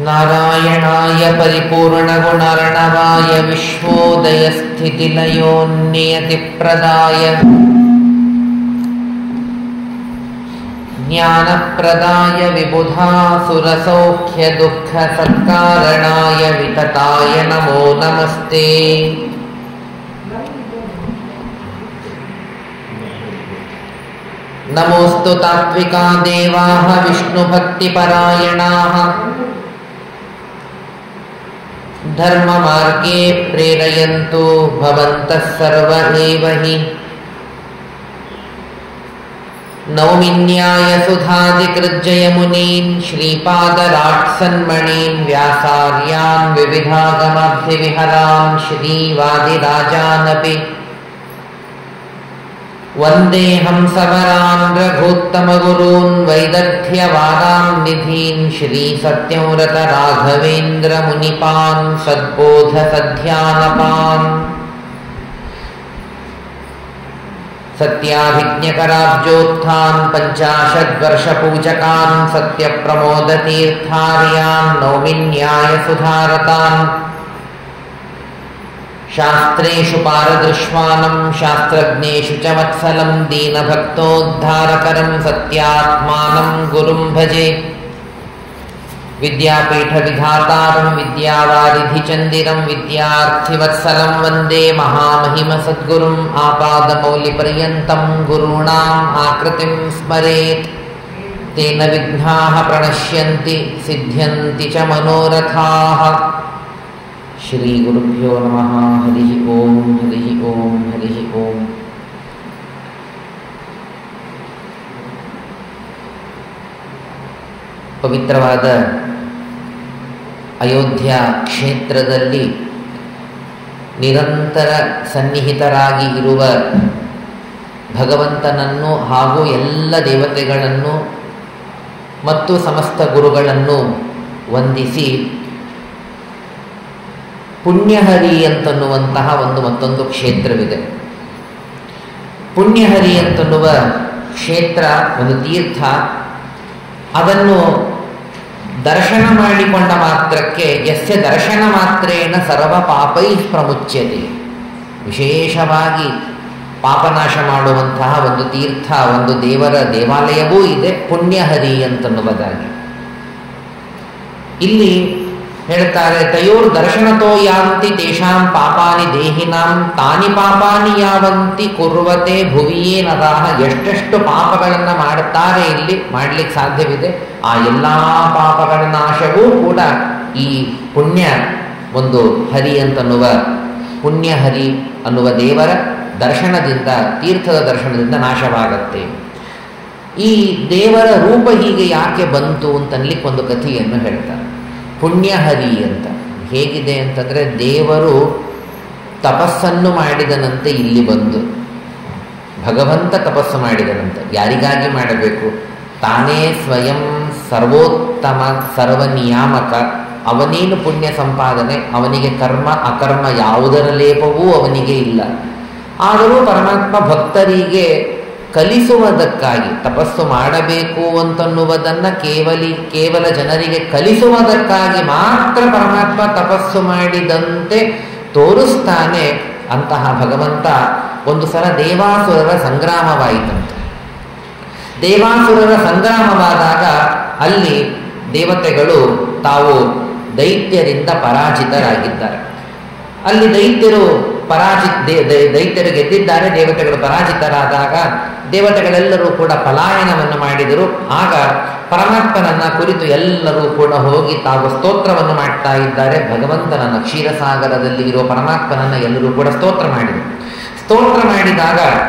ನಾರಾಯಣಾಯ ಪರಿಪೂರ್ಣಗುಣರ್ಣವಾಯ ವಿಶ್ವೋದಯಸ್ಥಿತಿಲಯೋನ್ನಿಯತಿಪ್ರದಾಯ ಜ್ಞಾನಪ್ರದಾಯ ವಿಬುಧಾಸುರಸೌಖ್ಯದುಃಖಸತ್ಕಾರಣಾಯ ವಿತತಾಯ ನಮೋ ನಮಸ್ತೆ. ನಮೋऽस्तु ತಾತ್ವಿಕಾ ದೇವಾಃ ವಿಷ್ಣುಭಕ್ತಿಪರಾಯಣಾಃ ಧರ್ಮಮಾರ್ಗೇ ಪ್ರೇರಯಂತು ಭವಂತಃ ಸರ್ವ ಏವ ಹಿ. ನೌಮಿನ್ಯಾಯ ಸುಧಾದಿಕೃಜ್ಜಯಮುನೀನ್ ಶ್ರೀಪಾದರಾಟ್ಸನ್ಮಣೀನ್ ವ್ಯಾಸಾರ್ಯಾನ್ ವಿವಿಧಾಗಮಾಬ್ಧಿವಿಹರಾನ್ ಶ್ರೀವಾದಿರಾಜಾನಪಿ ವಂದೇಹಂ ಸವರಾನ್ ರಘೋತ್ತಮಗುರೂನ್ ವೈದಗ್ಧ್ಯವಾದಾನ್ ನಿಧೀನ್ ಶ್ರೀ ಸತ್ಯವ್ರತ ರಾಘವೇಂದ್ರ ಮುನಿಪಾನ್ ಸದ್ಬೋಧ ಸಧ್ಯಾನಪಾನ್ ಸತ್ಯಾಭಿಜ್ಞಕರಾಬ್ಜೋತ್ಥಾನ್ ಪಂಚಾಶದ್ವರ್ಷಪೂಜಕಾನ್ ಸತ್ಯಪ್ರಮೋದತೀರ್ಥಾರ್ಯಾನ್ ನೌಮಿನ್ಯಾಯ ಸುಧಾರತಾನ್ ಶಾಸ್ತ್ರೇಷು ಪಾರದೃಶ್ವಾನಂ ಶಾಸ್ತ್ರಜ್ಞೇಷು ಚ ವತ್ಸಲಂ ದೀನಭಕ್ತೋದ್ಧಾರಕರಂ ಸತ್ಯಾತ್ಮಾನಂ ಗುರುಂ ಭಜೆ. ವಿದ್ಯಾಪೀಠ ವಿಧಾತಾರಂ ವಿದ್ಯಾವಾರಿಧಿ ಚಂದಿರಂ ವಿದ್ಯಾರ್ಥಿವತ್ಸಲಂ ವಂದೇ ಮಹಾಮಹಿಮ ಸದ್ಗುರುಂ ಆಪಾದಮೌಲಿಪರ್ಯಂತಂ ಗುರುಣಾಂ ಆಕೃತಿಂ ಸ್ಮರೇತ್. ತೇನ ವಿಘ್ನಾಃ ಪ್ರಣಶ್ಯಂತಿ ಸಿದ್ಧ್ಯಂತಿ ಚ ಮನೋರಥಾಃ. ಶ್ರೀ ಗುರುಭ್ಯೋ ನಮಃ. ಹರಿ ಓಂ ಹರಿ ಓಂ ಹರಿ ಓಂ. ಪವಿತ್ರವಾದ ಅಯೋಧ್ಯ ಕ್ಷೇತ್ರದಲ್ಲಿ ನಿರಂತರ ಸನ್ನಿಹಿತರಾಗಿ ಇರುವ ಭಗವಂತನನ್ನು ಹಾಗೂ ಎಲ್ಲ ದೇವತೆಗಳನ್ನು ಮತ್ತು ಸಮಸ್ತ ಗುರುಗಳನ್ನು ವಂದಿಸಿ ಪುಣ್ಯಹರಿ ಅಂತನ್ನುವಂತಹ ಮತ್ತೊಂದು ಕ್ಷೇತ್ರವಿದೆ. ಪುಣ್ಯಹರಿ ಅಂತನ್ನುವ ಕ್ಷೇತ್ರ ಒಂದು ತೀರ್ಥ. ಅದನ್ನು ದರ್ಶನ ಮಾಡಿಕೊಂಡ ಮಾತ್ರಕ್ಕೆ ಯಸ್ಯ ದರ್ಶನ ಮಾತ್ರೇಣ ಸರ್ವ ಪಾಪೈ ಪ್ರಮುಚ್ಯತೆ. ವಿಶೇಷವಾಗಿ ಪಾಪನಾಶ ಮಾಡುವಂತಹ ಒಂದು ತೀರ್ಥ, ಒಂದು ದೇವರ ದೇವಾಲಯವೂ ಇದೆ, ಪುಣ್ಯಹರಿ ಅಂತನ್ನುವುದಾಗಿ. ಇಲ್ಲಿ ಹೇಳ್ತಾರೆ, ತಯೋರ್ ದರ್ಶನತೋ ಯಾಂತಿ ತೇಷಾಂ ಪಾಪಾನಿ ದೇಹಿನಾಂ ತಾನಿ ಪಾಪಾನಿ ಯಾವಂತಿ ಕುರ್ವತೆ ಭುವಿಯೇ ನರಾಹ. ಎಷ್ಟೆಷ್ಟು ಪಾಪಗಳನ್ನು ಮಾಡುತ್ತಾರೆ ಇಲ್ಲಿ ಮಾಡಲಿಕ್ಕೆ ಸಾಧ್ಯವಿದೆ. ಆ ಎಲ್ಲ ಪಾಪಗಳ ನಾಶವೂ ಕೂಡ ಈ ಪುಣ್ಯ ಒಂದು ಹರಿ ಅಂತನ್ನುವ ಪುಣ್ಯಹರಿ ಅನ್ನುವ ದೇವರ ದರ್ಶನದಿಂದ, ತೀರ್ಥದ ದರ್ಶನದಿಂದ ನಾಶವಾಗತ್ತೆ. ಈ ದೇವರ ರೂಪ ಹೀಗೆ ಯಾಕೆ ಬಂತು ಅಂತನ್ಲಿಕ್ಕೆ ಒಂದು ಕಥೆಯನ್ನು ಹೇಳ್ತಾರೆ. ಪುಣ್ಯಹರಿ ಅಂತ ಹೇಗಿದೆ ಅಂತಂದರೆ, ದೇವರು ತಪಸ್ಸನ್ನು ಮಾಡಿದನಂತೆ ಇಲ್ಲಿ ಬಂದು. ಭಗವಂತ ತಪಸ್ಸು ಮಾಡಿದನಂತೆ. ಯಾರಿಗಾಗಿ ಮಾಡಬೇಕು? ತಾನೇ ಸ್ವಯಂ ಸರ್ವೋತ್ತಮ ಸರ್ವನಿಯಾಮಕ. ಅವನೇನು ಪುಣ್ಯ ಸಂಪಾದನೆ, ಅವನಿಗೆ ಕರ್ಮ ಅಕರ್ಮ ಯಾವುದರ ಲೇಪವೂ ಅವನಿಗೆ ಇಲ್ಲ. ಆದರೂ ಪರಮಾತ್ಮ ಭಕ್ತರಿಗೆ ಕಲಿಸುವುದಕ್ಕಾಗಿ ತಪಸ್ಸು ಮಾಡಬೇಕು ಅಂತನ್ನುವುದನ್ನು ಕೇವಲ ಜನರಿಗೆ ಕಲಿಸುವುದಕ್ಕಾಗಿ ಮಾತ್ರ ಪರಮಾತ್ಮ ತಪಸ್ಸು ಮಾಡಿದಂತೆ ತೋರಿಸ್ತಾನೆ. ಅಂತಹ ಭಗವಂತ ಒಂದು ಸಲ ದೇವಾಸುರರ ಸಂಗ್ರಾಮವಾಯಿತಂತೆ. ದೇವಾಸುರರ ಸಂಗ್ರಾಮವಾದಾಗ ಅಲ್ಲಿ ದೇವತೆಗಳು ತಾವು ದೈತ್ಯರಿಂದ ಪರಾಜಿತರಾಗಿದ್ದಾರೆ. ಅಲ್ಲಿ ದೈತ್ಯರು ಗೆದ್ದಿದ್ದಾರೆ, ದೇವತೆಗಳು ಪರಾಜಿತರಾದಾಗ ದೇವತೆಗಳೆಲ್ಲರೂ ಕೂಡ ಪಲಾಯನವನ್ನು ಮಾಡಿದರು. ಆಗ ಪರಮಾತ್ಮನನ್ನ ಕುರಿತು ಎಲ್ಲರೂ ಕೂಡ ಹೋಗಿ ತಾವು ಸ್ತೋತ್ರವನ್ನು ಮಾಡ್ತಾ ಇದ್ದಾರೆ. ಭಗವಂತನನ್ನ, ಕ್ಷೀರಸಾಗರದಲ್ಲಿ ಇರುವ ಪರಮಾತ್ಮನನ್ನ ಎಲ್ಲರೂ ಕೂಡ ಸ್ತೋತ್ರ ಮಾಡಿದರು. ಸ್ತೋತ್ರ ಮಾಡಿದಾಗ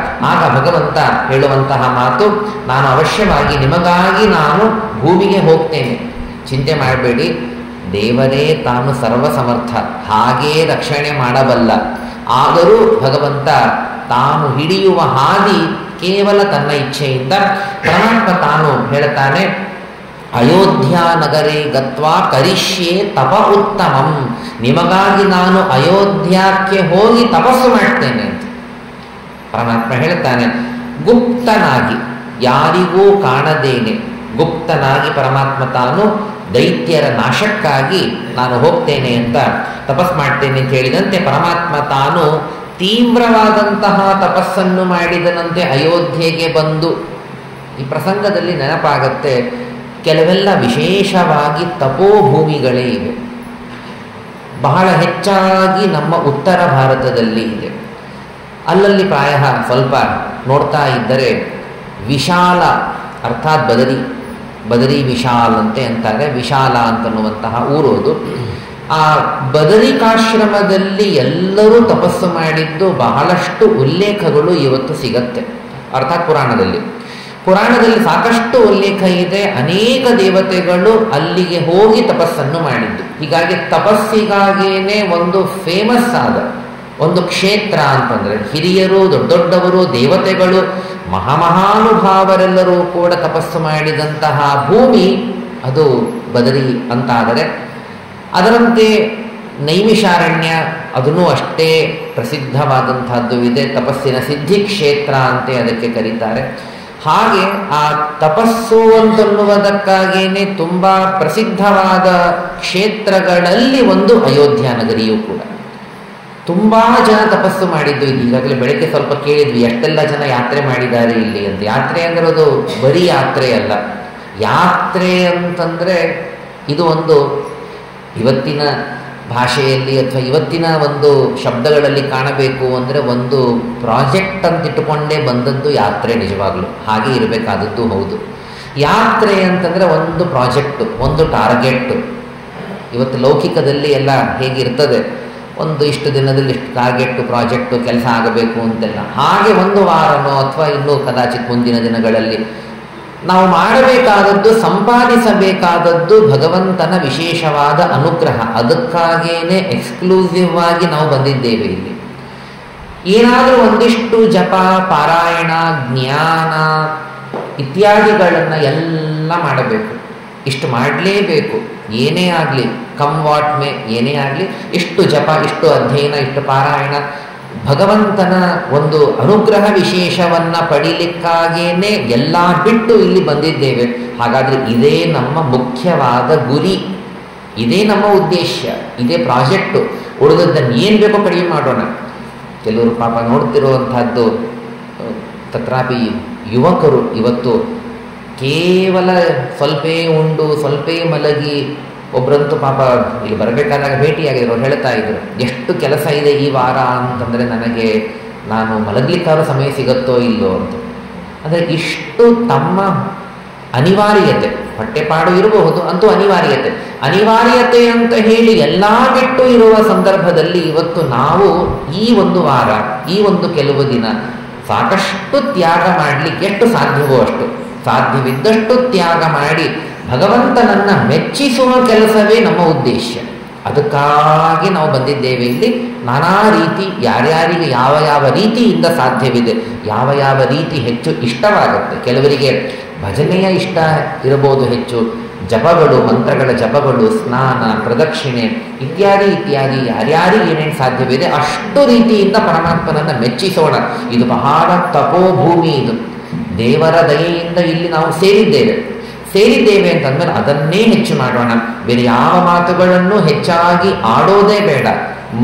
ಆಗ ಭಗವಂತ ಹೇಳುವಂತಹ ಮಾತು, ನಾನು ಅವಶ್ಯವಾಗಿ ನಿಮಗಾಗಿ ನಾನು ಭೂಮಿಗೆ ಹೋಗ್ತೇನೆ, ಚಿಂತೆ ಮಾಡಬೇಡಿ. ದೇವರೇ ತಾನು ಸರ್ವಸಮರ್ಥ, ಹಾಗೇ ರಕ್ಷಣೆ ಮಾಡಬಲ್ಲ. ಆದರೂ ಭಗವಂತ ತಾನು ಹಿಡಿಯುವ ಹಾದಿ ಕೇವಲ ತನ್ನ ಇಚ್ಛೆಯಿಂದ. ಪರಮಾತ್ಮ ತಾನು ಹೇಳ್ತಾನೆ, ಅಯೋಧ್ಯ ನಗರೇ ಗತ್ವಾ ಕರಿಷ್ಯೆ ತಪ ಉತ್ತಮಂ. ನಿಮಗಾಗಿ ನಾನು ಅಯೋಧ್ಯಕ್ಕೆ ಹೋಗಿ ತಪಸ್ಸು ಮಾಡ್ತೇನೆ ಅಂತ ಪರಮಾತ್ಮ ಹೇಳ್ತಾನೆ. ಗುಪ್ತನಾಗಿ, ಯಾರಿಗೂ ಕಾಣದೇನೆ, ಗುಪ್ತನಾಗಿ ಪರಮಾತ್ಮ ತಾನು ದೈತ್ಯರ ನಾಶಕ್ಕಾಗಿ ನಾನು ಹೋಗ್ತೇನೆ ಅಂತ ತಪಸ್ ಮಾಡ್ತೇನೆ ಅಂತ ಹೇಳಿದಂತೆ ಪರಮಾತ್ಮ ತಾನು ತೀವ್ರವಾದಂತಹ ತಪಸ್ಸನ್ನು ಮಾಡಿದನಂತೆ ಅಯೋಧ್ಯೆಗೆ ಬಂದು. ಈ ಪ್ರಸಂಗದಲ್ಲಿ ನೆನಪಾಗತ್ತೆ, ಕೆಲವೆಲ್ಲ ವಿಶೇಷವಾಗಿ ತಪೋಭೂಮಿಗಳೇ ಇವೆ. ಬಹಳ ಹೆಚ್ಚಾಗಿ ನಮ್ಮ ಉತ್ತರ ಭಾರತದಲ್ಲಿ ಇದೆ. ಅಲ್ಲಲ್ಲಿ ಪ್ರಾಯ ಸ್ವಲ್ಪ ನೋಡ್ತಾ ಇದ್ದರೆ ವಿಶಾಲ ಅರ್ಥಾತ್ ಬದರಿ ವಿಶಾಲ್ ಅಂತಾರೆ. ವಿಶಾಲ ಅಂತನ್ನುವಂತಹ ಊರೋದು. ಆ ಬದರಿಕಾಶ್ರಮದಲ್ಲಿ ಎಲ್ಲರೂ ತಪಸ್ಸು ಮಾಡಿದ್ದು ಬಹಳಷ್ಟು ಉಲ್ಲೇಖಗಳು ಇವತ್ತು ಸಿಗತ್ತೆ. ಅರ್ಥಾತ್ ಪುರಾಣದಲ್ಲಿ ಸಾಕಷ್ಟು ಉಲ್ಲೇಖ ಇದೆ. ಅನೇಕ ದೇವತೆಗಳು ಅಲ್ಲಿಗೆ ಹೋಗಿ ತಪಸ್ಸನ್ನು ಮಾಡಿದ್ದು. ಹೀಗಾಗಿ ತಪಸ್ಸಿಗಾಗೇನೆ ಒಂದು ಫೇಮಸ್ ಆದ ಒಂದು ಕ್ಷೇತ್ರ ಅಂತಂದರೆ ಹಿರಿಯರು, ದೊಡ್ಡವರು, ದೇವತೆಗಳು, ಮಹಾಮಹಾನುಭಾವರೆಲ್ಲರೂ ಕೂಡ ತಪಸ್ಸು ಮಾಡಿದಂತಹ ಭೂಮಿ ಅದು ಬದರಿ ಅಂತಾದರೆ, ಅದರಂತೆ ನೈಮಿಷಾರಣ್ಯ ಅದನ್ನೂ ಅಷ್ಟೇ ಪ್ರಸಿದ್ಧವಾದಂತಹದ್ದು ಇದೆ. ತಪಸ್ಸಿನ ಸಿದ್ಧಿ ಕ್ಷೇತ್ರ ಅಂತೆ ಅದಕ್ಕೆ ಕರೀತಾರೆ. ಹಾಗೆ ಆ ತಪಸ್ಸು ಅಂತನ್ನುವುದಕ್ಕಾಗೇನೆ ತುಂಬ ಪ್ರಸಿದ್ಧವಾದ ಕ್ಷೇತ್ರಗಳಲ್ಲಿ ಒಂದು ಅಯೋಧ್ಯ ನಗರಿಯೂ ಕೂಡ. ತುಂಬ ಜನ ತಪಸ್ಸು ಮಾಡಿದ್ದು. ಈಗಾಗಲೇ ಬೆಳಗ್ಗೆ ಸ್ವಲ್ಪ ಕೇಳಿದ್ವಿ ಎಷ್ಟೆಲ್ಲ ಜನ ಯಾತ್ರೆ ಮಾಡಿದ್ದಾರೆ ಇಲ್ಲಿ ಅಂತ. ಯಾತ್ರೆ ಅಂದರೆ ಅದು ಬರೀ ಯಾತ್ರೆ ಅಲ್ಲ. ಯಾತ್ರೆ ಅಂತಂದರೆ ಇದು ಒಂದು ಇವತ್ತಿನ ಭಾಷೆಯಲ್ಲಿ ಅಥವಾ ಇವತ್ತಿನ ಒಂದು ಶಬ್ದಗಳಲ್ಲಿ ಕಾಣಬೇಕು ಅಂದರೆ ಒಂದು ಪ್ರಾಜೆಕ್ಟ್ ಅಂತ ಇಟ್ಟುಕೊಂಡೇ ಬಂದದ್ದು ಯಾತ್ರೆ. ನಿಜವಾಗ್ಲೂ ಹಾಗೆ ಇರಬೇಕಾದದ್ದು ಹೌದು. ಯಾತ್ರೆ ಅಂತಂದರೆ ಒಂದು ಪ್ರಾಜೆಕ್ಟು, ಒಂದು ಟಾರ್ಗೆಟ್ಟು. ಇವತ್ತು ಲೌಕಿಕದಲ್ಲಿ ಎಲ್ಲ ಹೇಗಿರ್ತದೆ, ಒಂದು ಇಷ್ಟು ದಿನದಲ್ಲಿ ಇಷ್ಟು ಟಾರ್ಗೆಟ್ಟು, ಪ್ರಾಜೆಕ್ಟು, ಕೆಲಸ ಆಗಬೇಕು ಅಂತೆಲ್ಲ. ಹಾಗೆ ಒಂದು ವಾರನೋ ಅಥವಾ ಇನ್ನೂ ಕದಾಚಿತ್ ಮುಂದಿನ ದಿನಗಳಲ್ಲಿ ನಾವು ಮಾಡಬೇಕಾದದ್ದು, ಸಂಪಾದಿಸಬೇಕಾದದ್ದು ಭಗವಂತನ ವಿಶೇಷವಾದ ಅನುಗ್ರಹ. ಅದಕ್ಕಾಗೇನೆ ಎಕ್ಸ್ಕ್ಲೂಸಿವ್ ಆಗಿ ನಾವು ಬಂದಿದ್ದೇವೆ ಇಲ್ಲಿ. ಏನಾದರೂ ಒಂದಿಷ್ಟು ಜಪ, ಪಾರಾಯಣ, ಜ್ಞಾನ ಇತ್ಯಾದಿಗಳನ್ನು ಎಲ್ಲ ಮಾಡಬೇಕು. ಇಷ್ಟು ಮಾಡಲೇಬೇಕು. ಏನೇ ಆಗಲಿ, ಕಮ್ ವಾಟ್ ಮೇ, ಏನೇ ಆಗಲಿ, ಇಷ್ಟು ಜಪ, ಇಷ್ಟು ಅಧ್ಯಯನ, ಇಷ್ಟು ಪಾರಾಯಣ, ಭಗವಂತನ ಒಂದು ಅನುಗ್ರಹ ವಿಶೇಷವನ್ನು ಪಡೀಲಿಕ್ಕಾಗೇನೆ ಎಲ್ಲ ಬಿಟ್ಟು ಇಲ್ಲಿ ಬಂದಿದ್ದೇವೆ. ಹಾಗಾದರೆ ಇದೇ ನಮ್ಮ ಮುಖ್ಯವಾದ ಗುರಿ, ಇದೇ ನಮ್ಮ ಉದ್ದೇಶ, ಇದೇ ಪ್ರಾಜೆಕ್ಟು. ಉಳಿದದ್ದನ್ನು ಏನು ಬೇಕೋ ಕಡಿಮೆ ಮಾಡೋಣ. ಕೆಲವರು ಪಾಪ ನೋಡ್ತಿರುವಂತಹದ್ದು, ತತ್ರಾಪಿ ಯುವಕರು ಇವತ್ತು ಕೇವಲ ಸ್ವಲ್ಪೇ ಉಂಡು ಸ್ವಲ್ಪೇ ಮಲಗಿ, ಒಬ್ಬರಂತೂ ಪಾಪ ಇಲ್ಲಿ ಬರಬೇಕಾದಾಗ ಭೇಟಿಯಾಗಿದ್ರು, ಹೇಳ್ತಾ ಇದ್ರು ಎಷ್ಟು ಕೆಲಸ ಇದೆ ಈ ವಾರ ಅಂತಂದರೆ ನನಗೆ, ನಾನು ಮಲಗಲಿಕ್ಕಾದ್ರೂ ಸಮಯ ಸಿಗುತ್ತೋ ಇಲ್ಲೋ ಅಂತ. ಅಂದರೆ ಇಷ್ಟು ತಮ್ಮ ಅನಿವಾರ್ಯತೆ, ಹೊಟ್ಟೆಪಾಡು ಇರಬಹುದು, ಅಂತೂ ಅನಿವಾರ್ಯತೆ ಅಂತ ಹೇಳಿ ಎಲ್ಲ ಬಿಟ್ಟು ಇರುವ ಸಂದರ್ಭದಲ್ಲಿ ಇವತ್ತು ನಾವು ಈ ಒಂದು ವಾರ, ಈ ಒಂದು ಕೆಲವು ದಿನ ಸಾಕಷ್ಟು ತ್ಯಾಗ ಮಾಡಲಿಕ್ಕೆ ಎಷ್ಟು ಸಾಧ್ಯವೋ ಅಷ್ಟು, ಸಾಧ್ಯವಿದ್ದಷ್ಟು ತ್ಯಾಗ ಮಾಡಿ ಭಗವಂತನನ್ನು ಮೆಚ್ಚಿಸುವ ಕೆಲಸವೇ ನಮ್ಮ ಉದ್ದೇಶ. ಅದಕ್ಕಾಗಿ ನಾವು ಬಂದಿದ್ದೇವೆ ಇಲ್ಲಿ. ನಾನಾ ರೀತಿ, ಯಾರ್ಯಾರಿಗೆ ಯಾವ ಯಾವ ರೀತಿಯಿಂದ ಸಾಧ್ಯವಿದೆ, ಯಾವ ಯಾವ ರೀತಿ ಹೆಚ್ಚು ಇಷ್ಟವಾಗುತ್ತೆ. ಕೆಲವರಿಗೆ ಭಜನೆಯ ಇಷ್ಟ ಇರಬಹುದು ಹೆಚ್ಚು, ಜಪಗಳು, ಮಂತ್ರಗಳ ಜಪಗಳು, ಸ್ನಾನ, ಪ್ರದಕ್ಷಿಣೆ ಇತ್ಯಾದಿ ಯಾರ್ಯಾರಿಗೆ ಏನೇನು ಸಾಧ್ಯವಿದೆ ಅಷ್ಟು ರೀತಿಯಿಂದ ಪರಮಾತ್ಮನನ್ನು ಮೆಚ್ಚಿಸೋಣ. ಇದು ಬಹಳ ತಪೋಭೂಮಿ. ಇದು ದೇವರ ದಯೆಯಿಂದ ಇಲ್ಲಿ ನಾವು ಸೇರಿದ್ದೇವೆ ಅಂತಂದ್ರೆ ಅದನ್ನೇ ಹೆಚ್ಚು ಮಾಡೋಣ. ಬೇರೆ ಯಾವ ಮಾತುಗಳನ್ನು ಹೆಚ್ಚಾಗಿ ಆಡೋದೇ ಬೇಡ.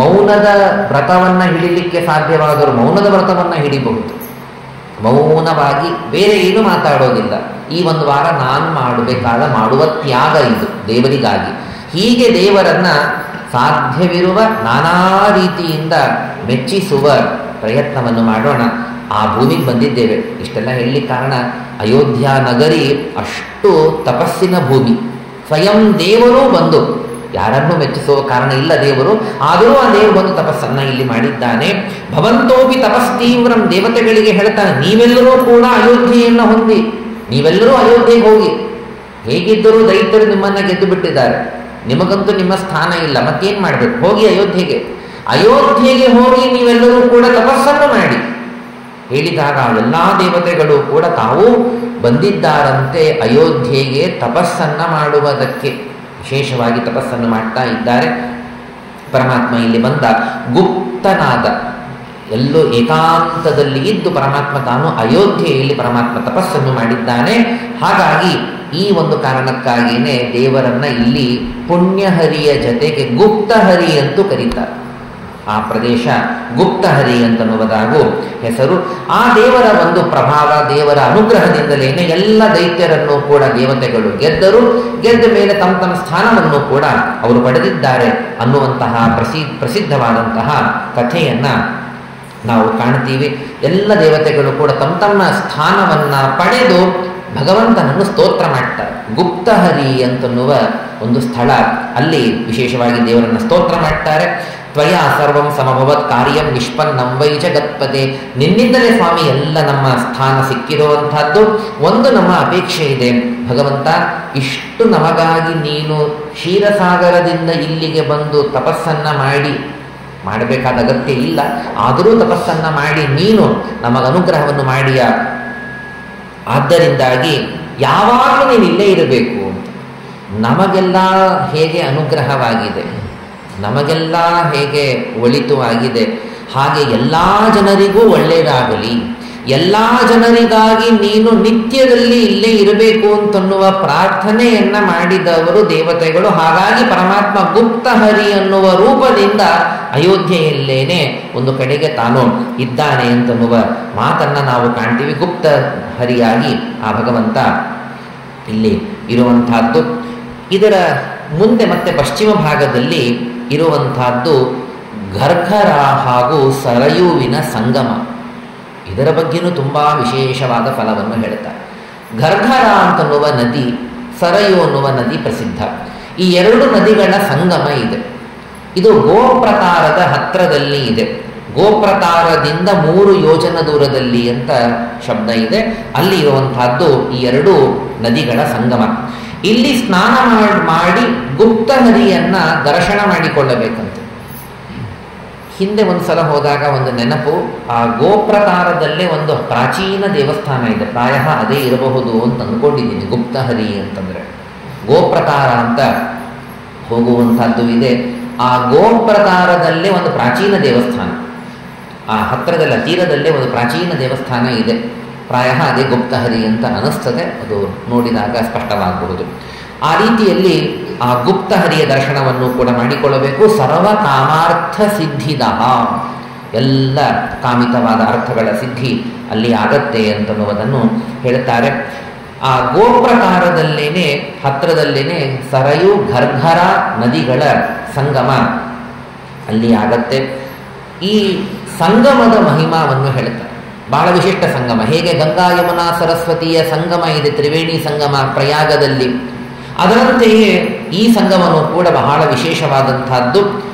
ಮೌನದ ವ್ರತವನ್ನು ಹಿಡಿಲಿಕ್ಕೆ ಸಾಧ್ಯವಾದರೂ ಮೌನದ ವ್ರತವನ್ನು ಹಿಡಿಬಹುದು. ಮೌನವಾಗಿ ಬೇರೆ ಏನು ಮಾತಾಡೋದಿಲ್ಲ. ಈ ಒಂದು ವಾರ ನಾನು ಮಾಡುವ ತ್ಯಾಗ ಇದು ದೇವರಿಗಾಗಿ. ಹೀಗೆ ದೇವರನ್ನ ಸಾಧ್ಯವಿರುವ ನಾನಾ ರೀತಿಯಿಂದ ಮೆಚ್ಚಿಸುವ ಪ್ರಯತ್ನವನ್ನು ಮಾಡೋಣ. ಆ ಭೂಮಿಗೆ ಬಂದಿದ್ದೇವೆ. ಇಷ್ಟೆಲ್ಲ ಹೇಳಲಿಕ್ಕೆ ಕಾರಣ, ಅಯೋಧ್ಯ ನಗರಿ ಅಷ್ಟು ತಪಸ್ಸಿನ ಭೂಮಿ. ಸ್ವಯಂ ದೇವರು ಬಂದು, ಯಾರನ್ನೂ ಮೆಚ್ಚಿಸುವ ಕಾರಣ ಇಲ್ಲ ದೇವರು, ಆದರೂ ಆ ದೇವರು ಬಂದು ತಪಸ್ಸನ್ನ ಇಲ್ಲಿ ಮಾಡಿದ್ದಾನೆ. ಭವಂತೋಪಿ ತಪಸ್ತೀವ್ರಂ, ದೇವತೆಗಳಿಗೆ ಹೇಳ್ತಾನೆ, ನೀವೆಲ್ಲರೂ ಕೂಡ ಅಯೋಧ್ಯೆಯನ್ನು ಹೊಂದಿ, ನೀವೆಲ್ಲರೂ ಅಯೋಧ್ಯೆಗೆ ಹೋಗಿ. ಹೇಗಿದ್ದರೂ ದೈತ್ಯರು ನಿಮ್ಮನ್ನ ಗೆದ್ದು ಬಿಟ್ಟಿದ್ದಾರೆ, ನಿಮಗಂತೂ ನಿಮ್ಮ ಸ್ಥಾನ ಇಲ್ಲ, ಮತ್ತೇನು ಮಾಡಬೇಕು? ಹೋಗಿ ಅಯೋಧ್ಯೆಗೆ ಹೋಗಿ ನೀವೆಲ್ಲರೂ ಕೂಡ ತಪಸ್ಸನ್ನು ಮಾಡಿ ಹೇಳಿದಾಗ ಎಲ್ಲ ದೇವತೆಗಳು ಕೂಡ ತಾವು ಬಂದಿದ್ದಾರಂತೆ ಅಯೋಧ್ಯೆಗೆ ತಪಸ್ಸನ್ನು ಮಾಡುವುದಕ್ಕೆ. ವಿಶೇಷವಾಗಿ ತಪಸ್ಸನ್ನು ಮಾಡ್ತಾ ಇದ್ದಾರೆ. ಪರಮಾತ್ಮ ಇಲ್ಲಿ ಬಂದ ಗುಪ್ತನಾದ, ಎಲ್ಲೋ ಏಕಾಂತದಲ್ಲಿ ಇದ್ದು ಪರಮಾತ್ಮ ತಾನು ಅಯೋಧ್ಯೆಯಲ್ಲಿ ಪರಮಾತ್ಮ ತಪಸ್ಸನ್ನು ಮಾಡಿದ್ದಾನೆ. ಹಾಗಾಗಿ ಈ ಒಂದು ಕಾರಣಕ್ಕಾಗಿಯೇ ದೇವರನ್ನ ಇಲ್ಲಿ ಪುಣ್ಯಹರಿಯ ಜೊತೆಗೆ ಗುಪ್ತಹರಿ ಅಂತೂ ಕರೀತಾರೆ. ಆ ಪ್ರದೇಶ ಗುಪ್ತಹರಿ ಅಂತನ್ನುವುದಾಗೂ ಹೆಸರು. ಆ ದೇವರ ಒಂದು ಪ್ರಭಾವ, ದೇವರ ಅನುಗ್ರಹದಿಂದಲೇನೆ ಎಲ್ಲ ದೈತ್ಯರನ್ನು ಕೂಡ ದೇವತೆಗಳು ಗೆದ್ದರು. ಗೆದ್ದ ಮೇಲೆ ತಮ್ಮ ತಮ್ಮ ಸ್ಥಾನವನ್ನು ಕೂಡ ಅವರು ಪಡೆದಿದ್ದಾರೆ ಅನ್ನುವಂತಹ ಪ್ರಸಿದ್ಧವಾದಂತಹ ಕಥೆಯನ್ನ ನಾವು ಕಾಣ್ತೀವಿ. ಎಲ್ಲ ದೇವತೆಗಳು ಕೂಡ ತಮ್ಮ ತಮ್ಮ ಸ್ಥಾನವನ್ನ ಪಡೆದು ಭಗವಂತನನ್ನು ಸ್ತೋತ್ರ ಮಾಡ್ತಾರೆ. ಗುಪ್ತಹರಿ ಅಂತನ್ನುವ ಒಂದು ಸ್ಥಳ, ಅಲ್ಲಿ ವಿಶೇಷವಾಗಿ ದೇವರನ್ನು ಸ್ತೋತ್ರ ಮಾಡ್ತಾರೆ. ತ್ವಯ ಸರ್ವಂ ಸಮಭವತ್ ಕಾರ್ಯಂ ನಿಷ್ಪನ್ನಂ ವೈ ಜಗತ್ಪತೆ. ನಿನ್ನಿಂದಲೇ ಸ್ವಾಮಿ ಎಲ್ಲ ನಮ್ಮ ಸ್ಥಾನ ಸಿಕ್ಕಿರುವಂತಹದ್ದು. ಒಂದು ನಮ್ಮ ಅಪೇಕ್ಷೆ ಇದೆ, ಭಗವಂತ, ಇಷ್ಟು ನಮಗಾಗಿ ನೀನು ಕ್ಷೀರಸಾಗರದಿಂದ ಇಲ್ಲಿಗೆ ಬಂದು ತಪಸ್ಸನ್ನ ಮಾಡಬೇಕಾದ ಅಗತ್ಯ ಇಲ್ಲ, ಆದರೂ ತಪಸ್ಸನ್ನ ಮಾಡಿ ನೀನು ನಮಗೆ ಅನುಗ್ರಹವನ್ನು ಮಾಡಿಯ. ಆದ್ದರಿಂದಾಗಿ ಯಾವಾಗಲೂ ನೀನು ಇಲ್ಲೇ ಇರಬೇಕು ಅಂತ. ನಮಗೆಲ್ಲ ಹೇಗೆ ಅನುಗ್ರಹವಾಗಿದೆ, ನಮಗೆಲ್ಲ ಹೇಗೆ ಒಳಿತು ಆಗಿದೆ, ಹಾಗೆ ಎಲ್ಲ ಜನರಿಗೂ ಒಳ್ಳೆಯದಾಗಲಿ, ಎಲ್ಲ ಜನರಿಗಾಗಿ ನೀನು ನಿತ್ಯದಲ್ಲಿ ಇಲ್ಲೇ ಇರಬೇಕು ಅಂತನ್ನುವ ಪ್ರಾರ್ಥನೆಯನ್ನ ಮಾಡಿದವರು ದೇವತೆಗಳು. ಹಾಗಾಗಿ ಪರಮಾತ್ಮ ಗುಪ್ತಹರಿ ಅನ್ನುವ ರೂಪದಿಂದ ಅಯೋಧ್ಯೆಯಲ್ಲೇನೆ ಒಂದು ಕಡೆಗೆ ತಾನು ಇದ್ದಾನೆ ಅಂತನ್ನುವ ಮಾತನ್ನ ನಾವು ಕಾಣ್ತೀವಿ. ಗುಪ್ತ ಹರಿಯಾಗಿ ಆ ಭಗವಂತ ಇಲ್ಲಿ ಇರುವಂತಹದ್ದು. ಇದರ ಮುಂದೆ ಮತ್ತೆ ಪಶ್ಚಿಮ ಭಾಗದಲ್ಲಿ ಇರುವಂತಹದ್ದು ಘರ್ಘರ ಹಾಗೂ ಸರಯುವಿನ ಸಂಗಮ. ಇದರ ಬಗ್ಗೆನೂ ತುಂಬಾ ವಿಶೇಷವಾದ ಫಲವನ್ನು ಹೇಳ್ತಾರೆ. ಘರ್ಘರ ಅಂತನ್ನುವ ನದಿ, ಸರಯು ಅನ್ನುವ ನದಿ ಪ್ರಸಿದ್ಧ. ಈ ಎರಡು ನದಿಗಳ ಸಂಗಮ ಇದೆ. ಇದು ಗೋಪ್ರತಾರದ ಹತ್ರದಲ್ಲಿ ಇದೆ. ಗೋಪ್ರತಾರದಿಂದ 3 ಯೋಜನ ದೂರದಲ್ಲಿ ಅಂತ ಶಬ್ದ ಇದೆ. ಅಲ್ಲಿ ಇರುವಂತಹದ್ದು ಈ ಎರಡು ನದಿಗಳ ಸಂಗಮ. ಇಲ್ಲಿ ಸ್ನಾನ ಮಾಡಿ ಗುಪ್ತಹರಿಯನ್ನ ದರ್ಶನ ಮಾಡಿಕೊಳ್ಳಬೇಕಂತೆ. ಹಿಂದೆ ಒಂದು ಸಲ ಹೋದಾಗ ಒಂದು ನೆನಪು, ಆ ಗೋಪ್ರತಾರದಲ್ಲೇ ಒಂದು ಪ್ರಾಚೀನ ದೇವಸ್ಥಾನ ಇದೆ. ಪ್ರಾಯಃ ಅದೇ ಇರಬಹುದು ಅಂತ ಅಂದ್ಕೊಂಡಿದ್ದೀನಿ. ಗುಪ್ತಹರಿ ಅಂತಂದ್ರೆ ಗೋಪ್ರತಾರ ಅಂತ ಹೋಗುವಂತಹದ್ದು ಇದೆ. ಆ ಗೋಪ್ರತಾರದಲ್ಲೇ ಒಂದು ಪ್ರಾಚೀನ ದೇವಸ್ಥಾನ, ಆ ಹತ್ತಿರದಲ್ಲ ತೀರದಲ್ಲೇ ಒಂದು ಪ್ರಾಚೀನ ದೇವಸ್ಥಾನ ಇದೆ. ಪ್ರಾಯಃ ಅದೇ ಗುಪ್ತಹರಿ ಅಂತ ಅನಿಸ್ತದೆ, ಅದು ನೋಡಿದಾಗ ಸ್ಪಷ್ಟವಾಗಬಹುದು. ಆ ರೀತಿಯಲ್ಲಿ ಆ ಗುಪ್ತಹರಿಯ ದರ್ಶನವನ್ನು ಕೂಡ ಮಾಡಿಕೊಳ್ಳಬೇಕು. ಸರ್ವ ಕಾಮಾರ್ಥ ಸಿದ್ಧಿದ, ಎಲ್ಲ ಕಾಮಿತವಾದ ಅರ್ಥಗಳ ಸಿದ್ಧಿ ಅಲ್ಲಿ ಆಗತ್ತೆ ಅಂತನ್ನುವುದನ್ನು ಹೇಳ್ತಾರೆ. ಆ ಗೋಪ್ರಕಾರದಲ್ಲೇನೆ ಹತ್ತಿರದಲ್ಲೇನೆ ಸರಯು ಘರ್ಘರ ನದಿಗಳ ಸಂಗಮ ಅಲ್ಲಿ ಆಗತ್ತೆ. ಈ ಸಂಗಮದ ಮಹಿಮಾವನ್ನು ಹೇಳ್ತಾರೆ. ಬಹಳ ವಿಶಿಷ್ಟ ಸಂಗಮ. ಹೇಗೆ ಗಂಗಾ ಯಮುನಾ ಸರಸ್ವತಿಯ ಸಂಗಮ ಇದೆ, ತ್ರಿವೇಣಿ ಸಂಗಮ ಪ್ರಯಾಗದಲ್ಲಿ, ಅದರಂತೆಯೇ ಈ ಸಂಗಮನು ಕೂಡ ಬಹಳ ವಿಶೇಷವಾದಂತಹದ್ದು.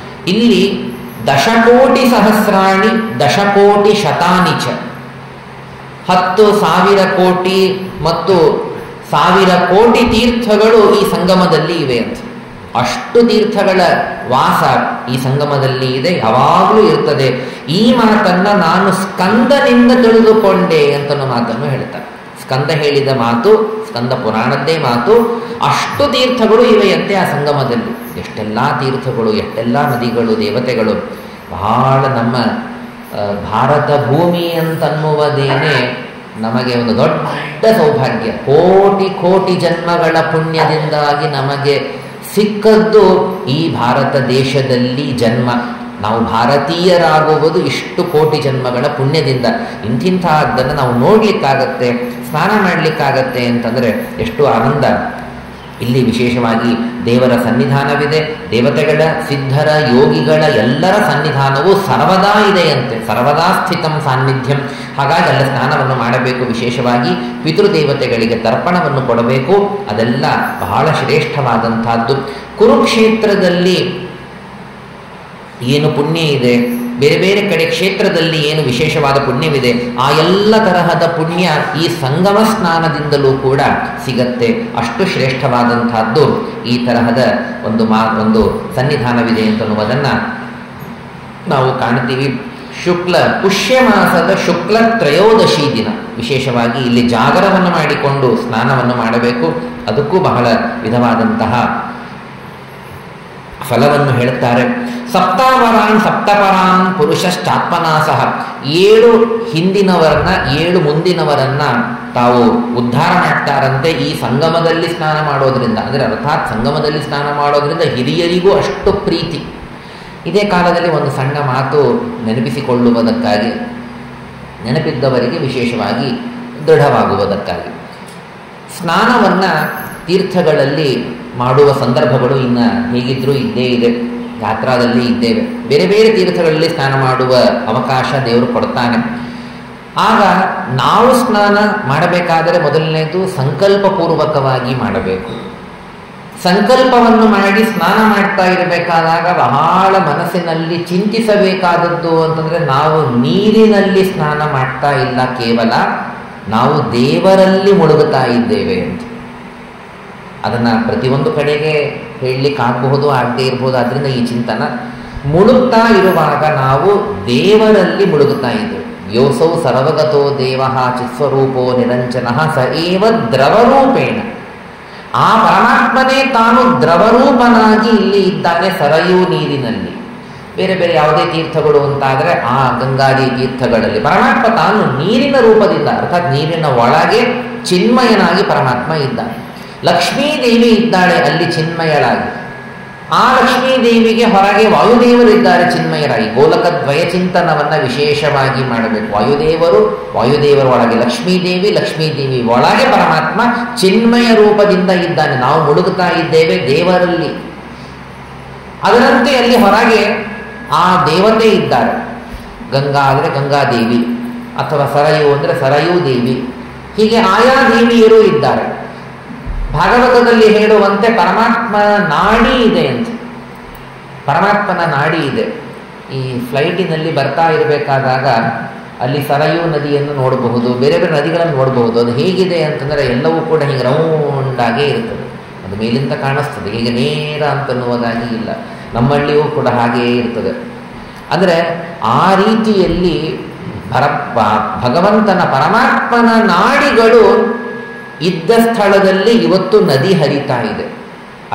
ಇಲ್ಲಿ 10,000,000 ಸಹಸ್ರಾಣಿ 10,000,000 ಶತಾನಿಚ, 10,000 ಕೋಟಿ ಮತ್ತು 1,000 ಕೋಟಿ ತೀರ್ಥಗಳು ಈ ಸಂಗಮದಲ್ಲಿ ಇವೆ ಅಂತ. ಅಷ್ಟು ತೀರ್ಥಗಳ ವಾಸ ಈ ಸಂಗಮದಲ್ಲಿ ಇದೆ, ಯಾವಾಗಲೂ ಇರ್ತದೆ. ಈ ಮಾತನ್ನ ನಾನು ಸ್ಕಂದನಿಂದ ತಿಳಿದುಕೊಂಡೆ ಅಂತನೋ ಮಾತನ್ನು ಹೇಳ್ತಾರೆ. ಸ್ಕಂದ ಹೇಳಿದ ಮಾತು, ಸ್ಕಂದ ಪುರಾಣದ್ದೇ ಮಾತು. ಅಷ್ಟು ತೀರ್ಥಗಳು ಇವೆಯಂತೆ ಆ ಸಂಗಮದಲ್ಲಿ. ಎಷ್ಟೆಲ್ಲ ತೀರ್ಥಗಳು, ಎಷ್ಟೆಲ್ಲ ನದಿಗಳು, ದೇವತೆಗಳು. ಬಹಳ ನಮ್ಮ ಭಾರತ ಭೂಮಿ ಅಂತನ್ನುವುದೇನೆ ನಮಗೆ ಒಂದು ದೊಡ್ಡ ಸೌಭಾಗ್ಯ. ಕೋಟಿ ಕೋಟಿ ಜನ್ಮಗಳ ಪುಣ್ಯದಿಂದಾಗಿ ನಮಗೆ ಸಿಕ್ಕದ್ದು ಈ ಭಾರತ ದೇಶದಲ್ಲಿ ಜನ್ಮ. ನಾವು ಭಾರತೀಯರಾಗುವುದು ಇಷ್ಟು ಕೋಟಿ ಜನ್ಮಗಳ ಪುಣ್ಯದಿಂದ. ಇಂತಿಂತಹದ್ದನ್ನು ನಾವು ನೋಡ್ಲಿಕ್ಕಾಗತ್ತೆ, ಸ್ನಾನ ಮಾಡಲಿಕ್ಕಾಗತ್ತೆ ಅಂತಂದರೆ ಎಷ್ಟು ಆನಂದ. ಇಲ್ಲಿ ವಿಶೇಷವಾಗಿ ದೇವರ ಸನ್ನಿಧಾನವಿದೆ. ದೇವತೆಗಳ, ಸಿದ್ಧರ, ಯೋಗಿಗಳ ಎಲ್ಲರ ಸನ್ನಿಧಾನವು ಸರ್ವದಾ ಇದೆಯಂತೆ. ಸರ್ವದಾ ಸ್ಥಿತಂ ಸಾನ್ನಿಧ್ಯಂ. ಹಾಗಾಗಿ ಅಲ್ಲಿ ಸ್ನಾನವನ್ನು ಮಾಡಬೇಕು. ವಿಶೇಷವಾಗಿ ಪಿತೃದೇವತೆಗಳಿಗೆ ತರ್ಪಣವನ್ನು ಕೊಡಬೇಕು. ಅದೆಲ್ಲ ಬಹಳ ಶ್ರೇಷ್ಠವಾದಂತಹದ್ದು. ಕುರುಕ್ಷೇತ್ರದಲ್ಲಿ ಏನು ಪುಣ್ಯ ಇದೆ, ಬೇರೆ ಬೇರೆ ಕಡೆ ಕ್ಷೇತ್ರದಲ್ಲಿ ಏನು ವಿಶೇಷವಾದ ಪುಣ್ಯವಿದೆ, ಆ ಎಲ್ಲ ತರಹದ ಪುಣ್ಯ ಈ ಸಂಗಮ ಸ್ನಾನದಿಂದಲೂ ಕೂಡ ಸಿಗತ್ತೆ. ಅಷ್ಟು ಶ್ರೇಷ್ಠವಾದಂತಹದ್ದು ಈ ತರಹದ ಒಂದು ಸನ್ನಿಧಾನವಿದೆ ಅಂತನ್ನುವುದನ್ನು ನಾವು ಕಾಣ್ತೀವಿ. ಪುಷ್ಯ ಮಾಸದ ಶುಕ್ಲ ತ್ರಯೋದಶಿ ದಿನ ವಿಶೇಷವಾಗಿ ಇಲ್ಲಿ ಜಾಗರವನ್ನು ಮಾಡಿಕೊಂಡು ಸ್ನಾನವನ್ನು ಮಾಡಬೇಕು. ಅದಕ್ಕೂ ಬಹಳ ವಿಧವಾದಂತಹ ಫಲವನ್ನು ಹೇಳುತ್ತಾರೆ. ಸಪ್ತಾವರಾನ್ ಸಪ್ತಪರಾನ್ ಪುರುಷಶ್ಚಾತ್ಮನಾಸಃ, 7 ಹಿಂದಿನವರನ್ನ 7 ಮುಂದಿನವರನ್ನ ತಾವು ಉದ್ಧಾರ ಮಾಡ್ತಾರಂತೆ ಈ ಸಂಗಮದಲ್ಲಿ ಸ್ನಾನ ಮಾಡೋದ್ರಿಂದ. ಅಂದರೆ ಅರ್ಥಾತ್ ಸಂಗಮದಲ್ಲಿ ಸ್ನಾನ ಮಾಡೋದ್ರಿಂದ ಹಿರಿಯರಿಗೂ ಅಷ್ಟು ಪ್ರೀತಿ. ಇದೇ ಕಾಲದಲ್ಲಿ ಒಂದು ಸಣ್ಣ ಮಾತು ನೆನಪಿಸಿಕೊಳ್ಳುವುದಕ್ಕಾಗಿ, ನೆನಪಿದ್ದವರಿಗೆ ವಿಶೇಷವಾಗಿ ದೃಢವಾಗುವುದಕ್ಕಾಗಿ, ಸ್ನಾನವನ್ನು ತೀರ್ಥಗಳಲ್ಲಿ ಮಾಡುವ ಸಂದರ್ಭಗಳು ಇನ್ನು ಹೇಗಿದ್ರೂ ಇದ್ದೇ ಇದೆ. ಯಾತ್ರಾದಲ್ಲಿ ಇದ್ದೇವೆ, ಬೇರೆ ಬೇರೆ ತೀರ್ಥಗಳಲ್ಲಿ ಸ್ನಾನ ಮಾಡುವ ಅವಕಾಶ ದೇವರು ಕೊಡ್ತಾನೆ. ಆಗ ನಾವು ಸ್ನಾನ ಮಾಡಬೇಕಾದರೆ ಮೊದಲನೇದು ಸಂಕಲ್ಪಪೂರ್ವಕವಾಗಿ ಮಾಡಬೇಕು. ಸಂಕಲ್ಪವನ್ನು ಮಾಡಿ ಸ್ನಾನ ಮಾಡ್ತಾ ಇರಬೇಕಾದಾಗ ಬಹಳ ಮನಸ್ಸಿನಲ್ಲಿ ಚಿಂತಿಸಬೇಕಾದದ್ದು ಅಂತಂದರೆ ನಾವು ನೀರಿನಲ್ಲಿ ಸ್ನಾನ ಮಾಡ್ತಾ ಇಲ್ಲ, ಕೇವಲ ನಾವು ದೇವರಲ್ಲಿ ಮುಳುಗುತ್ತಾ ಇದ್ದೇವೆ ಅಂತ. ಅದನ್ನು ಪ್ರತಿಯೊಂದು ಕಡೆಗೆ ಹೇಳಲಿಕ್ಕಾಗಬಹುದು, ಆಗದೇ ಇರಬಹುದು. ಆದ್ದರಿಂದ ಈ ಚಿಂತನ ಮುಳುಗ್ತಾ ಇರುವಾಗ ನಾವು ದೇವರಲ್ಲಿ ಮುಳುಗುತ್ತಾ ಇದ್ದೇವೆ. ಯೋಸೌ ಸರ್ವಗತೋ ದೇವ ಚಿತ್ಸ್ವರೂಪೋ ನಿರಂಜನಃ ಸ ಏವ ದ್ರವರೂಪೇಣ. ಆ ಪರಮಾತ್ಮನೇ ತಾನು ದ್ರವರೂಪನಾಗಿ ಇಲ್ಲಿ ಇದ್ದಾನೆ ಸರಯೂ ನೀರಿನಲ್ಲಿ. ಬೇರೆ ಬೇರೆ ಯಾವುದೇ ತೀರ್ಥಗಳು ಅಂತಾದರೆ ಆ ಗಂಗಾದಿ ತೀರ್ಥಗಳಲ್ಲಿ ಪರಮಾತ್ಮ ತಾನು ನೀರಿನ ರೂಪದಿಂದ, ಅರ್ಥಾತ್ ನೀರಿನ ಒಳಗೆ ಚಿನ್ಮಯನಾಗಿ ಪರಮಾತ್ಮ ಇದ್ದಾನೆ. ಲಕ್ಷ್ಮೀದೇವಿ ಇದ್ದಾಳೆ ಅಲ್ಲಿ ಚಿನ್ಮಯಳಾಗಿ. ಆ ಲಕ್ಷ್ಮೀದೇವಿಗೆ ಹೊರಗೆ ವಾಯುದೇವರು ಇದ್ದಾರೆ ಚಿನ್ಮಯರಾಗಿ. ಗೋಲಕದ್ವಯ ಚಿಂತನವನ್ನು ವಿಶೇಷವಾಗಿ ಮಾಡಬೇಕು. ವಾಯುದೇವರ ಒಳಗೆ ಲಕ್ಷ್ಮೀದೇವಿ, ಲಕ್ಷ್ಮೀದೇವಿ ಒಳಗೆ ಪರಮಾತ್ಮ ಚಿನ್ಮಯ ರೂಪದಿಂದ ಇದ್ದಾನೆ. ನಾವು ಮುಳುಗುತ್ತಾ ಇದ್ದೇವೆ ದೇವರಲ್ಲಿ. ಅದರಂತೆ ಅಲ್ಲಿ ಹೊರಗೆ ಆ ದೇವತೆ ಇದ್ದಾರೆ. ಗಂಗಾ ಅಂದರೆ ಗಂಗಾದೇವಿ, ಅಥವಾ ಸರಯು ಅಂದರೆ ಸರಯೂ ದೇವಿ, ಹೀಗೆ ಆಯಾ ದೇವಿಯರು ಇದ್ದಾರೆ. ಭಾಗವತದಲ್ಲಿ ಹೇಳುವಂತೆ ಪರಮಾತ್ಮನ ನಾಡಿ ಇದೆ ಅಂತ. ಪರಮಾತ್ಮನ ನಾಡಿ ಇದೆ. ಈ ಫ್ಲೈಟಿನಲ್ಲಿ ಬರ್ತಾ ಇರಬೇಕಾದಾಗ ಅಲ್ಲಿ ಸರಯೂ ನದಿಯನ್ನು ನೋಡಬಹುದು, ಬೇರೆ ಬೇರೆ ನದಿಗಳನ್ನು ನೋಡಬಹುದು. ಅದು ಹೇಗಿದೆ ಅಂತಂದರೆ ಎಲ್ಲವೂ ಕೂಡ ಹೀಗೆ ರೌಂಡಾಗೇ ಇರ್ತದೆ. ಅದು ಮೇಲಿಂದ ಕಾಣಿಸ್ತದೆ, ಹೀಗೆ ನೇರ ಅಂತನ್ನುವುದಾಗಿ ಇಲ್ಲ. ನಮ್ಮಲ್ಲಿಯೂ ಕೂಡ ಹಾಗೆಯೇ ಇರ್ತದೆ. ಅಂದರೆ ಆ ರೀತಿಯಲ್ಲಿ ಭಗವಂತನ ಪರಮಾತ್ಮನ ನಾಡಿಗಳು ಇದ್ದ ಸ್ಥಳದಲ್ಲಿ ಇವತ್ತು ನದಿ ಹರಿತಾ ಇದೆ,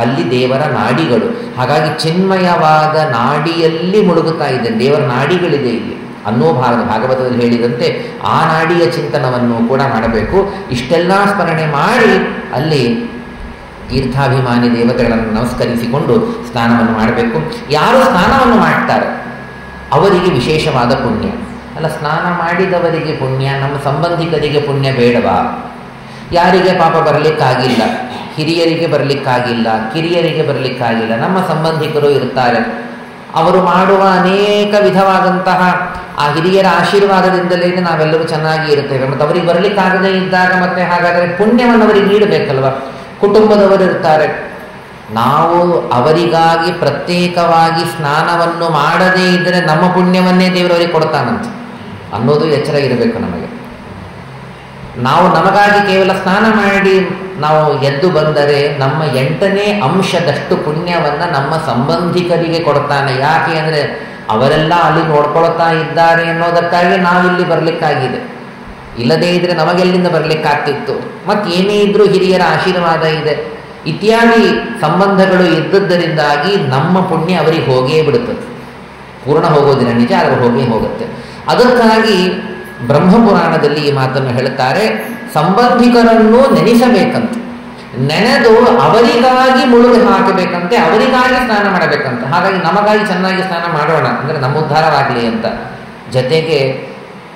ಅಲ್ಲಿ ದೇವರ ನಾಡಿಗಳು. ಹಾಗಾಗಿ ಚಿನ್ಮಯವಾದ ನಾಡಿಯಲ್ಲಿ ಮುಳುಗುತ್ತಾ ಇದೆ. ದೇವರ ನಾಡಿಗಳಿದೆ ಇಲ್ಲಿ ಅನ್ನೋ ಭಾಗವತದಲ್ಲಿ ಹೇಳಿದಂತೆ ಆ ನಾಡಿಯ ಚಿಂತನವನ್ನು ಕೂಡ ಮಾಡಬೇಕು. ಇಷ್ಟೆಲ್ಲ ಸ್ಮರಣೆ ಮಾಡಿ ಅಲ್ಲಿ ತೀರ್ಥಾಭಿಮಾನಿ ದೇವತೆಗಳನ್ನು ನಮಸ್ಕರಿಸಿಕೊಂಡು ಸ್ನಾನವನ್ನು ಮಾಡಬೇಕು. ಯಾರು ಸ್ನಾನವನ್ನು ಮಾಡ್ತಾರೆ ಅವರಿಗೆ ವಿಶೇಷವಾದ ಪುಣ್ಯ. ಅಲ್ಲ, ಸ್ನಾನ ಮಾಡಿದವರಿಗೆ ಪುಣ್ಯ, ನಮ್ಮ ಸಂಬಂಧಿಕರಿಗೆ ಪುಣ್ಯ ಬೇಡವಾ? ಯಾರಿಗೆ ಪಾಪ ಬರಲಿಕ್ಕಾಗಿಲ್ಲ, ಹಿರಿಯರಿಗೆ ಬರಲಿಕ್ಕಾಗಿಲ್ಲ, ಕಿರಿಯರಿಗೆ ಬರಲಿಕ್ಕಾಗಿಲ್ಲ, ನಮ್ಮ ಸಂಬಂಧಿಕರು ಇರ್ತಾರೆ, ಅವರು ಮಾಡುವ ಅನೇಕ ವಿಧವಾದಂತಹ ಆ ಹಿರಿಯರ ಆಶೀರ್ವಾದದಿಂದಲೇ ನಾವೆಲ್ಲರೂ ಚೆನ್ನಾಗಿ ಇರ್ತೇವೆ. ಮತ್ತು ಅವರಿಗೆ ಬರಲಿಕ್ಕಾಗದೇ ಇದ್ದಾಗ ಮತ್ತೆ ಹಾಗಾದರೆ ಪುಣ್ಯವನ್ನು ಅವರಿಗೆ ನೀಡಬೇಕಲ್ವ? ಕುಟುಂಬದವರು ಇರ್ತಾರೆ, ನಾವು ಅವರಿಗಾಗಿ ಪ್ರತ್ಯೇಕವಾಗಿ ಸ್ನಾನವನ್ನು ಮಾಡದೇ ಇದ್ದರೆ ನಮ್ಮ ಪುಣ್ಯವನ್ನೇ ದೇವರವರಿಗೆ ಕೊಡ್ತಾನಂತೆ ಅನ್ನೋದು ಎಚ್ಚರ ಇರಬೇಕು ನಮಗೆ. ನಾವು ನಮಗಾಗಿ ಕೇವಲ ಸ್ನಾನ ಮಾಡಿ ನಾವು ಎದ್ದು ಬಂದರೆ ನಮ್ಮ 8ನೇ ಅಂಶದಷ್ಟು ಪುಣ್ಯವನ್ನು ನಮ್ಮ ಸಂಬಂಧಿಕರಿಗೆ ಕೊಡ್ತಾನೆ. ಯಾಕೆ ಅಂದರೆ ಅವರೆಲ್ಲ ಅಲ್ಲಿ ನೋಡ್ಕೊಳ್ತಾ ಇದ್ದಾರೆ ಅನ್ನೋದಕ್ಕಾಗಿ ನಾವಿಲ್ಲಿ ಬರಲಿಕ್ಕಾಗಿದೆ. ಇಲ್ಲದೇ ಇದ್ರೆ ನಮಗೆಲ್ಲಿಂದ ಬರಲಿಕ್ಕಾಗ್ತಿತ್ತು? ಮತ್ತು ಏನೇ ಇದ್ರೂ ಹಿರಿಯರ ಆಶೀರ್ವಾದ ಇದೆ ಇತ್ಯಾದಿ ಸಂಬಂಧಗಳು ಇದ್ದದ್ದರಿಂದಾಗಿ ನಮ್ಮ ಪುಣ್ಯ ಅವರಿಗೆ ಹೋಗೇ ಬಿಡುತ್ತದೆ. ಪೂರ್ಣ ಹೋಗೋದಿಲ್ಲ ನಿಜ, ಆದರೆ ಹೋಗೇ ಹೋಗುತ್ತೆ. ಅದಕ್ಕಾಗಿ ಬ್ರಹ್ಮಪುರಾಣದಲ್ಲಿ ಈ ಮಾತನ್ನು ಹೇಳುತ್ತಾರೆ, ಸಂಬಂಧಿಕರನ್ನು ನೆನೆಸಬೇಕಂತೆ, ನೆನೆದು ಅವರಿಗಾಗಿ ಮುಳುಗಿ ಹಾಕಬೇಕಂತೆ, ಅವರಿಗಾಗಿ ಸ್ನಾನ ಮಾಡಬೇಕಂತ. ಹಾಗಾಗಿ ನಮಗಾಗಿ ಚೆನ್ನಾಗಿ ಸ್ನಾನ ಮಾಡೋಣ ಅಂದರೆ ನಮ್ಮ ಉದ್ಧಾರವಾಗಲಿ ಅಂತ. ಜೊತೆಗೆ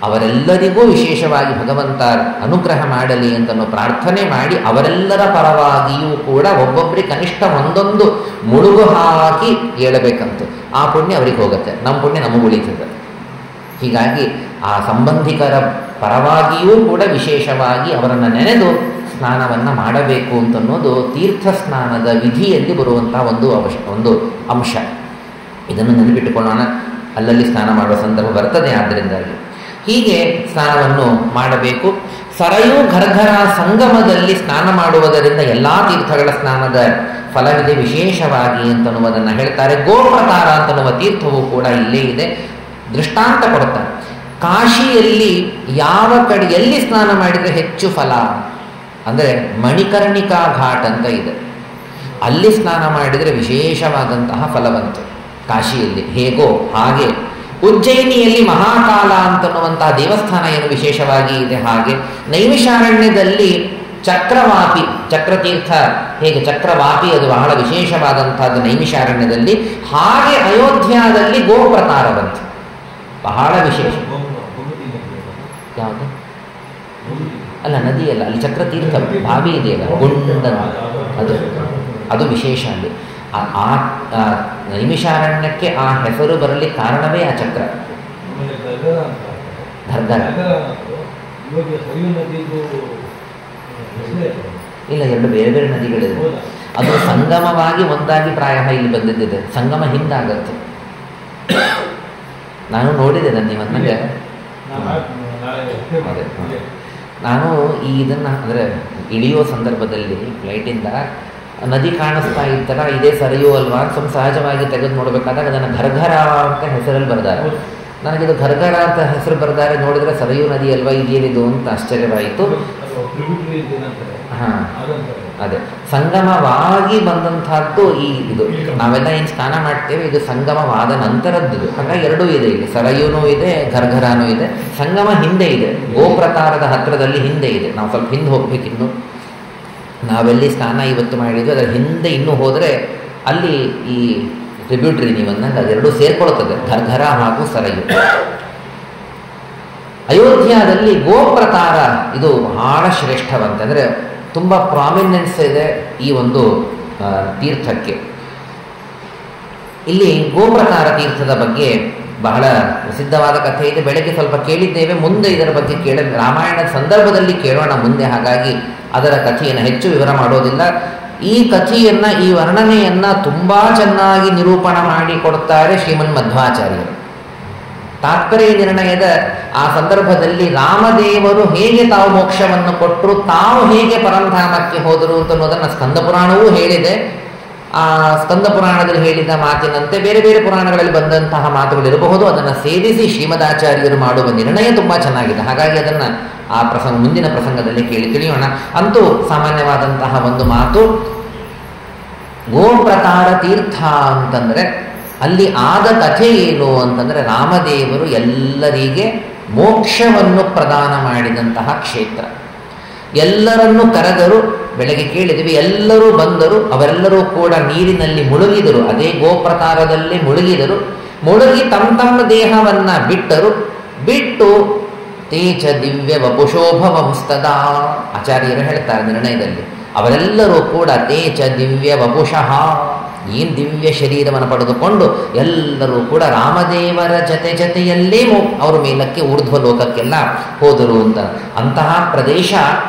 ಅವರೆಲ್ಲರಿಗೂ ವಿಶೇಷವಾಗಿ ಭಗವಂತ ಅನುಗ್ರಹ ಮಾಡಲಿ ಅಂತನೋ ಪ್ರಾರ್ಥನೆ ಮಾಡಿ ಅವರೆಲ್ಲರ ಪರವಾಗಿಯೂ ಕೂಡ ಒಬ್ಬೊಬ್ಬರಿಗೆ ಕನಿಷ್ಠ ಒಂದೊಂದು ಮುಳುಗು ಹಾಕಿ ಏಳಬೇಕಂತೆ. ಆ ಪುಣ್ಯ ಅವರಿಗೆ ಹೋಗುತ್ತೆ, ನಮ್ಮ ಪುಣ್ಯ ನಮಗೆ ಉಳಿತದೆ. ಹೀಗಾಗಿ ಆ ಸಂಬಂಧಿಕರ ಪರವಾಗಿಯೂ ಕೂಡ ವಿಶೇಷವಾಗಿ ಅವರನ್ನು ನೆನೆದು ಸ್ನಾನವನ್ನು ಮಾಡಬೇಕು ಅಂತನ್ನೋದು ತೀರ್ಥ ಸ್ನಾನದ ವಿಧಿಯಲ್ಲಿ ಬರುವಂತಹ ಒಂದು ಅಂಶ. ಇದನ್ನು ನೆನಪಿಟ್ಟುಕೊಳ್ಳೋಣ. ಅಲ್ಲಲ್ಲಿ ಸ್ನಾನ ಮಾಡುವ ಸಂದರ್ಭ ಬರ್ತದೆ. ಆದ್ದರಿಂದಾಗಿ ಹೀಗೆ ಸ್ನಾನವನ್ನು ಮಾಡಬೇಕು. ಸರಯೂ ಘರ್ಘರ ಸಂಗಮದಲ್ಲಿ ಸ್ನಾನ ಮಾಡುವುದರಿಂದ ಎಲ್ಲ ತೀರ್ಥಗಳ ಸ್ನಾನದ ಫಲವಿದೆ ವಿಶೇಷವಾಗಿ ಅಂತನ್ನುವುದನ್ನು ಹೇಳ್ತಾರೆ. ಗೋಪ್ರತಾರ ಅಂತನ್ನುವ ತೀರ್ಥವೂ ಕೂಡ ಇಲ್ಲೇ ಇದೆ. ದೃಷ್ಟಾಂತ ಕೊಡ್ತಾರೆ. ಕಾಶಿಯಲ್ಲಿ ಯಾವ ಕಡೆ ಎಲ್ಲಿ ಸ್ನಾನ ಮಾಡಿದರೆ ಹೆಚ್ಚು ಫಲ ಅಂದರೆ ಮಣಿಕರ್ಣಿಕಾ ಘಾಟ್ ಅಂತ ಇದೆ. ಅಲ್ಲಿ ಸ್ನಾನ ಮಾಡಿದರೆ ವಿಶೇಷವಾದಂತಹ ಫಲವಂತು. ಕಾಶಿಯಲ್ಲಿ ಹೇಗೋ ಹಾಗೆ ಉಜ್ಜಯಿನಿಯಲ್ಲಿ ಮಹಾಕಾಲ ಅಂತನ್ನುವಂತಹ ದೇವಸ್ಥಾನ ಏನು ವಿಶೇಷವಾಗಿ ಇದೆ, ಹಾಗೆ ನೈಮಿಷಾರಣ್ಯದಲ್ಲಿ ಚಕ್ರವಾಪಿ, ಚಕ್ರತೀರ್ಥ ಹೇಗೆ ಚಕ್ರವಾಪಿ ಅದು ಬಹಳ ವಿಶೇಷವಾದಂಥದ್ದು ನೈಮಿಷಾರಣ್ಯದಲ್ಲಿ, ಹಾಗೆ ಅಯೋಧ್ಯಾದಲ್ಲಿ ಗೋಪ್ರತಾರ ಬಂತು, ಬಹಳ ವಿಶೇಷ. ಯಾವುದು? ಅಲ್ಲ, ನದಿಯಲ್ಲ, ಅಲ್ಲಿ ಚಕ್ರತೀರ್ಥ ಬಾವಿ ಇದೆಯಲ್ಲ, ಗುಂಡ, ಅದು ಅದು ವಿಶೇಷ ಅಲ್ಲಿ. ಆ ನೈಮಿಷಾರಣ್ಯಕ್ಕೆ ಆ ಹೆಸರು ಬರಲಿ ಕಾರಣವೇ ಆ ಚಕ್ರ. ಘರ್ಗರ ಇಲ್ಲ, ಎರಡು ಬೇರೆ ಬೇರೆ ನದಿಗಳಿದೆ. ಅದು ಸಂಗಮವಾಗಿ ಒಂದಾಗಿ ಪ್ರಾಯ ಇಲ್ಲಿ ಬಂದಿದ್ದಿದೆ. ಸಂಗಮ ಹಿಂದಾಗತ್ತೆ. ನಾನು ನೋಡಿದೆ ನನಗೆ ಅದೇ ನಾನು ಇದನ್ನು ಅಂದರೆ ಇಳಿಯೋ ಸಂದರ್ಭದಲ್ಲಿ ಫ್ಲೈಟಿಂದ ನದಿ ಕಾಣಿಸ್ತಾ ಇತ್ತಲ್ಲ, ಇದೇ ಸರಿಯೋ ಅಲ್ವಾ ಸ್ವಲ್ಪ ಸಹಜವಾಗಿ ತೆಗೆದು ನೋಡಬೇಕಾದಾಗ ಅದನ್ನು ಘರ್ಘರ ಅಂತ ಹೆಸರಲ್ಲಿ ಬರೆದಾರೆ. ನನಗಿದು ಘರ್ಘರ ಅಂತ ಹೆಸರು ಬರೆದಾರೆ, ನೋಡಿದರೆ ಸರಿಯೂ ನದಿ ಅಲ್ವಾ ಇದೇನಿದು ಅಂತ ಆಶ್ಚರ್ಯವಾಯಿತು. ಹಾಂ, ಅದೇ ಸಂಗಮವಾಗಿ ಬಂದಂತಹದ್ದು ಇದು ನಾವೆಲ್ಲ ಏನು ಸ್ನಾನ ಮಾಡ್ತೇವೆ, ಇದು ಸಂಗಮವಾದ ನಂತರದ್ದು. ಹಾಗಾಗಿ ಎರಡೂ ಇದೆ, ಇಲ್ಲಿ ಸರಯೂನೂ ಇದೆ, ಘರ್ಘರಾನೂ ಇದೆ. ಸಂಗಮ ಹಿಂದೆ ಇದೆ, ಗೋಪ್ರತಾರದ ಹತ್ತಿರದಲ್ಲಿ ಹಿಂದೆ ಇದೆ. ನಾವು ಸ್ವಲ್ಪ ಹಿಂದೆ ಹೋಗ್ಬೇಕಿನ್ನು. ನಾವೆಲ್ಲಿ ಸ್ನಾನ ಇವತ್ತು ಮಾಡಿದ್ವಿ ಅದರ ಹಿಂದೆ ಇನ್ನೂ ಹೋದರೆ ಅಲ್ಲಿ ಈ ಟ್ರಿಬ್ಯೂಟ್ರಿ ನೀವನ್ನಂಗೆ ಅದೆರಡೂ ಸೇರ್ಕೊಳ್ತದೆ, ಘರ್ಘರ ಹಾಗೂ ಸರಯು. ಅಯೋಧ್ಯಾದಲ್ಲಿ ಗೋಪ್ರತಾರ ಇದು ಬಹಳ ಶ್ರೇಷ್ಠವಂತಂದರೆ ತುಂಬ ಪ್ರಾಮಿನೆನ್ಸ್ ಇದೆ ಈ ಒಂದು ತೀರ್ಥಕ್ಕೆ. ಇಲ್ಲಿ ಗೋಪ್ರತಾರ ತೀರ್ಥದ ಬಗ್ಗೆ ಬಹಳ ಪ್ರಸಿದ್ಧವಾದ ಕಥೆ ಇದೆ. ಬೆಳಗ್ಗೆ ಸ್ವಲ್ಪ ಕೇಳಿದ್ದೇವೆ, ಮುಂದೆ ಇದರ ಬಗ್ಗೆ ರಾಮಾಯಣದ ಸಂದರ್ಭದಲ್ಲಿ ಕೇಳೋಣ ಮುಂದೆ. ಹಾಗಾಗಿ ಅದರ ಕಥೆಯನ್ನು ಹೆಚ್ಚು ವಿವರ ಮಾಡೋದಿಲ್ಲ. ಈ ಕಥೆಯನ್ನು, ಈ ವರ್ಣನೆಯನ್ನು ತುಂಬ ಚೆನ್ನಾಗಿ ನಿರೂಪಣ ಮಾಡಿ ಕೊಡ್ತಾರೆ ಶ್ರೀಮನ್ ಮಧ್ವಾಚಾರ್ಯರು. ತಾತ್ಪರ್ಯ ನಿರ್ಣಯದ ಆ ಸಂದರ್ಭದಲ್ಲಿ ರಾಮದೇವರು ಹೇಗೆ ತಾವು ಮೋಕ್ಷವನ್ನು ಕೊಟ್ಟರು, ತಾವು ಹೇಗೆ ಪರಂಧಾಮಕ್ಕೆ ಹೋದರು ಅಂತ ಅನ್ನೋದನ್ನು ಸ್ಕಂದ ಪುರಾಣವೂ ಹೇಳಿದೆ. ಆ ಸ್ಕಂದ ಪುರಾಣದಲ್ಲಿ ಹೇಳಿದ ಮಾತಿನಂತೆ ಬೇರೆ ಬೇರೆ ಪುರಾಣಗಳಲ್ಲಿ ಬಂದಂತಹ ಮಾತುಗಳಿರಬಹುದು. ಅದನ್ನು ಸೇರಿಸಿ ಶ್ರೀಮದಾಚಾರ್ಯರು ಮಾಡುವ ನಿರ್ಣಯ ತುಂಬ ಚೆನ್ನಾಗಿದೆ. ಹಾಗಾಗಿ ಅದನ್ನು ಆ ಮುಂದಿನ ಪ್ರಸಂಗದಲ್ಲಿ ಕೇಳಿ ತಿಳಿಯೋಣ. ಅಂತೂ ಸಾಮಾನ್ಯವಾದಂತಹ ಒಂದು ಮಾತು, ಗೋಪ್ರತಾರ ತೀರ್ಥ ಅಂತಂದರೆ ಅಲ್ಲಿ ಆದ ಕಥೆ ಏನು ಅಂತಂದರೆ, ರಾಮದೇವರು ಎಲ್ಲರಿಗೆ ಮೋಕ್ಷವನ್ನು ಪ್ರದಾನ ಮಾಡಿದಂತಹ ಕ್ಷೇತ್ರ. ಎಲ್ಲರನ್ನೂ ಕರೆದರು. ಬೆಳಗ್ಗೆ ಕೇಳಿದ್ವಿ, ಎಲ್ಲರೂ ಬಂದರು. ಅವರೆಲ್ಲರೂ ಕೂಡ ನೀರಿನಲ್ಲಿ ಮುಳುಗಿದರು, ಅದೇ ಗೋಪ್ರತಾರದಲ್ಲಿ ಮುಳುಗಿದರು. ಮುಳುಗಿ ತಮ್ಮ ದೇಹವನ್ನು ಬಿಟ್ಟು ತೇಜ ದಿವ್ಯ ವಪುಷೋಭವಂಸ್ತದಾ ಆಚಾರ್ಯರು ಹೇಳ್ತಾರೆ ನಿರ್ಣಯದಲ್ಲಿ. ಅವರೆಲ್ಲರೂ ಕೂಡ ತೇಜ ದಿವ್ಯ ವಪುಷಃ, ಏನು ದಿವ್ಯ ಶರೀರವನ್ನು ಪಡೆದುಕೊಂಡು ಎಲ್ಲರೂ ಕೂಡ ರಾಮದೇವರ ಜೊತೆಯಲ್ಲೇ ಅವರು ಮೇಲಕ್ಕೆ ಊರ್ಧ್ವ ಲೋಕಕ್ಕೆಲ್ಲ ಹೋದರು ಅಂತ. ಅಂತಹ ಪ್ರದೇಶ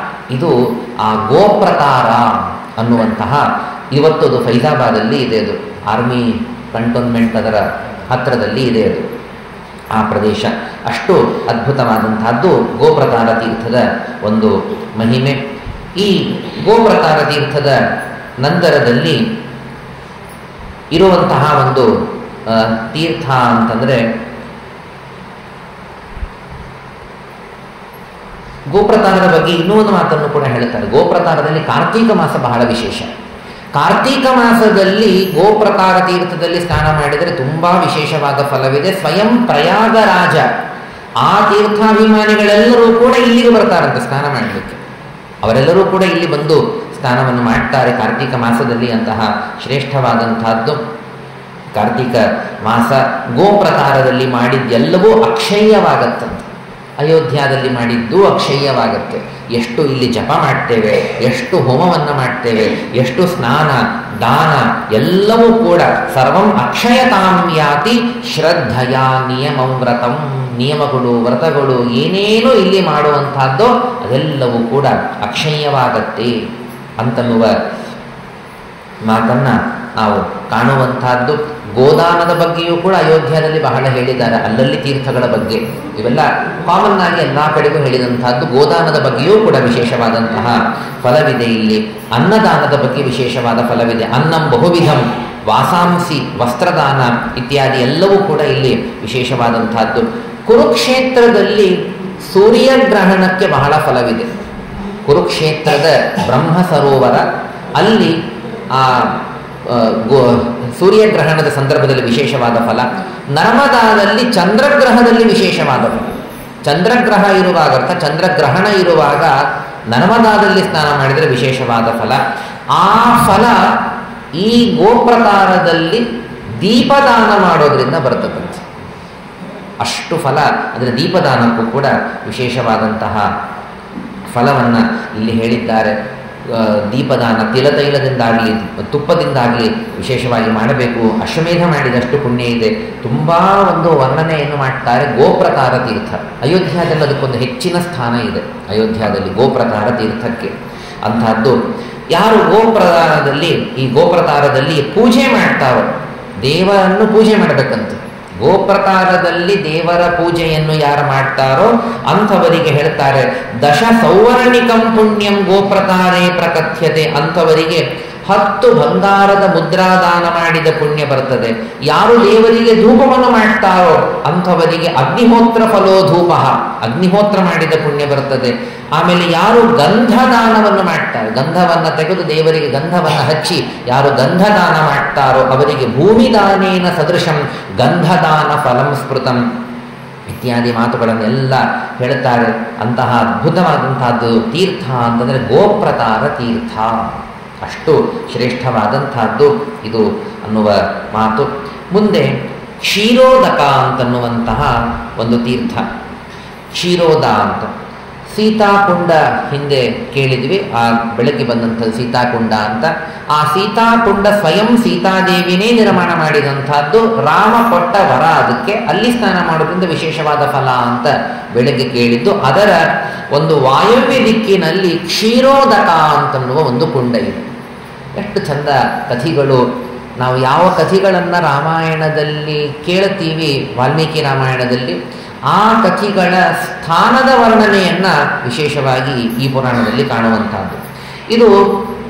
ಇದು ಆ ಗೋಪ್ರತಾರ ಅನ್ನುವಂತಹ, ಇವತ್ತದು ಫೈಜಾಬಾದಲ್ಲಿ ಇದೆ. ಅದು ಆರ್ಮಿ ಕಂಟೋನ್ಮೆಂಟ್ ಅದರ ಹತ್ತಿರದಲ್ಲಿ ಇದೆ ಅದು ಆ ಪ್ರದೇಶ. ಅಷ್ಟು ಅದ್ಭುತವಾದಂತಹದ್ದು ಗೋಪ್ರತಾರ ತೀರ್ಥದ ಒಂದು ಮಹಿಮೆ. ಈ ಗೋಪ್ರತಾರ ತೀರ್ಥದ ನಂತರದಲ್ಲಿ ಇರುವಂತಹ ಒಂದು ತೀರ್ಥ ಅಂತಂದರೆ, ಗೋಪ್ರತಾರದ ಬಗ್ಗೆ ಇನ್ನೂ ಒಂದು ಮಾತನ್ನು ಕೂಡ ಹೇಳ್ತಾರೆ. ಗೋಪ್ರತಾರದಲ್ಲಿ ಕಾರ್ತೀಕ ಮಾಸ ಬಹಳ ವಿಶೇಷ. ಕಾರ್ತೀಕ ಮಾಸದಲ್ಲಿ ಗೋಪ್ರತಾರ ತೀರ್ಥದಲ್ಲಿ ಸ್ನಾನ ಮಾಡಿದರೆ ತುಂಬ ವಿಶೇಷವಾದ ಫಲವಿದೆ. ಸ್ವಯಂ ಪ್ರಯಾಗರಾಜ ಆ ತೀರ್ಥಾಭಿಮಾನಿಗಳೆಲ್ಲರೂ ಕೂಡ ಇಲ್ಲಿಗೆ ಬರ್ತಾರಂತೆ ಸ್ನಾನ ಮಾಡಲಿಕ್ಕೆ. ಅವರೆಲ್ಲರೂ ಕೂಡ ಇಲ್ಲಿ ಬಂದು ಸ್ನಾನವನ್ನು ಮಾಡ್ತಾರೆ ಕಾರ್ತೀಕ ಮಾಸದಲ್ಲಿ. ಅಂತಹ ಶ್ರೇಷ್ಠವಾದಂತಹದ್ದು ಕಾರ್ತೀಕ ಮಾಸ. ಗೋಪ್ರತಾರದಲ್ಲಿ ಮಾಡಿದ್ದೆಲ್ಲವೂ ಅಕ್ಷಯ್ಯವಾಗತ್ತಂತೆ. ಅಯೋಧ್ಯಾದಲ್ಲಿ ಮಾಡಿದ್ದು ಅಕ್ಷಯ್ಯವಾಗತ್ತೆ. ಎಷ್ಟು ಇಲ್ಲಿ ಜಪ ಮಾಡ್ತೇವೆ, ಎಷ್ಟು ಹೋಮವನ್ನು ಮಾಡ್ತೇವೆ, ಎಷ್ಟು ಸ್ನಾನ ದಾನ ಎಲ್ಲವೂ ಕೂಡ ಸರ್ವಂ ಅಕ್ಷಯತಾಂ ಯಾತಿ ಶ್ರದ್ಧೆಯ ನಿಯಮಂ ವ್ರತಂ. ನಿಯಮಗಳು ವ್ರತಗಳು ಏನೇನು ಇಲ್ಲಿ ಮಾಡುವಂತಹದ್ದೋ ಅದೆಲ್ಲವೂ ಕೂಡ ಅಕ್ಷಯ್ಯವಾಗತ್ತೆ ಅಂತನ್ನುವ ಮಾತನ್ನು ನಾವು ಕಾಣುವಂತಹದ್ದು. ಗೋದಾನದ ಬಗ್ಗೆಯೂ ಕೂಡ ಅಯೋಧ್ಯಾದಲ್ಲಿ ಬಹಳ ಹೇಳಿದ್ದಾರೆ, ಅಲ್ಲಲ್ಲಿ ತೀರ್ಥಗಳ ಬಗ್ಗೆ. ಇವೆಲ್ಲ ಕಾಮನ್ ಆಗಿ ಎಲ್ಲ ಕಡೆಗೂ ಹೇಳಿದಂತಹದ್ದು. ಗೋದಾನದ ಬಗ್ಗೆಯೂ ಕೂಡ ವಿಶೇಷವಾದಂತಹ ಫಲವಿದೆ ಇಲ್ಲಿ. ಅನ್ನದಾನದ ಬಗ್ಗೆ ವಿಶೇಷವಾದ ಫಲವಿದೆ. ಅನ್ನಂ ಬಹುವಿಧಂ ವಾಸಾಂಸಿ ವಸ್ತ್ರದಾನ ಇತ್ಯಾದಿ ಎಲ್ಲವೂ ಕೂಡ ಇಲ್ಲಿ ವಿಶೇಷವಾದಂತಹದ್ದು. ಕುರುಕ್ಷೇತ್ರದಲ್ಲಿ ಸೂರ್ಯಗ್ರಹಣಕ್ಕೆ ಬಹಳ ಫಲವಿದೆ. ಕುರುಕ್ಷೇತ್ರದ ಬ್ರಹ್ಮ ಸರೋವರ, ಅಲ್ಲಿ ಆ ಸೂರ್ಯಗ್ರಹಣದ ಸಂದರ್ಭದಲ್ಲಿ ವಿಶೇಷವಾದ ಫಲ, ನರ್ಮದಾದಲ್ಲಿ ಚಂದ್ರಗ್ರಹದಲ್ಲಿ ವಿಶೇಷವಾದ ಫಲ. ಚಂದ್ರಗ್ರಹ ಇರುವಾಗ ಅರ್ಥ ಚಂದ್ರಗ್ರಹಣ ಇರುವಾಗ ನರ್ಮದಾದಲ್ಲಿ ಸ್ನಾನ ಮಾಡಿದರೆ ವಿಶೇಷವಾದ ಫಲ. ಆ ಫಲ ಈ ಗೋಪ್ರಕಾರದಲ್ಲಿ ದೀಪದಾನ ಮಾಡೋದ್ರಿಂದ ಬರ್ತದಂತೆ. ಅಷ್ಟು ಫಲ, ಅಂದರೆ ದೀಪದಾನಕ್ಕೂ ಕೂಡ ವಿಶೇಷವಾದಂತಹ ಫಲವನ್ನು ಇಲ್ಲಿ ಹೇಳಿದ್ದಾರೆ. ದೀಪದಾನ ತಿಲತೈಲದಿಂದಾಗಲಿ ತುಪ್ಪದಿಂದಾಗಲಿ ವಿಶೇಷವಾಗಿ ಮಾಡಬೇಕು. ಅಶ್ವಮೇಧ ಮಾಡಿದಷ್ಟು ಪುಣ್ಯ ಇದೆ. ತುಂಬ ಒಂದು ವರ್ಣನೆಯನ್ನು ಮಾಡ್ತಾರೆ ಗೋಪ್ರಕಾರ ತೀರ್ಥ. ಅಯೋಧ್ಯಾದಲ್ಲಿ ಅದಕ್ಕೊಂದು ಹೆಚ್ಚಿನ ಸ್ಥಾನ ಇದೆ. ಅಯೋಧ್ಯಾದಲ್ಲಿ ಗೋಪ್ರಕಾರ ತೀರ್ಥಕ್ಕೆ ಅಂತಹದ್ದು. ಯಾರು ಈ ಗೋಪ್ರಕಾರದಲ್ಲಿ ಪೂಜೆ ಮಾಡ್ತಾರೋ, ದೇವರನ್ನು ಪೂಜೆ ಮಾಡಬೇಕಂತ, ಗೋಪ್ರಕಾರದಲ್ಲಿ ದೇವರ ಪೂಜೆಯನ್ನು ಯಾರು ಮಾಡ್ತಾರೋ ಅಂಥವರಿಗೆ ಹೇಳ್ತಾರೆ ದಶ ಸೌವರ್ಣಿಕಂ ಪುಣ್ಯಂ ಗೋಪ್ರಕಾರೇ ಪ್ರಕಥ್ಯತೆ. ಅಂಥವರಿಗೆ 10 ಬಂಗಾರದ ಮುದ್ರಾದಾನ ಮಾಡಿದ ಪುಣ್ಯ ಬರ್ತದೆ. ಯಾರು ದೇವರಿಗೆ ಧೂಪವನ್ನು ಮಾಡ್ತಾರೋ ಅಂಥವರಿಗೆ ಅಗ್ನಿಹೋತ್ರ ಫಲೋ ಧೂಪ, ಅಗ್ನಿಹೋತ್ರ ಮಾಡಿದ ಪುಣ್ಯ ಬರ್ತದೆ. ಆಮೇಲೆ ಯಾರು ಗಂಧದಾನವನ್ನು ಮಾಡ್ತಾರೆ, ಗಂಧವನ್ನು ತೆಗೆದು ದೇವರಿಗೆ ಗಂಧವನ್ನು ಹಚ್ಚಿ ಯಾರು ಗಂಧದಾನ ಮಾಡ್ತಾರೋ ಅವರಿಗೆ ಭೂಮಿದಾನೇನ ಸದೃಶಂ ಗಂಧದಾನ ಫಲಂ ಸ್ಮೃತಂ ಇತ್ಯಾದಿ ಮಾತುಗಳನ್ನೆಲ್ಲ ಹೇಳ್ತಾರೆ. ಅಂತಹ ಅದ್ಭುತವಾದಂತಹದ್ದು ತೀರ್ಥ ಅಂತಂದರೆ ಗೋಪ್ರಕಾರ ತೀರ್ಥ. ಅಷ್ಟು ಶ್ರೇಷ್ಠವಾದಂತಹದ್ದು ಇದು ಅನ್ನುವ ಮಾತು. ಮುಂದೆ ಕ್ಷೀರೋದಕ ಅಂತನ್ನುವಂತಹ ಒಂದು ತೀರ್ಥ, ಕ್ಷೀರೋದ ಅಂತ. ಸೀತಾಕುಂಡ ಹಿಂದೆ ಕೇಳಿದ್ವಿ, ಆ ಬೆಳಗ್ಗೆ ಬಂದಂಥದ್ದು ಸೀತಾಕುಂಡ ಅಂತ. ಆ ಸೀತಾಕುಂಡ ಸ್ವಯಂ ಸೀತಾದೇವಿನೇ ನಿರ್ಮಾಣ ಮಾಡಿದಂಥದ್ದು, ರಾಮ ಕೊಟ್ಟ ವರ ಅದಕ್ಕೆ. ಅಲ್ಲಿ ಸ್ನಾನ ಮಾಡೋದ್ರಿಂದ ವಿಶೇಷವಾದ ಫಲ ಅಂತ ಬೆಳಗ್ಗೆ ಕೇಳಿದ್ದು. ಅದರ ಒಂದು ವಾಯವ್ಯ ದಿಕ್ಕಿನಲ್ಲಿ ಕ್ಷೀರೋದಕ ಅಂತನ್ನುವ ಒಂದು ಕುಂಡ ಇದೆ. ಎಷ್ಟು ಚಂದ ಕಥೆಗಳು. ನಾವು ಯಾವ ಕಥೆಗಳನ್ನು ರಾಮಾಯಣದಲ್ಲಿ ಕೇಳ್ತೀವಿ, ವಾಲ್ಮೀಕಿ ರಾಮಾಯಣದಲ್ಲಿ, ಆ ಕಥೆಗಳ ಸ್ಥಾನದ ವರ್ಣನೆಯನ್ನು ವಿಶೇಷವಾಗಿ ಈ ಪುರಾಣದಲ್ಲಿ ಕಾಣುವಂಥದ್ದು. ಇದು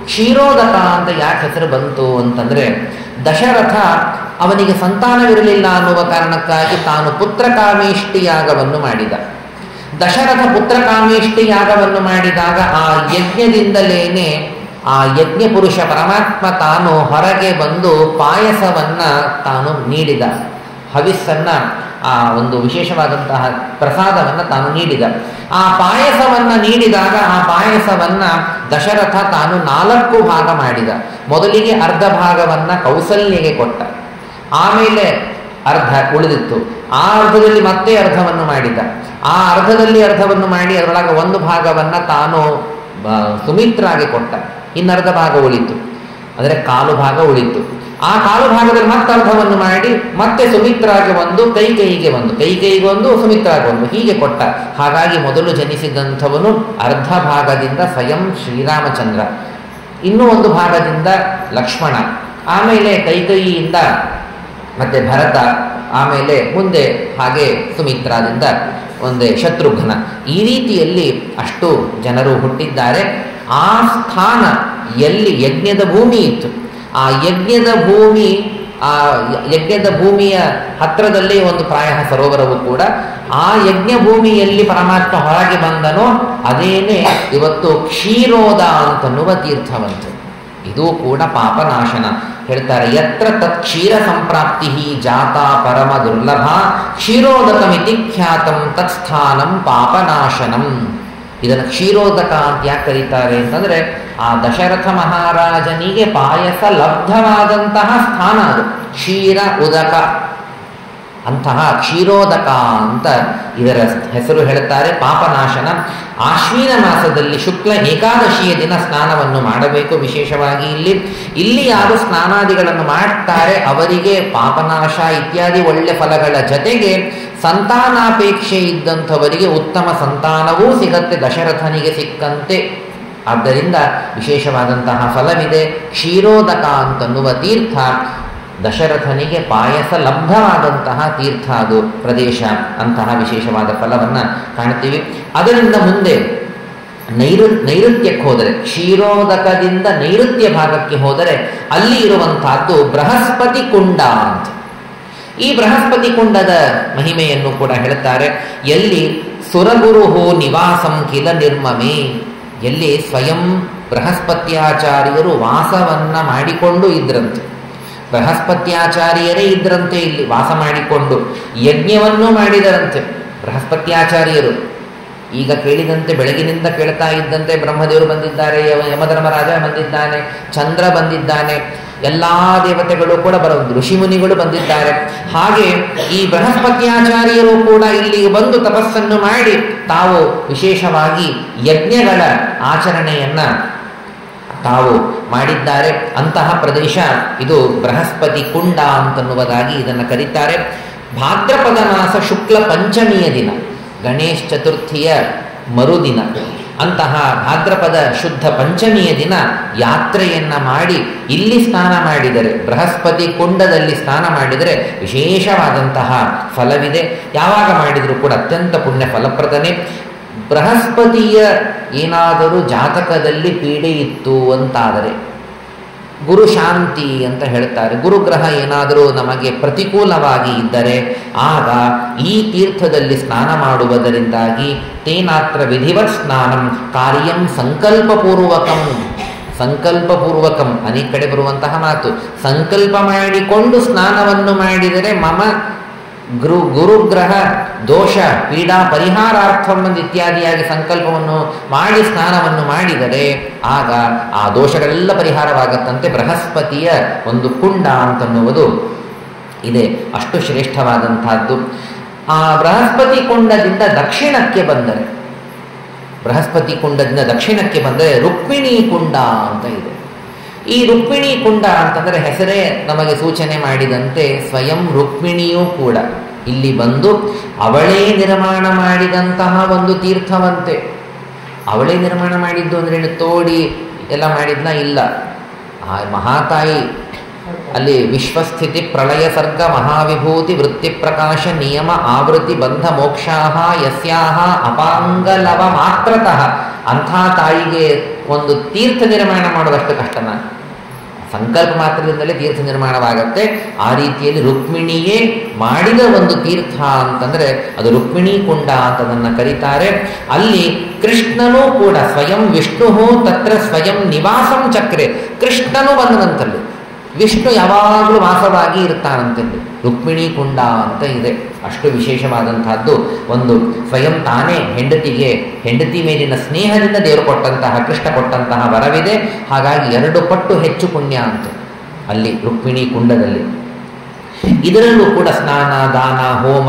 ಕ್ಷೀರೋದಕ ಅಂತ ಯಾಕೆ ಹೆಸರು ಬಂತು ಅಂತಂದರೆ, ದಶರಥ ಅವನಿಗೆ ಸಂತಾನವಿರಲಿಲ್ಲ ಅನ್ನುವ ಕಾರಣಕ್ಕಾಗಿ ತಾನು ಪುತ್ರಕಾಮೇಷ್ಟಿ ಯಾಗವನ್ನು ಮಾಡಿದ. ದಶರಥ ಪುತ್ರಕಾಮೇಷ್ಟಿ ಯಾಗವನ್ನು ಮಾಡಿದಾಗ ಆ ಯಜ್ಞದಿಂದಲೇನೆ ಆ ಯಜ್ಞ ಪುರುಷ ಪರಮಾತ್ಮ ತಾನು ಹೊರಗೆ ಬಂದು ಪಾಯಸವನ್ನು ತಾನು ನೀಡಿದ, ಹವಿಸ್ಸನ್ನು, ಆ ಒಂದು ವಿಶೇಷವಾದಂತಹ ಪ್ರಸಾದವನ್ನು ತಾನು ನೀಡಿದ. ಆ ಪಾಯಸವನ್ನು ನೀಡಿದಾಗ ಆ ಪಾಯಸವನ್ನು ದಶರಥ ತಾನು 4 ಭಾಗ ಮಾಡಿದ. ಮೊದಲಿಗೆ ಅರ್ಧ ಭಾಗವನ್ನು ಕೌಸಲ್ಯಗೆ ಕೊಟ್ಟ, ಆಮೇಲೆ ಅರ್ಧ ಉಳಿದಿತ್ತು. ಆ ಅರ್ಧದಲ್ಲಿ ಮತ್ತೆ ಅರ್ಧವನ್ನು ಮಾಡಿದ. ಆ ಅರ್ಧದಲ್ಲಿ ಅರ್ಧವನ್ನು ಮಾಡಿ ಅದರೊಳಗೆ 1 ಭಾಗವನ್ನು ತಾನು ಸುಮಿತ್ರಾಗೆ ಕೊಟ್ಟ. ಇನ್ನರ್ಧ ಭಾಗ ಉಳಿತು, ಅಂದರೆ 1/4 ಭಾಗ ಉಳಿತು. ಆ 1/4 ಭಾಗದಲ್ಲಿ ಮತ್ತೆ ಅರ್ಧವನ್ನು ಮಾಡಿ ಮತ್ತೆ ಸುಮಿತ್ರಾಗೆ ಒಂದು, ಕೈಕೈಗೆ ಒಂದು, ಸುಮಿತ್ರಾಗೆ ಒಂದು, ಹೀಗೆ ಕೊಟ್ಟ. ಹಾಗಾಗಿ ಮೊದಲು ಜನಿಸಿದಂಥವನು ಅರ್ಧ ಭಾಗದಿಂದ ಸ್ವಯಂ ಶ್ರೀರಾಮಚಂದ್ರ, ಇನ್ನೂ 1 ಭಾಗದಿಂದ ಲಕ್ಷ್ಮಣ, ಆಮೇಲೆ ಕೈಕೈಯಿಂದ ಮತ್ತೆ ಭರತ, ಆಮೇಲೆ ಮುಂದೆ ಹಾಗೆ ಸುಮಿತ್ರಾದಿಂದ ಒಂದೇ ಶತ್ರುಘ್ನ. ಈ ರೀತಿಯಲ್ಲಿ ಅಷ್ಟು ಜನರು ಹುಟ್ಟಿದ್ದಾರೆ. ಆ ಸ್ಥಾನ ಎಲ್ಲಿ ಯಜ್ಞದ ಭೂಮಿ ಇತ್ತು, ಆ ಯಜ್ಞದ ಭೂಮಿಯ ಹತ್ತಿರದಲ್ಲೇ ಒಂದು ಪ್ರಾಯ ಸರೋವರವು ಕೂಡ. ಆ ಯಜ್ಞ ಭೂಮಿಯಲ್ಲಿ ಪರಮಾತ್ಮ ಹೊರಗೆ ಬಂದನೋ ಅದೇನೇ ಇವತ್ತು ಕ್ಷೀರೋದ ಅಂತನ್ನುವ ತೀರ್ಥವಂತು. ಇದು ಕೂಡ ಪಾಪನಾಶನ. ಹೇಳ್ತಾರೆ, ಯತ್ರ ತತ್ ಕ್ಷೀರ ಸಂಪ್ರಾಪ್ತಿ ಜಾತ ಪರಮ ದುರ್ಲಭ ಕ್ಷೀರೋದಕಮಿತಿ ಖ್ಯಾತಂ ತತ್ಸ್ಥಾನಂ ಪಾಪನಾಶನಂ. ಇದನ್ನು ಕ್ಷೀರೋದಕ ಅಂತ ಯಾಕೆ ಕರೀತಾರೆ ಅಂತಂದರೆ, ಆ ದಶರಥ ಮಹಾರಾಜನಿಗೆ ಪಾಯಸ ಲಬ್ಧವಾದಂತಹ ಸ್ಥಾನ ಅದು, ಕ್ಷೀರ ಉದಕ. ಅಂತಹ ಕ್ಷೀರೋದಕ ಅಂತ ಇದರ ಹೆಸರು ಹೇಳ್ತಾರೆ. ಪಾಪನಾಶನ. ಆಶ್ವೀನ ಮಾಸದಲ್ಲಿ ಶುಕ್ಲ ಏಕಾದಶಿಯ ದಿನ ಸ್ನಾನವನ್ನು ಮಾಡಬೇಕು. ವಿಶೇಷವಾಗಿ ಇಲ್ಲಿ ಯಾರು ಸ್ನಾನಾದಿಗಳನ್ನು ಮಾಡ್ತಾರೆ ಅವರಿಗೆ ಪಾಪನಾಶ ಇತ್ಯಾದಿ ಒಳ್ಳೆ ಫಲಗಳ ಜೊತೆಗೆ ಸಂತಾನಾಪೇಕ್ಷೆ ಇದ್ದಂಥವರಿಗೆ ಉತ್ತಮ ಸಂತಾನವೂ ಸಿಗತ್ತೆ, ದಶರಥನಿಗೆ ಸಿಕ್ಕಂತೆ. ಆದ್ದರಿಂದ ವಿಶೇಷವಾದಂತಹ ಫಲವಿದೆ. ಕ್ಷೀರೋದಕ ಅಂತನ್ನುವ ತೀರ್ಥ ದಶರಥನಿಗೆ ಪಾಯಸ ಲಬ್ಧವಾದಂತಹ ತೀರ್ಥ, ಅದು ಪ್ರದೇಶ. ಅಂತಹ ವಿಶೇಷವಾದ ಫಲವನ್ನು ಕಾಣ್ತೀವಿ. ಅದರಿಂದ ಮುಂದೆ ನೈಋತ್ಯಕ್ಕೆ ಹೋದರೆ, ಕ್ಷೀರೋದಕದಿಂದ ನೈಋತ್ಯ ಭಾಗಕ್ಕೆ ಹೋದರೆ ಅಲ್ಲಿ ಇರುವಂತಹದ್ದು ಬೃಹಸ್ಪತಿ ಕುಂಡ ಅಂತ. ಈ ಬೃಹಸ್ಪತಿ ಕುಂಡದ ಮಹಿಮೆಯನ್ನು ಕೂಡ ಹೇಳ್ತಾರೆ. ಎಲ್ಲಿ ಸುರಗುರುಹೋ ನಿವಾಸಂ ಕಿಲ ನಿರ್ಮಮೇ, ಎಲ್ಲಿ ಸ್ವಯಂ ಬೃಹಸ್ಪತ್ಯಾಚಾರ್ಯರು ವಾಸವನ್ನ ಮಾಡಿಕೊಂಡು ಇದ್ರಂತೆ. ಬೃಹಸ್ಪತ್ಯಾಚಾರ್ಯರೇ ಇದ್ರಂತೆ ಇಲ್ಲಿ ವಾಸ ಮಾಡಿಕೊಂಡು ಯಜ್ಞವನ್ನೂ ಮಾಡಿದರಂತೆ ಬೃಹಸ್ಪತ್ಯಾಚಾರ್ಯರು. ಈಗ ಕೇಳಿದಂತೆ ಬೆಳಗಿನಿಂದ ಕೇಳ್ತಾ ಇದ್ದಂತೆ ಬ್ರಹ್ಮದೇವರು ಬಂದಿದ್ದಾರೆ, ಯಮಧರ್ಮರಾಜ ಬಂದಿದ್ದಾನೆ, ಚಂದ್ರ ಬಂದಿದ್ದಾನೆ, ಎಲ್ಲ ದೇವತೆಗಳು ಕೂಡ ಋಷಿಮುನಿಗಳು ಬಂದಿದ್ದಾರೆ. ಹಾಗೆ ಈ ಬೃಹಸ್ಪತ್ಯಾಚಾರ್ಯರು ಕೂಡ ಇಲ್ಲಿಗೆ ಬಂದು ತಪಸ್ಸನ್ನು ಮಾಡಿ ತಾವು ವಿಶೇಷವಾಗಿ ಯಜ್ಞಗಳ ಆಚರಣೆಯನ್ನ ತಾವು ಮಾಡಿದ್ದಾರೆ. ಅಂತಹ ಪ್ರದೇಶ ಇದು ಬೃಹಸ್ಪತಿ ಕುಂಡ ಅಂತನ್ನುವುದಾಗಿ ಇದನ್ನು ಕರೀತಾರೆ. ಭಾದ್ರಪದ ಮಾಸ ಶುಕ್ಲ ಪಂಚಮಿಯ ದಿನ, ಗಣೇಶ ಚತುರ್ಥಿಯ ಮರುದಿನ, ಅಂತಹ ಭಾದ್ರಪದ ಶುದ್ಧ ಪಂಚಮಿಯ ದಿನ ಯಾತ್ರೆಯನ್ನ ಮಾಡಿ ಇಲ್ಲಿ ಸ್ನಾನ ಮಾಡಿದರೆ, ಬೃಹಸ್ಪತಿ ಕುಂಡದಲ್ಲಿ ಸ್ನಾನ ಮಾಡಿದರೆ ವಿಶೇಷವಾದಂತಹ ಫಲವಿದೆ. ಯಾವಾಗ ಮಾಡಿದರೂ ಕೂಡ ಅತ್ಯಂತ ಪುಣ್ಯ ಫಲಪ್ರದನೆ. ಬೃಹಸ್ಪತಿಯ ಏನಾದರೂ ಜಾತಕದಲ್ಲಿ ಪೀಡೆ ಇತ್ತು ಅಂತಾದರೆ, ಗುರು ಶಾಂತಿ ಅಂತ ಹೇಳ್ತಾರೆ, ಗುರುಗ್ರಹ ಏನಾದರೂ ನಮಗೆ ಪ್ರತಿಕೂಲವಾಗಿ ಇದ್ದರೆ ಆಗ ಈ ತೀರ್ಥದಲ್ಲಿ ಸ್ನಾನ ಮಾಡುವುದರಿಂದಾಗಿ ತೇನಾತ್ರ ವಿಧಿವತ್ ಸ್ನಾನಂ ಕಾರ್ಯಂ ಸಂಕಲ್ಪಪೂರ್ವಕಂ ಅನೇಕ ಕಡೆ ಬರುವಂತಹ ಮಾತು, ಸಂಕಲ್ಪ ಮಾಡಿಕೊಂಡು ಸ್ನಾನವನ್ನು ಮಾಡಿದರೆ ಮಮ ಗುರುಗ್ರಹ ದೋಷ ಪೀಡಾ ಪರಿಹಾರಾರ್ಥಂ ಇತ್ಯಾದಿಯಾಗಿ ಸಂಕಲ್ಪವನ್ನು ಮಾಡಿ ಸ್ನಾನವನ್ನು ಮಾಡಿದರೆ ಆಗ ಆ ದೋಷಗಳೆಲ್ಲ ಪರಿಹಾರವಾಗತ್ತಂತೆ. ಬೃಹಸ್ಪತಿಯ ಒಂದು ಕುಂಡ ಅಂತನ್ನುವುದು ಇದೆ, ಅಷ್ಟು ಶ್ರೇಷ್ಠವಾದಂತಹದ್ದು. ಆ ಬೃಹಸ್ಪತಿ ಕುಂಡದಿಂದ ದಕ್ಷಿಣಕ್ಕೆ ಬಂದರೆ ರುಕ್ಮಿಣಿ ಕುಂಡ ಅಂತ ಇದೆ. ಈ ರುಕ್ಮಿಣಿ ಕುಂಡ ಅಂತಂದರೆ ಹೆಸರೇ ನಮಗೆ ಸೂಚನೆ ಮಾಡಿದಂತೆ ಸ್ವಯಂ ರುಕ್ಮಿಣಿಯೂ ಕೂಡ ಇಲ್ಲಿ ಬಂದು ಅವಳೇ ನಿರ್ಮಾಣ ಮಾಡಿದಂತಹ ಒಂದು ತೀರ್ಥವಂತೆ. ಅವಳೇ ನಿರ್ಮಾಣ ಮಾಡಿದ್ದು ಅಂದ್ರೆ ತೋಡಿ ಎಲ್ಲ ಮಾಡಿದ್ನ ಇಲ್ಲ. ಆ ಮಹಾತಾಯಿ ಅಲ್ಲಿ ವಿಶ್ವಸ್ಥಿತಿ ಪ್ರಳಯ ಸರ್ಗ ಮಹಾವಿಭೂತಿ ವೃತ್ತಿ ಪ್ರಕಾಶ ನಿಯಮ ಆವೃತ್ತಿ ಬಂಧ ಮೋಕ್ಷಾಹ ಯಸ್ಯಾಹ ಅಪಾಂಗಲವ ಮಾತ್ರತಃ, ಅಂಥ ತಾಯಿಗೆ ಒಂದು ತೀರ್ಥ ನಿರ್ಮಾಣ ಮಾಡೋದಷ್ಟು ಕಷ್ಟನ. ಸಂಕಲ್ಪ ಮಾತ್ರದಿಂದಲೇ ತೀರ್ಥ ನಿರ್ಮಾಣವಾಗತ್ತೆ. ಆ ರೀತಿಯಲ್ಲಿ ರುಕ್ಮಿಣಿಯೇ ಮಾಡಿದ ಒಂದು ತೀರ್ಥ ಅಂತಂದ್ರೆ ಅದು ರುಕ್ಮಿಣಿ ಕುಂಡ ಅಂತ ಅದನ್ನು ಕರೀತಾರೆ. ಅಲ್ಲಿ ಕೃಷ್ಣನೂ ಕೂಡ ಸ್ವಯಂ ವಿಷ್ಣು ತತ್ರ ಸ್ವಯಂ ನಿವಾಸಂ ಚಕ್ರೆ, ಕೃಷ್ಣನು ಬಂದನಂತಲ್ಲಿ, ವಿಷ್ಣು ಯಾವಾಗಲೂ ವಾಸವಾಗಿ ಇರ್ತಾನಂತಲ್ಲಿ. ರುಕ್ಮಿಣಿ ಕುಂಡ ಅಂತ ಇದೆ. ಅಷ್ಟು ವಿಶೇಷವಾದಂತಹದ್ದು. ಒಂದು ಸ್ವಯಂ ತಾನೇ ಹೆಂಡತಿ ಮೇಲಿನ ಸ್ನೇಹದಿಂದ ದೇವರು ಕೊಟ್ಟಂತಹ, ಕೃಷ್ಣ ಕೊಟ್ಟಂತಹ ವರವಿದೆ. ಹಾಗಾಗಿ 2 ಪಟ್ಟು ಹೆಚ್ಚು ಪುಣ್ಯ ಅಂತ ಅಲ್ಲಿ ರುಕ್ಮಿಣಿ ಕುಂಡದಲ್ಲಿ. ಇದರಲ್ಲೂ ಕೂಡ ಸ್ನಾನ, ದಾನ, ಹೋಮ,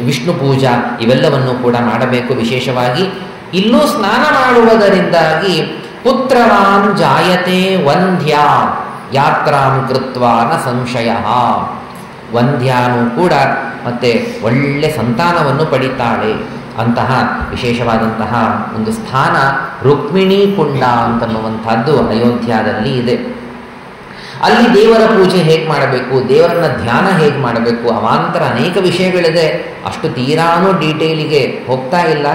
ವಿಷ್ಣು ಪೂಜಾ ಇವೆಲ್ಲವನ್ನು ಕೂಡ ಮಾಡಬೇಕು. ವಿಶೇಷವಾಗಿ ಇಲ್ಲೂ ಸ್ನಾನ ಮಾಡುವುದರಿಂದಾಗಿ ಪುತ್ರವಾನ್ ಜಾಯತೆ ವಂದ್ಯಾ ಯಾತ್ರಾಂ ಕೃತ್ವಾ ನ ಸಂಶಯ, ವಂದ್ಯಾನು ಕೂಡ ಮತ್ತೆ ಒಳ್ಳೆ ಸಂತಾನವನ್ನು ಪಡಿತಾಳೆ. ಅಂತಹ ವಿಶೇಷವಾದಂತಹ ಒಂದು ಸ್ಥಾನ ರುಕ್ಮಿಣಿ ಕುಂಡ ಅಂತನ್ನುವಂಥದ್ದು ಅಯೋಧ್ಯಾದಲ್ಲಿ ಇದೆ. ಅಲ್ಲಿ ದೇವರ ಪೂಜೆ ಹೇಗೆ ಮಾಡಬೇಕು, ದೇವರನ್ನ ಧ್ಯಾನ ಹೇಗೆ ಮಾಡಬೇಕು, ಅವಾಂತರ ಅನೇಕ ವಿಷಯಗಳಿದೆ. ಅಷ್ಟು ತೀರಾನು ಡೀಟೇಲಿಗೆ ಹೋಗ್ತಾ ಇಲ್ಲ.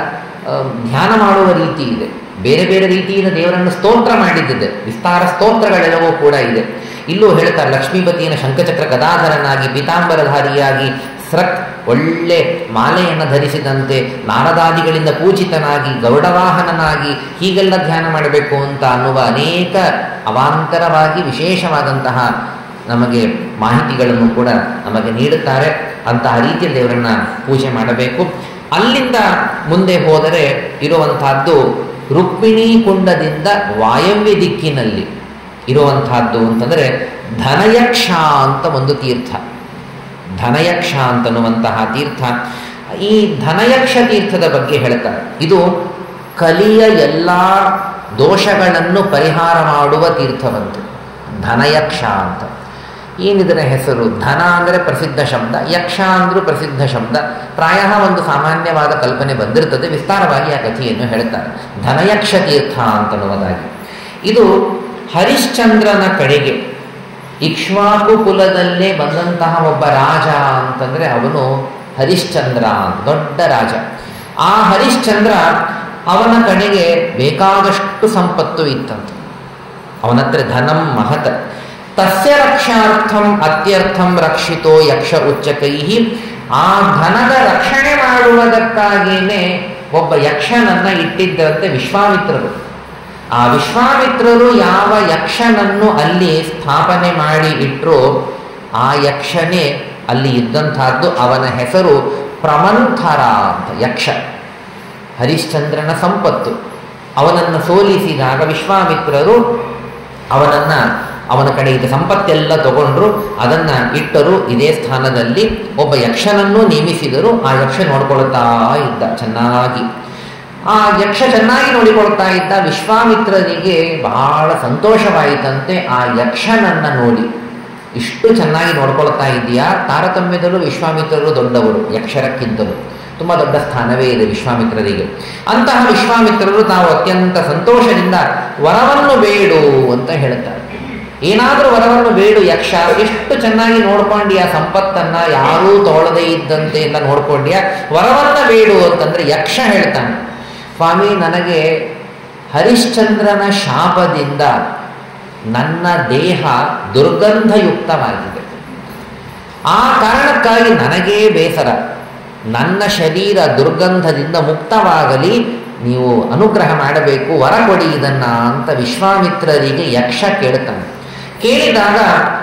ಧ್ಯಾನ ಮಾಡುವ ರೀತಿ ಇದೆ, ಬೇರೆ ಬೇರೆ ರೀತಿಯಿಂದ ದೇವರನ್ನು ಸ್ತೋತ್ರ ಮಾಡಿದ್ದಿದೆ, ವಿಸ್ತಾರ ಸ್ತೋತ್ರಗಳೆಲ್ಲವೂ ಕೂಡ ಇದೆ. ಇಲ್ಲೂ ಹೇಳ್ತಾರೆ, ಲಕ್ಷ್ಮೀಪತಿಯನ್ನು ಶಂಖಚಕ್ರ ಗದಾಧರನಾಗಿ ಪೀತಾಂಬರಧಾರಿಯಾಗಿ ಒಳ್ಳೆ ಮಾಲೆಯನ್ನು ಧರಿಸಿದಂತೆ ನಾರದಾದಿಗಳಿಂದ ಪೂಜಿತನಾಗಿ ಗರುಡವಾಹನನಾಗಿ ಹೀಗೆಲ್ಲ ಧ್ಯಾನ ಮಾಡಬೇಕು ಅಂತ ಅನ್ನುವ ಅನೇಕ ಅವಾಂತರವಾಗಿ ವಿಶೇಷವಾದಂತಹ ನಮಗೆ ಮಾಹಿತಿಗಳನ್ನು ಕೂಡ ನಮಗೆ ನೀಡುತ್ತಾರೆ. ಅಂತಹ ರೀತಿಯ ದೇವರನ್ನ ಪೂಜೆ ಮಾಡಬೇಕು. ಅಲ್ಲಿಂದ ಮುಂದೆ ಹೋದರೆ ಇರುವಂತಹದ್ದು ರುಕ್ಮಿಣಿ ಕುಂಡದಿಂದ ವಾಯವ್ಯ ದಿಕ್ಕಿನಲ್ಲಿ ಇರುವಂತಹದ್ದು ಅಂತಂದರೆ ಧನಯಕ್ಷ ಅಂತ ಒಂದು ತೀರ್ಥ. ಧನಯಕ್ಷ ಅಂತನ್ನುವಂತಹ ತೀರ್ಥ. ಈ ಧನಯಕ್ಷ ತೀರ್ಥದ ಬಗ್ಗೆ ಹೇಳ್ತಾರೆ, ಇದು ಕಲಿಯ ಎಲ್ಲ ದೋಷಗಳನ್ನು ಪರಿಹಾರ ಮಾಡುವ ತೀರ್ಥವಂತೆ ಧನಯಕ್ಷ ಅಂತ. ಏನಿದರ ಹೆಸರು? ಧನ ಅಂದರೆ ಪ್ರಸಿದ್ಧ ಶಬ್ದ, ಯಕ್ಷ ಅಂದರೂ ಪ್ರಸಿದ್ಧ ಶಬ್ದ. ಪ್ರಾಯ ಒಂದು ಸಾಮಾನ್ಯವಾದ ಕಲ್ಪನೆ ಬಂದಿರ್ತದೆ. ವಿಸ್ತಾರವಾಗಿ ಆ ಕಥೆಯನ್ನು ಹೇಳ್ತಾರೆ. ಧನಯಕ್ಷ ತೀರ್ಥ ಅಂತನ್ನುವುದಾಗಿ ಇದು ಹರಿಶ್ಚಂದ್ರನ ಕಡೆಗೆ ಇಕ್ಷ್ವಾಕು ಕುಲದಲ್ಲೇ ಬಂದಂತಹ ಒಬ್ಬ ರಾಜ ಅಂತಂದರೆ ಅವನು ಹರಿಶ್ಚಂದ್ರ, ದೊಡ್ಡ ರಾಜ. ಆ ಹರಿಶ್ಚಂದ್ರ ಅವನ ಕಡೆಗೆ ಬೇಕಾದಷ್ಟು ಸಂಪತ್ತು ಇತ್ತಂತೆ. ಅವನತ್ರ ಧನಂ ಮಹತ್. ತಸ್ಯ ರಕ್ಷಾರ್ಥಂ ಅತ್ಯರ್ಥಂ ರಕ್ಷಿತೋ ಯಕ್ಷ ಉಚ್ಚಕೈಹಿ. ಆ ಧನದ ರಕ್ಷಣೆ ಮಾಡುವುದಕ್ಕಾಗಿಯೇ ಒಬ್ಬ ಯಕ್ಷನನ್ನ ಇಟ್ಟಿದ್ದರಂತೆ ವಿಶ್ವಾಮಿತ್ರರು. ಆ ವಿಶ್ವಾಮಿತ್ರರು ಯಾವ ಯಕ್ಷನನ್ನು ಅಲ್ಲಿ ಸ್ಥಾಪನೆ ಮಾಡಿ ಇಟ್ಟರೋ ಆ ಯಕ್ಷನೇ ಅಲ್ಲಿ ಇದ್ದಂತಹದ್ದು. ಅವನ ಹೆಸರು ಪ್ರಮಂಥರ ಅಂತ. ಯಕ್ಷ ಹರಿಶ್ಚಂದ್ರನ ಸಂಪತ್ತು. ಅವನನ್ನು ಸೋಲಿಸಿದಾಗ ವಿಶ್ವಾಮಿತ್ರರು ಅವನ ಕಡೆ ಇದ್ದ ಸಂಪತ್ತೆಲ್ಲ ತಗೊಂಡ್ರು, ಅದನ್ನು ಇಟ್ಟರು. ಇದೇ ಸ್ಥಾನದಲ್ಲಿ ಒಬ್ಬ ಯಕ್ಷನನ್ನು ನೇಮಿಸಿದರು. ಆ ಯಕ್ಷ ನೋಡ್ಕೊಳ್ತಾ ಇದ್ದ ಚೆನ್ನಾಗಿ. ಆ ಯಕ್ಷ ಚೆನ್ನಾಗಿ ನೋಡಿಕೊಳ್ತಾ ಇದ್ದ. ವಿಶ್ವಾಮಿತ್ರನಿಗೆ ಬಹಳ ಸಂತೋಷವಾಯಿತಂತೆ ಆ ಯಕ್ಷನನ್ನ ನೋಡಿ. ಇಷ್ಟು ಚೆನ್ನಾಗಿ ನೋಡ್ಕೊಳ್ತಾ ಇದೆಯಾ? ತಾರತಮ್ಯದಲ್ಲೂ ವಿಶ್ವಾಮಿತ್ರರು ದೊಡ್ಡವರು, ಯಕ್ಷರಕ್ಕಿಂತಲೂ ತುಂಬ ದೊಡ್ಡ ಸ್ಥಾನವೇ ಇದೆ ವಿಶ್ವಾಮಿತ್ರರಿಗೆ. ಅಂತಹ ವಿಶ್ವಾಮಿತ್ರರು ತಾವು ಅತ್ಯಂತ ಸಂತೋಷದಿಂದ ವರವನ್ನು ಬೇಡು ಅಂತ ಹೇಳ್ತಾರೆ. ಏನಾದರೂ ವರವನ್ನು ಬೇಡು ಯಕ್ಷ, ಎಷ್ಟು ಚೆನ್ನಾಗಿ ನೋಡ್ಕೊಂಡ್ಯಾ ಸಂಪತ್ತನ್ನ, ಯಾರೂ ತಗೊಳ್ಳದೇ ಇದ್ದಂತೆ ಎಲ್ಲ ನೋಡ್ಕೊಂಡ್ಯಾ, ವರವನ್ನ ಬೇಡು ಅಂತಂದ್ರೆ ಯಕ್ಷ ಹೇಳ್ತಾನೆ, ಸ್ವಾಮಿ ನನಗೆ ಹರಿಶ್ಚಂದ್ರನ ಶಾಪದಿಂದ ನನ್ನ ದೇಹ ದುರ್ಗಂಧಯುಕ್ತವಾಗಿದೆ. ಆ ಕಾರಣಕ್ಕಾಗಿ ನನಗೇ ಬೇಸರ, ನನ್ನ ಶರೀರ ದುರ್ಗಂಧದಿಂದ ಮುಕ್ತವಾಗಲಿ, ನೀವು ಅನುಗ್ರಹ ಮಾಡಬೇಕು, ವರ ಕೊಡಿ ಇದನ್ನ ಅಂತ ವಿಶ್ವಾಮಿತ್ರರಿಗೆ ಯಕ್ಷ ಕೇಳ್ತಾನೆ. ಕೇಳಿದಾಗ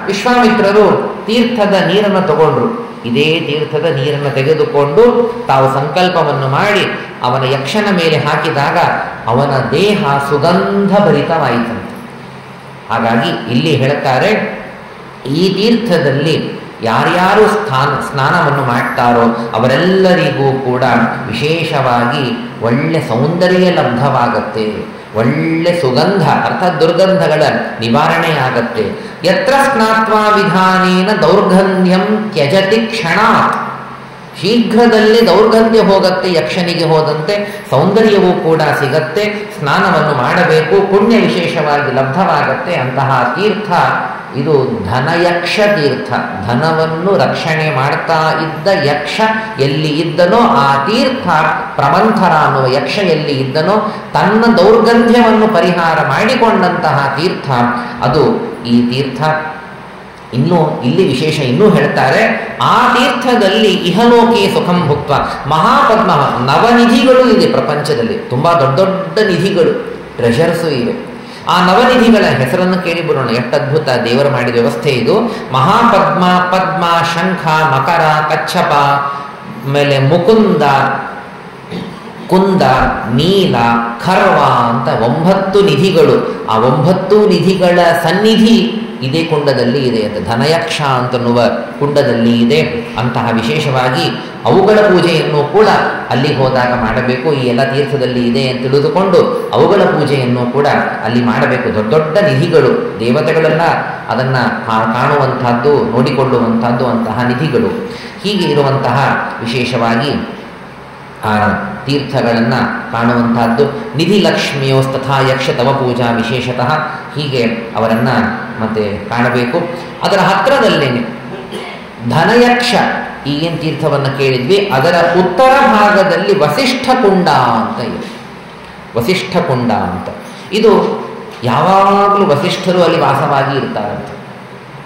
ವಿಶ್ವಾಮಿತ್ರರು ತೀರ್ಥದ ನೀರನ್ನು ತಗೊಂಡ್ರು. ಇದೇ ತೀರ್ಥದ ನೀರನ್ನು ತೆಗೆದುಕೊಂಡು ತಾವು ಸಂಕಲ್ಪವನ್ನು ಮಾಡಿ ಅವನ ಯಕ್ಷನ ಮೇಲೆ ಹಾಕಿದಾಗ ಅವನ ದೇಹ ಸುಗಂಧ ಭರಿತವಾಯಿತಂತೆ. ಹಾಗಾಗಿ ಇಲ್ಲಿ ಹೇಳ್ತಾರೆ, ಈ ತೀರ್ಥದಲ್ಲಿ ಯಾರ್ಯಾರು ಸ್ನಾನವನ್ನು ಮಾಡ್ತಾರೋ ಅವರೆಲ್ಲರಿಗೂ ಕೂಡ ವಿಶೇಷವಾಗಿ ಒಳ್ಳೆ ಸೌಂದರ್ಯ ಲಬ್ಧವಾಗತ್ತೆ, ಒಳ್ಳೆ ಸುಗಂಧ ಅರ್ಥಾತ್ ದುರ್ಗಂಧಗಳ ನಿವಾರಣೆಯಾಗತ್ತೆ. ಯತ್ರ ಸ್ನಾತ್ವಾ ವಿಧಾನೇನ ದೌರ್ಗಂಧ್ಯಂ ತ್ಯಜತಿ ಕ್ಷಣಾತ್, ಶೀಘ್ರದಲ್ಲೇ ದೌರ್ಗಂಧ್ಯ ಹೋಗತ್ತೆ ಯಕ್ಷನಿಗೆ ಹೋದಂತೆ, ಸೌಂದರ್ಯವೂ ಕೂಡ ಸಿಗತ್ತೆ. ಸ್ನಾನವನ್ನು ಮಾಡಬೇಕು, ಪುಣ್ಯ ವಿಶೇಷವಾಗಿ ಲಬ್ಧವಾಗತ್ತೆ. ಅಂತಹ ತೀರ್ಥ ಇದು ಧನಯಕ್ಷ ತೀರ್ಥ. ಧನವನ್ನು ರಕ್ಷಣೆ ಮಾಡ್ತಾ ಇದ್ದ ಯಕ್ಷ ಎಲ್ಲಿ ಇದ್ದನೋ ಆ ತೀರ್ಥ, ಪ್ರಮಂಥರ ಅನ್ನುವ ಯಕ್ಷ ಎಲ್ಲಿ ಇದ್ದನೋ ತನ್ನ ದೌರ್ಗಂಧ್ಯವನ್ನು ಪರಿಹಾರ ಮಾಡಿಕೊಂಡಂತಹ ತೀರ್ಥ ಅದು ಈ ತೀರ್ಥ. ಇನ್ನು ಇಲ್ಲಿ ವಿಶೇಷ ಇನ್ನೂ ಹೇಳ್ತಾರೆ, ಆ ತೀರ್ಥದಲ್ಲಿ ಇಹಲೋಕೆ ಸುಖಂ ಭುಕ್ತ ಮಹಾಪದ್ಮ, ನವನಿಧಿಗಳು ಇದೆ ಪ್ರಪಂಚದಲ್ಲಿ, ತುಂಬಾ ದೊಡ್ಡ ದೊಡ್ಡ ನಿಧಿಗಳು, ಟ್ರೆಷರ್ಸು ಇವೆ. ಆ ನವನಿಧಿಗಳ ಹೆಸರನ್ನು ಕೇಳಿ ಬರೋಣ. ಎಷ್ಟು ಅದ್ಭುತ ದೇವರು ಮಾಡಿದ ವ್ಯವಸ್ಥೆ ಇದು. ಮಹಾಪದ್ಮ, ಪದ್ಮ, ಶಂಖ, ಮಕರ, ಕಚ್ಚಪ, ಆಮೇಲೆ ಮುಕುಂದ, ಕುಂದ, ನೀಲ, ಖರ್ವ ಅಂತ 9 ನಿಧಿಗಳು. ಆ 9 ನಿಧಿಗಳ ಸನ್ನಿಧಿ ಇದೇ ಕುಂಡದಲ್ಲಿ ಇದೆ ಅಂತ, ಧನಯಕ್ಷ ಅಂತನ್ನುವ ಕುಂಡದಲ್ಲಿ ಇದೆ. ಅಂತಹ ವಿಶೇಷವಾಗಿ ಅವುಗಳ ಪೂಜೆಯನ್ನು ಕೂಡ ಅಲ್ಲಿ ಹೋದಾಗ ಮಾಡಬೇಕು. ಈ ಎಲ್ಲ ತೀರ್ಥದಲ್ಲಿ ಇದೆ ಅಂತ ತಿಳಿದುಕೊಂಡು ಅವುಗಳ ಪೂಜೆಯನ್ನು ಕೂಡ ಅಲ್ಲಿ ಮಾಡಬೇಕು. ದೊಡ್ಡ ದೊಡ್ಡ ನಿಧಿಗಳು, ದೇವತೆಗಳೆಲ್ಲ ಅದನ್ನು ಕಾಣುವಂತಹದ್ದು, ನೋಡಿಕೊಳ್ಳುವಂತಹದ್ದು ಅಂತಹ ನಿಧಿಗಳು. ಹೀಗೆ ಇರುವಂತಹ ವಿಶೇಷವಾಗಿ ಆ ತೀರ್ಥಗಳನ್ನು ಕಾಣುವಂತಹದ್ದು. ನಿಧಿ ಲಕ್ಷ್ಮಿಯೋಸ್ತಥಾ ಯಕ್ಷ ತವ ಪೂಜಾ ವಿಶೇಷತಃ, ಹೀಗೆ ಅವರನ್ನು ಮತ್ತೆ ಕಾಣಬೇಕು. ಅದರ ಹತ್ತಿರದಲ್ಲೇನೆ ಧನಯಕ್ಷ, ಈಗೇನು ತೀರ್ಥವನ್ನು ಕೇಳಿದ್ವಿ ಅದರ ಉತ್ತರ ಭಾಗದಲ್ಲಿ ವಸಿಷ್ಠ ಕುಂಡ ಅಂತ ಇದೆ. ವಸಿಷ್ಠ ಕುಂಡ ಅಂತ ಇದು ಯಾವಾಗಲೂ ವಸಿಷ್ಠರು ಅಲ್ಲಿ ವಾಸವಾಗಿ ಇರ್ತಾರಂತೆ.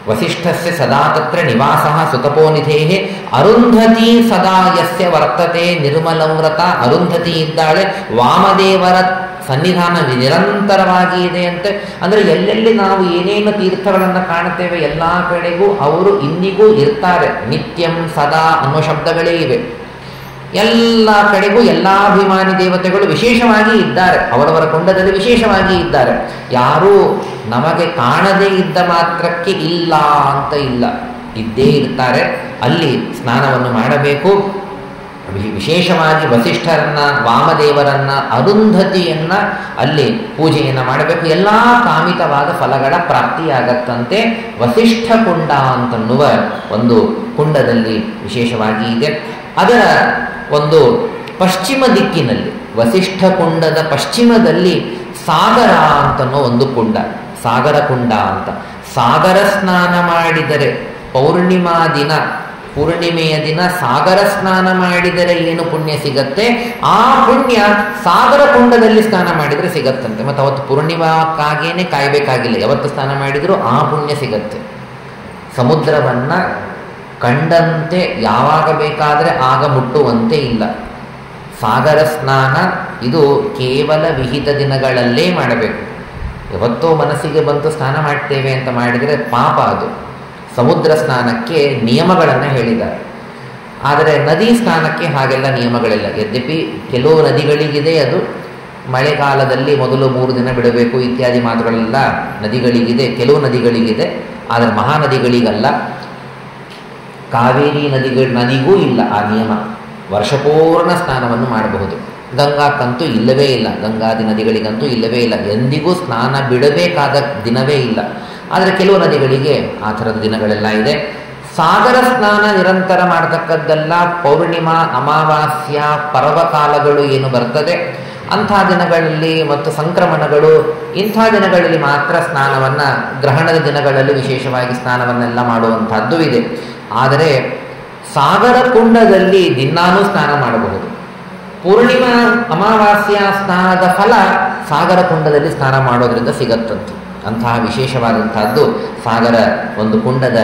ವಸಿಷ್ಠಸ್ಯ ಸದಾ ತತ್ರ ನಿವಾಸಃ ಸುತಪೋನಿಧೇಃ ಅರುಂಧತಿ ಸದಾ ಯಸ್ಯ ವರ್ತತೆ ನಿರ್ಮಲವ್ರತ. ಅರುಂಧತಿ ಇದ್ದಾಳೆ, ವಾಮದೇವರ ಸನ್ನಿಧಾನ ನಿರಂತರವಾಗಿ ಇದೆ ಅಂತೆ. ಅಂದರೆ ಎಲ್ಲೆಲ್ಲಿ ನಾವು ಏನೇನು ತೀರ್ಥಗಳನ್ನು ಕಾಣುತ್ತೇವೆ ಎಲ್ಲ ಕಡೆಗೂ ಅವರು ಇಂದಿಗೂ ಇರ್ತಾರೆ. ನಿತ್ಯಂ ಸದಾ ಅನ್ನೋ ಶಬ್ದಗಳೇ ಇವೆ. ಎಲ್ಲ ಕಡೆಗೂ ಎಲ್ಲಾಭಿಮಾನಿ ದೇವತೆಗಳು ವಿಶೇಷವಾಗಿ ಇದ್ದಾರೆ, ಅವರವರ ಕೊಂಡದಲ್ಲಿ ವಿಶೇಷವಾಗಿ ಇದ್ದಾರೆ. ಯಾರೂ ನಮಗೆ ಕಾಣದೇ ಇದ್ದ ಮಾತ್ರಕ್ಕೆ ಇಲ್ಲ ಅಂತ ಇಲ್ಲ, ಇದ್ದೇ ಇರ್ತಾರೆ. ಅಲ್ಲಿ ಸ್ನಾನವನ್ನು ಮಾಡಬೇಕು. ವಿಶೇಷವಾಗಿ ವಸಿಷ್ಠರನ್ನ, ವಾಮದೇವರನ್ನ, ಅರುಂಧತಿಯನ್ನ ಅಲ್ಲಿ ಪೂಜೆಯನ್ನು ಮಾಡಬೇಕು. ಎಲ್ಲ ಕಾಮಿತವಾದ ಫಲಗಳ ಪ್ರಾಪ್ತಿಯಾಗತ್ತಂತೆ. ವಸಿಷ್ಠ ಕುಂಡ ಅಂತನ್ನುವ ಒಂದು ಕುಂಡದಲ್ಲಿ ವಿಶೇಷವಾಗಿ ಇದೆ. ಅದರ ಒಂದು ಪಶ್ಚಿಮ ದಿಕ್ಕಿನಲ್ಲಿ, ವಸಿಷ್ಠ ಕುಂಡದ ಪಶ್ಚಿಮದಲ್ಲಿ ಸಾಗರ ಅಂತನ್ನೋ ಒಂದು ಕುಂಡ, ಸಾಗರ ಕುಂಡ ಅಂತ. ಸಾಗರ ಸ್ನಾನ ಮಾಡಿದರೆ ಪೌರ್ಣಿಮಾ ದಿನ, ಪೂರ್ಣಿಮೆಯ ದಿನ ಸಾಗರ ಸ್ನಾನ ಮಾಡಿದರೆ ಏನು ಪುಣ್ಯ ಸಿಗತ್ತೆ, ಆ ಪುಣ್ಯ ಸಾಗರ ಕುಂಡದಲ್ಲಿ ಸ್ನಾನ ಮಾಡಿದರೆ ಸಿಗತ್ತಂತೆ. ಮತ್ತು ಅವತ್ತು ಪೂರ್ಣಿಮಾಕ್ಕಾಗೇನೆ ಕಾಯಬೇಕಾಗಿಲ್ಲ, ಯಾವತ್ತು ಸ್ನಾನ ಮಾಡಿದರೂ ಆ ಪುಣ್ಯ ಸಿಗತ್ತೆ. ಸಮುದ್ರವನ್ನು ಕಂಡಂತೆ ಯಾವಾಗ ಬೇಕಾದರೆ ಆಗ ಮುಟ್ಟುವಂತೆ ಇಲ್ಲ. ಸಾಗರ ಸ್ನಾನ ಇದು ಕೇವಲ ವಿಹಿತ ದಿನಗಳಲ್ಲೇ ಮಾಡಬೇಕು. ಯಾವತ್ತೋ ಮನಸ್ಸಿಗೆ ಬಂತು ಸ್ನಾನ ಮಾಡ್ತೇವೆ ಅಂತ ಮಾಡಿದರೆ ಪಾಪ ಅದು. ಸಮುದ್ರ ಸ್ನಾನಕ್ಕೆ ನಿಯಮಗಳನ್ನು ಹೇಳಿದ್ದಾರೆ, ಆದರೆ ನದಿ ಸ್ನಾನಕ್ಕೆ ಹಾಗೆಲ್ಲ ನಿಯಮಗಳಿಲ್ಲ. ಯದ್ಯಪಿ ಕೆಲವು ನದಿಗಳಿಗಿದೆ ಅದು ಮಳೆಗಾಲದಲ್ಲಿ ಮೊದಲು 3 ದಿನ ಬಿಡಬೇಕು ಇತ್ಯಾದಿ ಮಾತುಗಳೆಲ್ಲ ನದಿಗಳಿಗಿದೆ, ಕೆಲವು ನದಿಗಳಿಗಿದೆ, ಆದರೆ ಮಹಾನದಿಗಳಿಗಲ್ಲ. ಕಾವೇರಿ ನದಿಗೂ ಇಲ್ಲ ಆ ನಿಯಮ. ವರ್ಷಪೂರ್ಣ ಸ್ನಾನವನ್ನು ಮಾಡಬಹುದು. ಗಂಗಾಕ್ಕಂತೂ ಇಲ್ಲವೇ ಇಲ್ಲ, ಗಂಗಾದಿ ನದಿಗಳಿಗಂತೂ ಇಲ್ಲವೇ ಇಲ್ಲ, ಎಂದಿಗೂ ಸ್ನಾನ ಬಿಡಬೇಕಾದ ದಿನವೇ ಇಲ್ಲ. ಆದರೆ ಕೆಲವು ನದಿಗಳಿಗೆ ಆ ಥರದ ದಿನಗಳೆಲ್ಲ ಇದೆ. ಸಾಗರ ಸ್ನಾನ ನಿರಂತರ ಮಾಡತಕ್ಕದ್ದೆಲ್ಲ ಪೌರ್ಣಿಮಾ, ಅಮಾವಾಸ್ಯ, ಪರ್ವಕಾಲಗಳು ಏನು ಬರ್ತದೆ ಅಂಥ ದಿನಗಳಲ್ಲಿ ಮತ್ತು ಸಂಕ್ರಮಣಗಳು ಇಂಥ ದಿನಗಳಲ್ಲಿ ಮಾತ್ರ ಸ್ನಾನವನ್ನು, ಗ್ರಹಣದ ದಿನಗಳಲ್ಲಿ ವಿಶೇಷವಾಗಿ ಸ್ನಾನವನ್ನೆಲ್ಲ ಮಾಡುವಂಥದ್ದು ಇದೆ. ಆದರೆ ಸಾಗರ ಕುಂಡದಲ್ಲಿ ದಿನಾನೂ ಸ್ನಾನ ಮಾಡಬಹುದು. ಪೂರ್ಣಿಮಾ ಅಮಾವಾಸ್ಯ ಸ್ನಾನದ ಫಲ ಸಾಗರ ಕುಂಡದಲ್ಲಿ ಸ್ನಾನ ಮಾಡೋದ್ರಿಂದ ಸಿಗತ್ತಂತೆ. ಅಂತಹ ವಿಶೇಷವಾದಂಥದ್ದು ಸಾಗರ ಒಂದು ಕುಂಡದ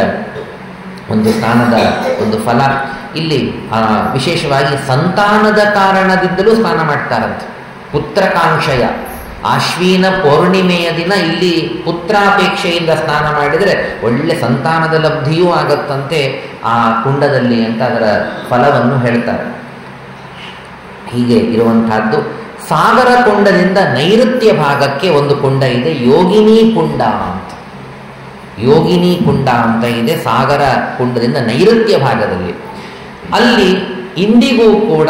ಒಂದು ಸ್ನಾನದ ಒಂದು ಫಲ. ಇಲ್ಲಿ ವಿಶೇಷವಾಗಿ ಸಂತಾನದ ಕಾರಣದಿಂದಲೂ ಸ್ನಾನ ಮಾಡ್ತಾರಂತೆ. ಪುತ್ರಕಾಂಕ್ಷಯ ಆಶ್ವೀನ ಪೌರ್ಣಿಮೆಯ ದಿನ ಇಲ್ಲಿ ಪುತ್ರಾಪೇಕ್ಷೆಯಿಂದ ಸ್ನಾನ ಮಾಡಿದರೆ ಒಳ್ಳೆ ಸಂತಾನದ ಲಬ್ಧಿಯೂ ಆಗತ್ತಂತೆ ಆ ಕುಂಡದಲ್ಲಿ ಅಂತ ಅದರ ಫಲವನ್ನು ಹೇಳ್ತಾರೆ. ಹೀಗೆ ಇರುವಂತಹದ್ದು. ಸಾಗರ ಕುಂಡದಿಂದ ನೈಋತ್ಯ ಭಾಗಕ್ಕೆ ಒಂದು ಕುಂಡ ಇದೆ, ಯೋಗಿನಿ ಕುಂಡ ಅಂತ. ಯೋಗಿನಿ ಕುಂಡ ಅಂತ ಇದೆ ಸಾಗರ ಕುಂಡದಿಂದ ನೈಋತ್ಯ ಭಾಗದಲ್ಲಿ. ಅಲ್ಲಿ ಇಂದಿಗೂ ಕೂಡ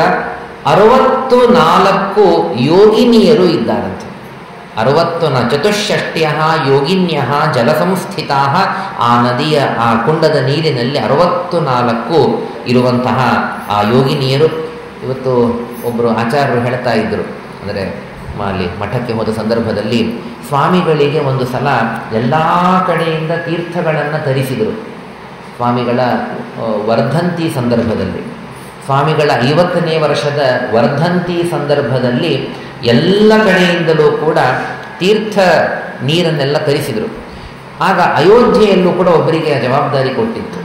64 ಯೋಗಿನಿಯರು ಇದ್ದಾರಂತೆ. 64 ಚತುಷ್ಷಷ್ಟ್ಯ ಯೋಗಿನ್ಯ ಜಲಸಂಸ್ಥಿತ. ಆ ನದಿಯ ಆ ಕುಂಡದ ನೀರಿನಲ್ಲಿ 64 ಇರುವಂತಹ ಆ ಯೋಗಿನಿಯರು. ಇವತ್ತು ಒಬ್ಬರು ಆಚಾರ್ಯರು ಹೇಳ್ತಾ ಇದ್ದರು, ಅಂದರೆ ಅಲ್ಲಿ ಮಠಕ್ಕೆ ಹೋದ ಸಂದರ್ಭದಲ್ಲಿ ಸ್ವಾಮಿಗಳಿಗೆ ಒಂದು ಸಲ ಎಲ್ಲ ಕಡೆಯಿಂದ ತೀರ್ಥಗಳನ್ನು ತರಿಸಿದರು. ಸ್ವಾಮಿಗಳ ವರ್ಧಂತಿ ಸಂದರ್ಭದಲ್ಲಿ, ಸ್ವಾಮಿಗಳ 50ನೇ ವರ್ಷದ ವರ್ಧಂತಿ ಸಂದರ್ಭದಲ್ಲಿ ಎಲ್ಲ ಕಡೆಯಿಂದಲೂ ಕೂಡ ತೀರ್ಥ ನೀರನ್ನೆಲ್ಲ ತರಿಸಿದರು. ಆಗ ಅಯೋಧ್ಯೆಯಲ್ಲೂ ಕೂಡ ಒಬ್ಬರಿಗೆ ಜವಾಬ್ದಾರಿ ಕೊಟ್ಟಿತ್ತು,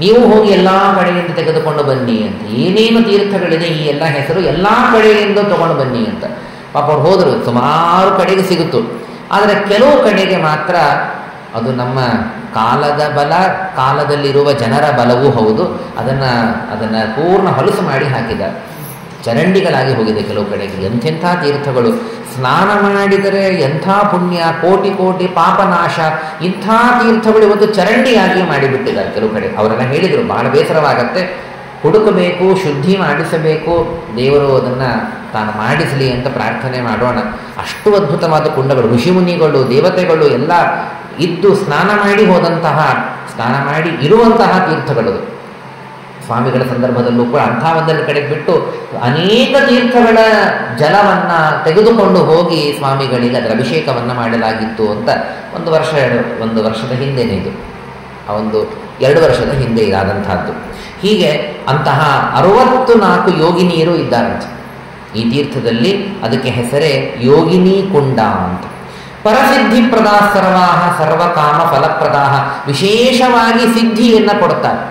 ನೀವು ಹೋಗಿ ಎಲ್ಲ ಕಡೆಯಿಂದ ತೆಗೆದುಕೊಂಡು ಬನ್ನಿ ಅಂತ. ಏನೇನು ತೀರ್ಥಗಳಿದೆ ಈ ಎಲ್ಲ ಹೆಸರು ಎಲ್ಲ ಕಡೆಯಿಂದ ತಗೊಂಡು ಬನ್ನಿ ಅಂತ. ಪಾಪ ಅವ್ರು ಹೋದರು, ಸುಮಾರು ಕಡೆಗೆ ಸಿಗುತ್ತು. ಆದರೆ ಕೆಲವು ಕಡೆಗೆ ಮಾತ್ರ ಅದು ನಮ್ಮ ಕಾಲದ ಬಲ, ಕಾಲದಲ್ಲಿರುವ ಜನರ ಬಲವೂ ಹೌದು, ಅದನ್ನು ಪೂರ್ಣ ಹೊಲಸು ಮಾಡಿ ಹಾಕಿದ್ದಾರೆ. ಚರಂಡಿಗಳಾಗಿ ಹೋಗಿದೆ ಕೆಲವು ಕಡೆಗೆ. ಎಂಥೆಂಥ ತೀರ್ಥಗಳು, ಸ್ನಾನ ಮಾಡಿದರೆ ಎಂಥ ಪುಣ್ಯ, ಕೋಟಿ ಕೋಟಿ ಪಾಪನಾಶ, ಇಂಥ ತೀರ್ಥಗಳು ಇವತ್ತು ಚರಂಡಿಯಾಗಿ ಮಾಡಿಬಿಟ್ಟಿದ್ದಾರೆ ಕೆಲವು ಕಡೆ. ಅವರೆಲ್ಲ ಹೇಳಿದರು, ಬಹಳ ಬೇಸರವಾಗತ್ತೆ, ಹುಡುಕಬೇಕು, ಶುದ್ಧಿ ಮಾಡಿಸಬೇಕು, ದೇವರು ಅದನ್ನು ತಾನು ಮಾಡಿಸಲಿ ಅಂತ ಪ್ರಾರ್ಥನೆ ಮಾಡೋಣ. ಅಷ್ಟು ಅದ್ಭುತವಾದ ಕುಂಡಗಳು, ಋಷಿಮುನಿಗಳು, ದೇವತೆಗಳು ಎಲ್ಲ ಇದ್ದು ಸ್ನಾನ ಮಾಡಿ ಹೋದಂತಹ, ಸ್ನಾನ ಮಾಡಿ ಇರುವಂತಹ ತೀರ್ಥಗಳು. ಸ್ವಾಮಿಗಳ ಸಂದರ್ಭದಲ್ಲೂ ಕೂಡ ಅಂಥ ಒಂದೆರಡು ಕಡೆಗೆ ಬಿಟ್ಟು ಅನೇಕ ತೀರ್ಥಗಳ ಜಲವನ್ನು ತೆಗೆದುಕೊಂಡು ಹೋಗಿ ಸ್ವಾಮಿಗಳಿಗೆ ಅದರ ಅಭಿಷೇಕವನ್ನು ಮಾಡಲಾಗಿತ್ತು ಅಂತ ಒಂದು ವರ್ಷದ ಹಿಂದೆನೇ ಇದು, ಒಂದು 2 ವರ್ಷದ ಹಿಂದೆ ಇದಾದಂತಹದ್ದು. ಹೀಗೆ ಅಂತಹ 64 ಯೋಗಿನಿಯರು ಇದ್ದಾರಂತೆ ಈ ತೀರ್ಥದಲ್ಲಿ. ಅದಕ್ಕೆ ಹೆಸರೇ ಯೋಗಿನಿ ಕುಂಡ ಅಂತ. ಪರಸಿದ್ಧಿಪ್ರದಾ ಸರ್ವಾಹ ಸರ್ವಕಾಮ ಫಲಪ್ರದಾಹ. ವಿಶೇಷವಾಗಿ ಸಿದ್ಧಿಯನ್ನು ಕೊಡುತ್ತಾರೆ,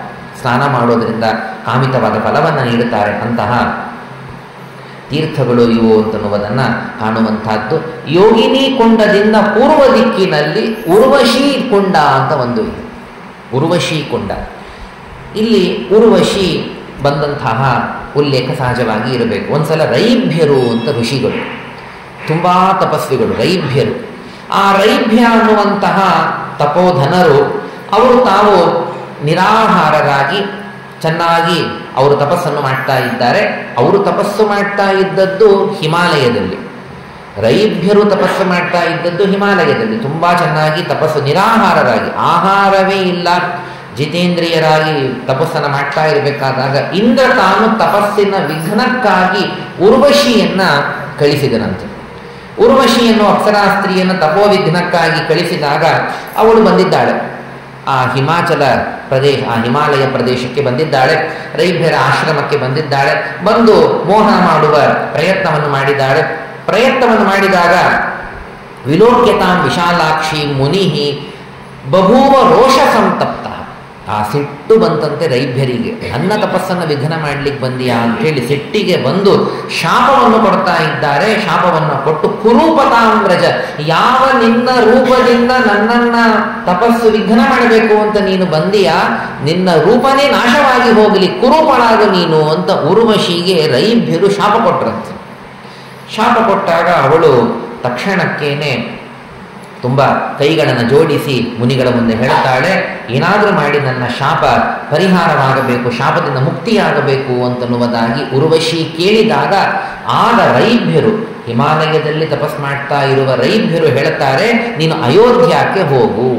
ಸ್ನಾನ ಮಾಡೋದರಿಂದ ಕಾಮಿತವಾದ ಫಲವನ್ನು ನೀಡುತ್ತಾರೆ. ಅಂತಹ ತೀರ್ಥಗಳು ಇವು ಅಂತನ್ನುವುದನ್ನು ಕಾಣುವಂತಹದ್ದು. ಯೋಗಿನಿ ಕುಂಡದಿಂದ ಪೂರ್ವ ದಿಕ್ಕಿನಲ್ಲಿ ಉರ್ವಶಿ ಕುಂಡ ಅಂತ ಒಂದು ಇದೆ. ಉರ್ವಶಿ ಕುಂಡ, ಇಲ್ಲಿ ಉರ್ವಶಿ ಬಂದಂತಹ ಉಲ್ಲೇಖ ಸಹಜವಾಗಿ ಇರಬೇಕು. ಒಂದ್ಸಲ ರೈಭ್ಯರು ಅಂತ ಋಷಿಗಳು, ತುಂಬ ತಪಸ್ವಿಗಳು ರೈಭ್ಯರು. ಆ ರೈಭ್ಯ ಅನ್ನುವಂತಹ ತಪೋಧನರು ಅವರು ತಾವು ನಿರಾಹಾರರಾಗಿ ಚೆನ್ನಾಗಿ ಅವರು ತಪಸ್ಸನ್ನು ಮಾಡ್ತಾ ಇದ್ದಾರೆ. ಅವರು ತಪಸ್ಸು ಮಾಡ್ತಾ ಇದ್ದದ್ದು ಹಿಮಾಲಯದಲ್ಲಿ, ರೈಭ್ಯರು ತಪಸ್ಸು ಮಾಡ್ತಾ ಇದ್ದದ್ದು ಹಿಮಾಲಯದಲ್ಲಿ. ತುಂಬ ಚೆನ್ನಾಗಿ ತಪಸ್ಸು, ನಿರಾಹಾರರಾಗಿ, ಆಹಾರವೇ ಇಲ್ಲ, ಜಿತೇಂದ್ರಿಯರಾಗಿ ತಪಸ್ಸನ್ನು ಮಾಡ್ತಾ ಇರಬೇಕಾದಾಗ ಇಂದ್ರ ತಾನು ತಪಸ್ಸಿನ ವಿಘ್ನಕ್ಕಾಗಿ ಉರ್ವಶಿಯನ್ನ ಕಳಿಸಿದನಂತೆ. ಉರ್ವಶಿಯನ್ನು ಅಪ್ಸರಾಸ್ತ್ರೀಯನ್ನು ತಪೋವಿಘ್ನಕ್ಕಾಗಿ ಕಳಿಸಿದಾಗ ಅವಳು ಬಂದಿದ್ದಾಳೆ ಆ ಹಿಮಾಚಲ ಪ್ರದೇಶ, ಆ ಹಿಮಾಲಯ ಪ್ರದೇಶಕ್ಕೆ ಬಂದಿದ್ದಾಳೆ, ರೈಭ್ಯರ ಆಶ್ರಮಕ್ಕೆ ಬಂದಿದ್ದಾಳೆ. ಬಂದು ಮೋಹನ ಮಾಡುವ ಪ್ರಯತ್ನವನ್ನು ಮಾಡಿದ್ದಾಳೆ. ಪ್ರಯತ್ನವನ್ನು ಮಾಡಿದಾಗ ವಿಲೋಕ್ಯತಾಂ ವಿಶಾಲಾಕ್ಷಿ ಮುನಿ ಬಭೂವ ರೋಷ ಸಂತಪ್ತ. ಆ ಸಿಟ್ಟು ಬಂತಂತೆ ರೈಭ್ಯರಿಗೆ, ನನ್ನ ತಪಸ್ಸನ್ನು ವಿಘ್ನ ಮಾಡ್ಲಿಕ್ಕೆ ಬಂದಿಯಾ ಅಂತೇಳಿ ಸಿಟ್ಟಿಗೆ ಬಂದು ಶಾಪವನ್ನು ಕೊಡ್ತಾ ಇದ್ದಾರೆ. ಶಾಪವನ್ನು ಕೊಟ್ಟು ಕುರೂಪತಾಮ್ರಜ, ಯಾವ ನಿನ್ನ ರೂಪದಿಂದ ನನ್ನನ್ನ ತಪಸ್ಸು ವಿಘ್ನ ಮಾಡಬೇಕು ಅಂತ ನೀನು ಬಂದಿಯಾ, ನಿನ್ನ ರೂಪನೇ ನಾಶವಾಗಿ ಹೋಗಲಿ, ಕುರೂಪಳಾಗು ನೀನು ಅಂತ ಉರ್ವಶಿಗೆ ರೈಭ್ಯರು ಶಾಪ ಕೊಟ್ಟರಂತೆ. ಶಾಪ ಕೊಟ್ಟಾಗ ಅವಳು ತಕ್ಷಣಕ್ಕೇನೆ ತುಂಬ ಕೈಗಳನ್ನು ಜೋಡಿಸಿ ಮುನಿಗಳ ಮುಂದೆ ಹೇಳ್ತಾಳೆ, ಏನಾದರೂ ಮಾಡಿ ನನ್ನ ಶಾಪ ಪರಿಹಾರವಾಗಬೇಕು, ಶಾಪದಿಂದ ಮುಕ್ತಿಯಾಗಬೇಕು ಅಂತನ್ನುವುದಾಗಿ ಉರ್ವಶಿ ಕೇಳಿದಾಗ ಆಗ ರೈಭ್ಯರು, ಹಿಮಾಲಯದಲ್ಲಿ ತಪಸ್ ಮಾಡ್ತಾ ಇರುವ ರೈಭ್ಯರು ಹೇಳುತ್ತಾರೆ, ನೀನು ಅಯೋಧ್ಯಕ್ಕೆ ಹೋಗು,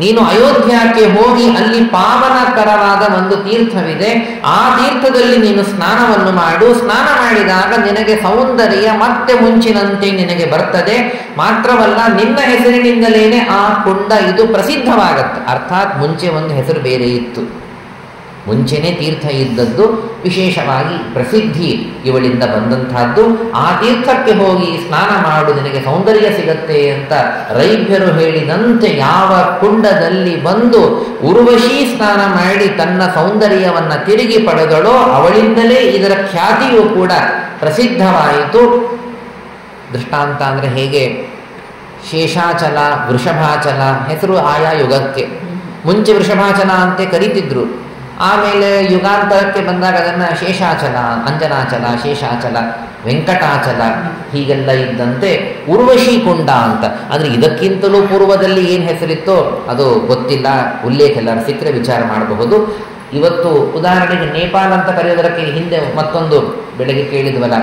ನೀನು ಅಯೋಧ್ಯಕ್ಕೆ ಹೋಗಿ ಅಲ್ಲಿ ಪಾವನಕರವಾದ ಒಂದು ತೀರ್ಥವಿದೆ, ಆ ತೀರ್ಥದಲ್ಲಿ ನೀನು ಸ್ನಾನವನ್ನು ಮಾಡು, ಸ್ನಾನ ಮಾಡಿದಾಗ ನಿನಗೆ ಸೌಂದರ್ಯ ಮತ್ತೆ ಮುಂಚಿನಂತೆ ನಿನಗೆ ಬರ್ತದೆ, ಮಾತ್ರವಲ್ಲ ನಿನ್ನ ಹೆಸರಿನಿಂದಲೇನೆ ಆ ಕುಂಡ ಇದು ಪ್ರಸಿದ್ಧವಾಗತ್ತೆ. ಅರ್ಥಾತ್ ಮುಂಚೆ ಒಂದು ಹೆಸರು ಬೇರೆ ಇತ್ತು, ಮುಂಚೆನೇ ತೀರ್ಥ ಇದ್ದದ್ದು, ವಿಶೇಷವಾಗಿ ಪ್ರಸಿದ್ಧಿ ಇವಳಿಂದ ಬಂದಂತಹದ್ದು. ಆ ತೀರ್ಥಕ್ಕೆ ಹೋಗಿ ಸ್ನಾನ ಮಾಡು, ನಿನಗೆ ಸೌಂದರ್ಯ ಸಿಗತ್ತೆ ಅಂತ ರೈಭ್ಯರು ಹೇಳಿದಂತೆ ಯಾವ ಕುಂಡದಲ್ಲಿ ಬಂದು ಉರ್ವಶಿ ಸ್ನಾನ ಮಾಡಿ ತನ್ನ ಸೌಂದರ್ಯವನ್ನು ತಿರುಗಿ ಪಡೆದಳೋ ಅವಳಿಂದಲೇ ಇದರ ಖ್ಯಾತಿಯೂ ಕೂಡ ಪ್ರಸಿದ್ಧವಾಯಿತು. ದೃಷ್ಟಾಂತ ಅಂದರೆ ಹೇಗೆ, ಶೇಷಾಚಲ, ವೃಷಭಾಚಲ ಹೆಸರು ಆಯಾ ಯುಗಕ್ಕೆ. ಮುಂಚೆ ವೃಷಭಾಚಲ ಅಂತೆ ಕರೀತಿದ್ರು, ಆಮೇಲೆ ಯುಗಾಂತರಕ್ಕೆ ಬಂದಾಗ ಅದನ್ನು ಶೇಷಾಚಲ, ಅಂಜನಾಚಲ, ಶೇಷಾಚಲ, ವೆಂಕಟಾಚಲ ಹೀಗೆಲ್ಲ ಇದ್ದಂತೆ ಉರ್ವಶಿ ಕುಂಡ ಅಂತ. ಅಂದರೆ ಇದಕ್ಕಿಂತಲೂ ಪೂರ್ವದಲ್ಲಿ ಏನು ಹೆಸರಿತ್ತೋ ಅದು ಗೊತ್ತಿಲ್ಲ, ಉಲ್ಲೇಖ ಎಲ್ಲ ಸಿಕ್ಕರೆ ವಿಚಾರ ಮಾಡಬಹುದು. ಇವತ್ತು ಉದಾಹರಣೆಗೆ ನೇಪಾಳ ಅಂತ ಕರೆಯೋದಕ್ಕೆ ಹಿಂದೆ ಮತ್ತೊಂದು ಬೆಳಗ್ಗೆ ಕೇಳಿದ್ವಲ್ಲ,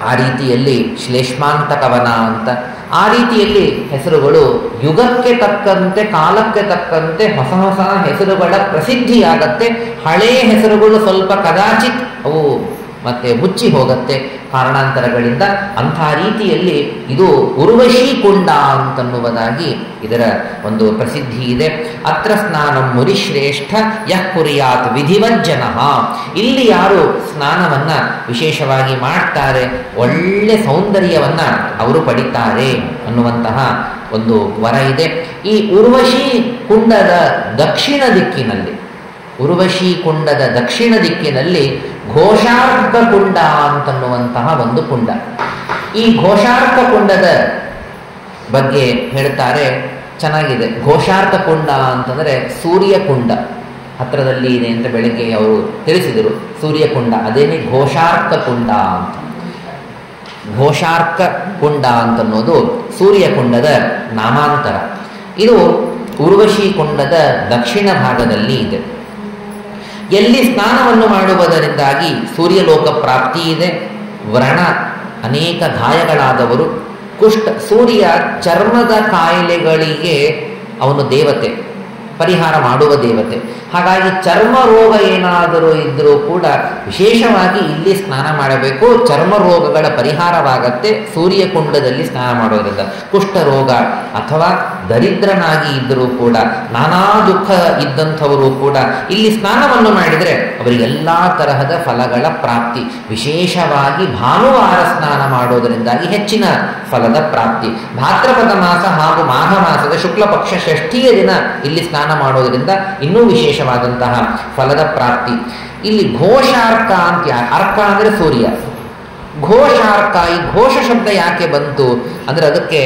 ಆ ರೀತಿಯಲ್ಲಿ ಶ್ಲೇಷ್ಮಾಂತ ಕವನ ಅಂತ, ಆ ರೀತಿಯಲ್ಲಿ ಹೆಸರುಗಳು ಯುಗಕ್ಕೆ ತಕ್ಕಂತೆ ಕಾಲಕ್ಕೆ ತಕ್ಕಂತೆ ಹೊಸ ಹೊಸ ಹೆಸರುಗಳ ಪ್ರಸಿದ್ಧಿಯಾಗತ್ತೆ. ಹಳೆಯ ಹೆಸರುಗಳು ಸ್ವಲ್ಪ ಕದಾಚಿತ್ ಅವು ಮತ್ತೆ ಮುಚ್ಚಿ ಹೋಗುತ್ತೆ ಕಾರಣಾಂತರಗಳಿಂದ. ಅಂಥ ರೀತಿಯಲ್ಲಿ ಇದು ಉರ್ವಶಿ ಕುಂಡ ಅಂತನ್ನುವುದಾಗಿ ಇದರ ಒಂದು ಪ್ರಸಿದ್ಧಿ ಇದೆ. ಅತ್ರ ಸ್ನಾನಂ ಮುನಿಶ್ರೇಷ್ಠ ಯಃ ಕುರ್ಯಾತ್ ವಿಧಿವಜ್ಜನ, ಇಲ್ಲಿ ಯಾರು ಸ್ನಾನವನ್ನ ವಿಶೇಷವಾಗಿ ಮಾಡ್ತಾರೆ ಒಳ್ಳೆ ಸೌಂದರ್ಯವನ್ನ ಅವರು ಪಡಿತಾರೆ ಅನ್ನುವಂತಹ ಒಂದು ವರ ಇದೆ. ಈ ಉರ್ವಶಿ ಕುಂಡದ ದಕ್ಷಿಣ ದಿಕ್ಕಿನಲ್ಲಿ, ಉರ್ವಶಿ ಕುಂಡದ ದಕ್ಷಿಣ ದಿಕ್ಕಿನಲ್ಲಿ ಘೋಷಾರ್ಕ ಕುಂಡ ಅಂತನ್ನುವಂತಹ ಒಂದು ಕುಂಡ. ಈ ಘೋಷಾರ್ಕ ಕುಂಡದ ಬಗ್ಗೆ ಹೇಳ್ತಾರೆ, ಚೆನ್ನಾಗಿದೆ. ಘೋಷಾರ್ಕ ಕುಂಡ ಅಂತಂದರೆ ಸೂರ್ಯಕುಂಡ ಹತ್ರದಲ್ಲಿ ಇದೆ ಅಂತ ಬೆಳಗ್ಗೆ ಅವರು ತಿಳಿಸಿದರು. ಸೂರ್ಯಕುಂಡ ಅದೇನೇ ಘೋಷಾರ್ಕ ಕುಂಡ ಅಂತ. ಘೋಷಾರ್ಕ ಕುಂಡ ಅಂತನ್ನೋದು ಸೂರ್ಯಕುಂಡದ ನಾಮಾಂತರ. ಇದು ಉರ್ವಶಿ ಕುಂಡದ ದಕ್ಷಿಣ ಭಾಗದಲ್ಲಿ ಇದೆ. ಎಲ್ಲಿ ಸ್ನಾನವನ್ನು ಮಾಡುವುದರಿಂದಾಗಿ ಸೂರ್ಯಲೋಕ ಪ್ರಾಪ್ತಿ ಇದೆ, ವ್ರಣ ಅನೇಕ ಗಾಯಗಳಾದವರು, ಕುಷ್ಠ, ಸೂರ್ಯ ಚರ್ಮದ ಕಾಯಿಲೆಗಳಿಗೆ ಅವನು ದೇವತೆ, ಪರಿಹಾರ ಮಾಡುವ ದೇವತೆ. ಹಾಗಾಗಿ ಚರ್ಮ ರೋಗ ಏನಾದರೂ ಇದ್ದರೂ ಕೂಡ ವಿಶೇಷವಾಗಿ ಇಲ್ಲಿ ಸ್ನಾನ ಮಾಡಬೇಕು, ಚರ್ಮ ರೋಗಗಳ ಪರಿಹಾರವಾಗತ್ತೆ ಸೂರ್ಯಕುಂಡದಲ್ಲಿ ಸ್ನಾನ ಮಾಡೋದ್ರಿಂದ. ಕುಷ್ಠರೋಗ ಅಥವಾ ದರಿದ್ರನಾಗಿ ಇದ್ದರೂ ಕೂಡ, ನಾನಾ ದುಃಖ ಇದ್ದಂಥವರು ಕೂಡ ಇಲ್ಲಿ ಸ್ನಾನವನ್ನು ಮಾಡಿದರೆ ಅವರಿಗೆಲ್ಲ ತರಹದ ಫಲಗಳ ಪ್ರಾಪ್ತಿ. ವಿಶೇಷವಾಗಿ ಭಾನುವಾರ ಸ್ನಾನ ಮಾಡೋದರಿಂದಾಗಿ ಹೆಚ್ಚಿನ ಫಲದ ಪ್ರಾಪ್ತಿ. ಭಾದ್ರಪದ ಮಾಸ ಹಾಗೂ ಮಾಘ ಮಾಸದ ಶುಕ್ಲ ಪಕ್ಷ ಷಷ್ಠಿಯ ದಿನ ಇಲ್ಲಿ ಸ್ನಾನ ಮಾಡೋದರಿಂದ ಇನ್ನೂ ವಿಶೇಷವಾದಂತಹ ಫಲದ ಪ್ರಾಪ್ತಿ. ಇಲ್ಲಿ ಘೋಷಾರ್ಕ ಅಂತ, ಅರ್ಕ ಅಂದರೆ ಸೂರ್ಯ, ಘೋಷಾರ್ಕ, ಈ ಘೋಷ ಶಬ್ದ ಯಾಕೆ ಬಂತು ಅಂದರೆ ಅದಕ್ಕೆ